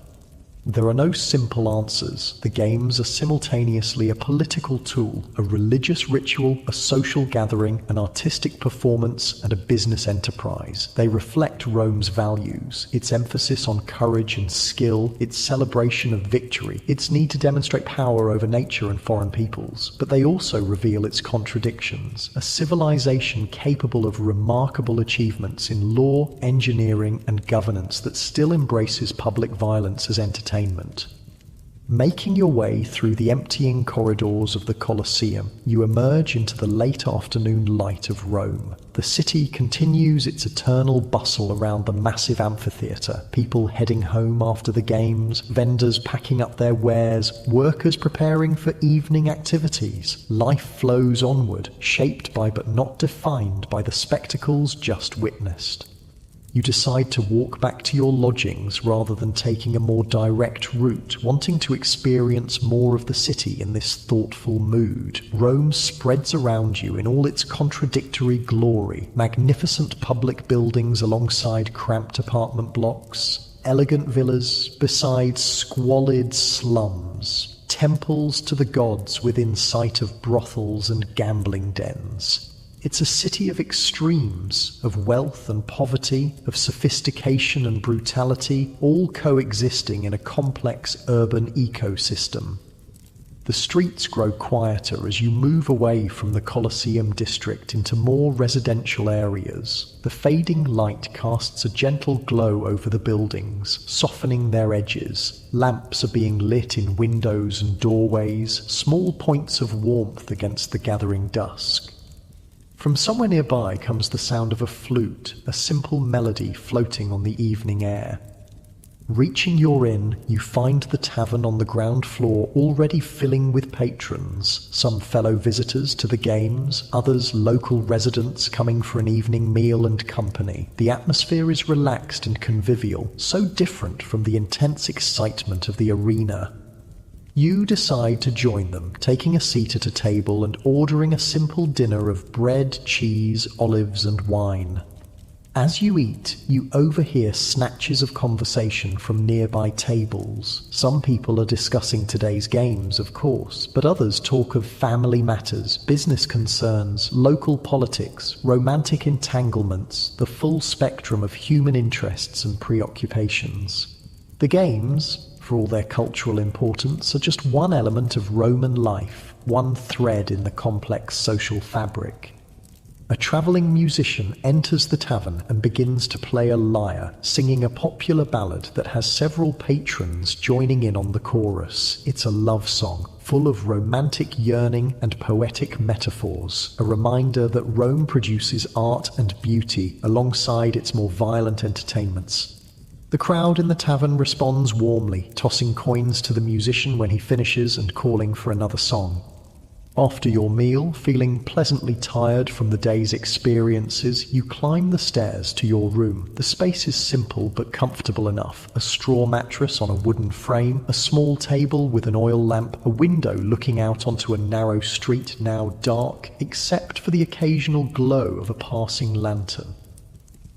There are no simple answers. The games are simultaneously a political tool, a religious ritual, a social gathering, an artistic performance, and a business enterprise. They reflect Rome's values, its emphasis on courage and skill, its celebration of victory, its need to demonstrate power over nature and foreign peoples. But they also reveal its contradictions, a civilization capable of remarkable achievements in law, engineering, and governance that still embraces public violence as entertainment. Making your way through the emptying corridors of the Colosseum, you emerge into the late afternoon light of Rome. The city continues its eternal bustle around the massive amphitheatre, people heading home after the games, vendors packing up their wares, workers preparing for evening activities. Life flows onward, shaped by but not defined by the spectacles just witnessed. You decide to walk back to your lodgings rather than taking a more direct route, wanting to experience more of the city in this thoughtful mood. Rome spreads around you in all its contradictory glory, magnificent public buildings alongside cramped apartment blocks, elegant villas beside squalid slums, temples to the gods within sight of brothels and gambling dens. It's a city of extremes, of wealth and poverty, of sophistication and brutality, all coexisting in a complex urban ecosystem. The streets grow quieter as you move away from the Colosseum district into more residential areas. The fading light casts a gentle glow over the buildings, softening their edges. Lamps are being lit in windows and doorways, small points of warmth against the gathering dusk. From somewhere nearby comes the sound of a flute, a simple melody floating on the evening air. Reaching your inn, you find the tavern on the ground floor already filling with patrons, some fellow visitors to the games, others local residents coming for an evening meal and company. The atmosphere is relaxed and convivial, so different from the intense excitement of the arena. You decide to join them, taking a seat at a table and ordering a simple dinner of bread, cheese, olives, and wine. As you eat, you overhear snatches of conversation from nearby tables. Some people are discussing today's games, of course, but others talk of family matters, business concerns, local politics, romantic entanglements, the full spectrum of human interests and preoccupations. The games, for all their cultural importance, are just one element of Roman life, one thread in the complex social fabric. A travelling musician enters the tavern and begins to play a lyre, singing a popular ballad that has several patrons joining in on the chorus. It's a love song, full of romantic yearning and poetic metaphors, a reminder that Rome produces art and beauty alongside its more violent entertainments. The crowd in the tavern responds warmly, tossing coins to the musician when he finishes and calling for another song. After your meal, feeling pleasantly tired from the day's experiences, you climb the stairs to your room. The space is simple but comfortable enough. A straw mattress on a wooden frame, a small table with an oil lamp, a window looking out onto a narrow street now dark, except for the occasional glow of a passing lantern.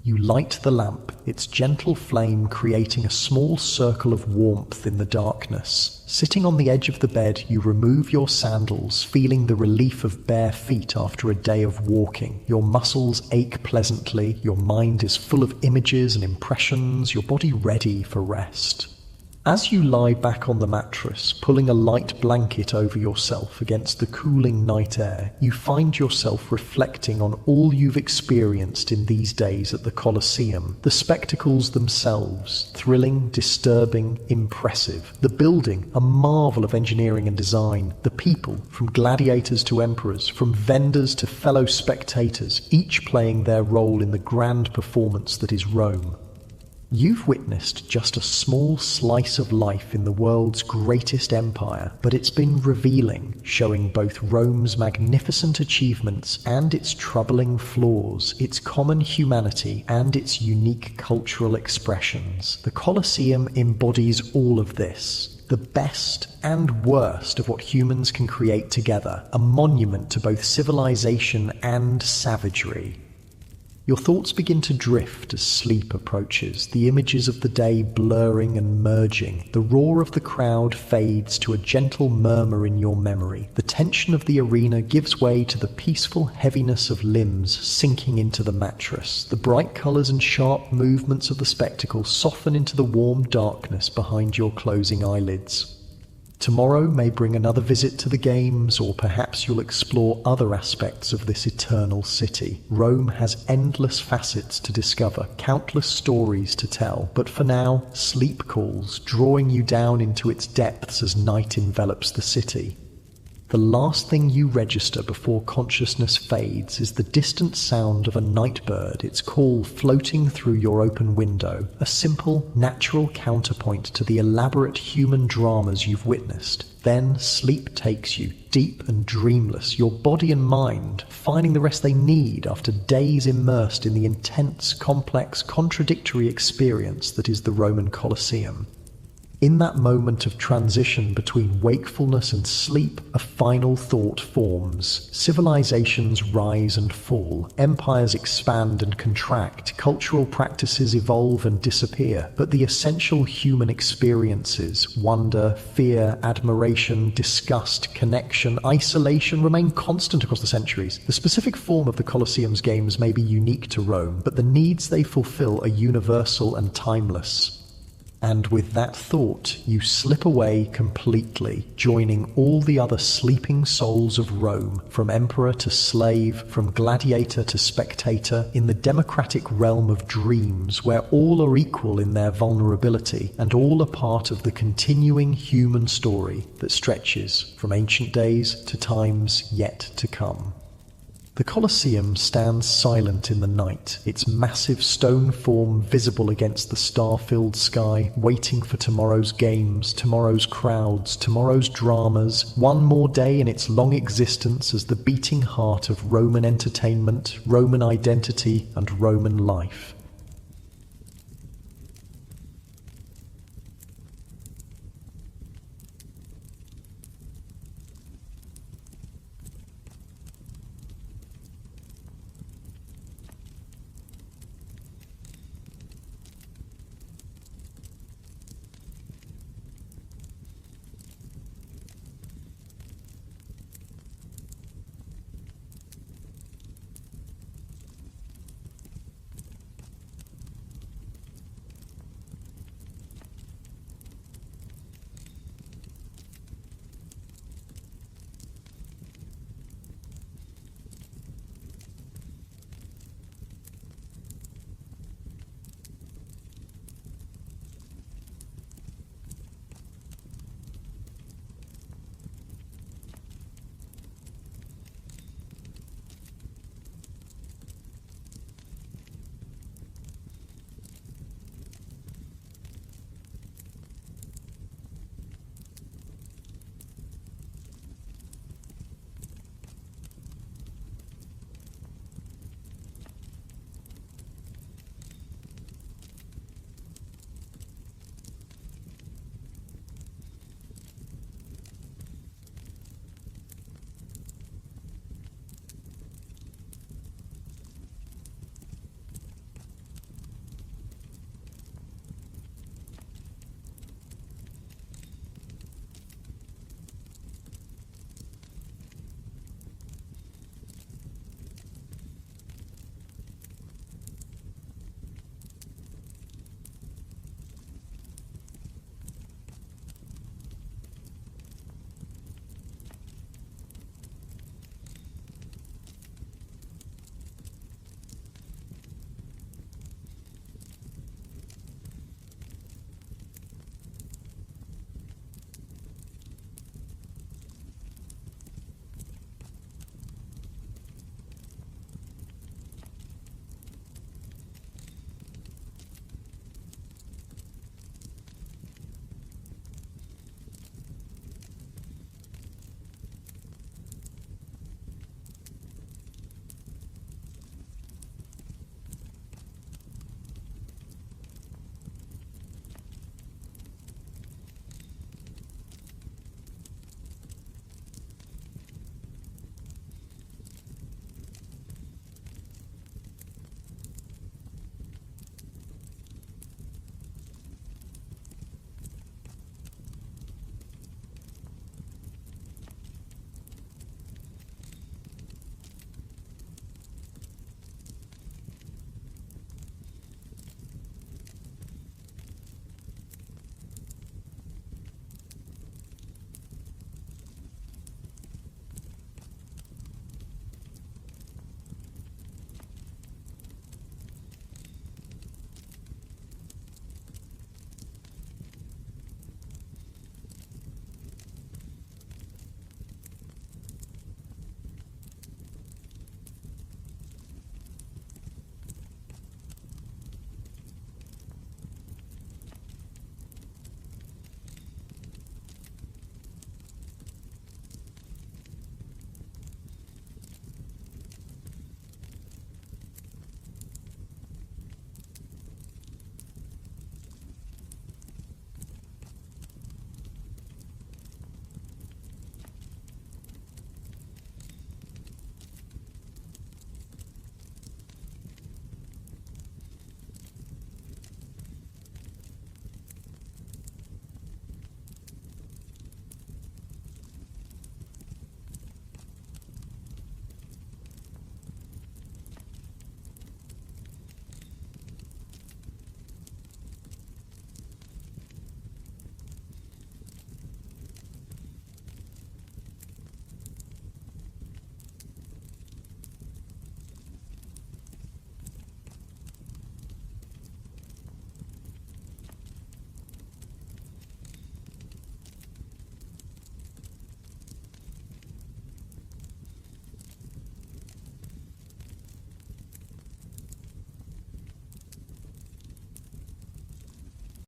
You light the lamp, its gentle flame creating a small circle of warmth in the darkness. Sitting on the edge of the bed, you remove your sandals, feeling the relief of bare feet after a day of walking. Your muscles ache pleasantly, your mind is full of images and impressions, your body ready for rest. As you lie back on the mattress, pulling a light blanket over yourself against the cooling night air, you find yourself reflecting on all you've experienced in these days at the Colosseum. The spectacles themselves, thrilling, disturbing, impressive. The building, a marvel of engineering and design. The people, from gladiators to emperors, from vendors to fellow spectators, each playing their role in the grand performance that is Rome. You've witnessed just a small slice of life in the world's greatest empire, but it's been revealing, showing both Rome's magnificent achievements and its troubling flaws, its common humanity and its unique cultural expressions. The Colosseum embodies all of this. The best and worst of what humans can create together, a monument to both civilization and savagery. Your thoughts begin to drift as sleep approaches, the images of the day blurring and merging. The roar of the crowd fades to a gentle murmur in your memory. The tension of the arena gives way to the peaceful heaviness of limbs sinking into the mattress. The bright colours and sharp movements of the spectacle soften into the warm darkness behind your closing eyelids. Tomorrow may bring another visit to the games, or perhaps you'll explore other aspects of this eternal city. Rome has endless facets to discover, countless stories to tell, but for now, sleep calls, drawing you down into its depths as night envelops the city. The last thing you register before consciousness fades is the distant sound of a night bird, its call floating through your open window, a simple, natural counterpoint to the elaborate human dramas you've witnessed. Then sleep takes you, deep and dreamless, your body and mind finding the rest they need after days immersed in the intense, complex, contradictory experience that is the Roman Colosseum. In that moment of transition between wakefulness and sleep, a final thought forms. Civilizations rise and fall, empires expand and contract, cultural practices evolve and disappear, but the essential human experiences, wonder, fear, admiration, disgust, connection, isolation, remain constant across the centuries. The specific form of the Colosseum's games may be unique to Rome, but the needs they fulfill are universal and timeless. And with that thought, you slip away completely, joining all the other sleeping souls of Rome, from emperor to slave, from gladiator to spectator, in the democratic realm of dreams, where all are equal in their vulnerability, and all are part of the continuing human story that stretches from ancient days to times yet to come. The Colosseum stands silent in the night, its massive stone form visible against the star-filled sky, waiting for tomorrow's games, tomorrow's crowds, tomorrow's dramas, one more day in its long existence as the beating heart of Roman entertainment, Roman identity, and Roman life.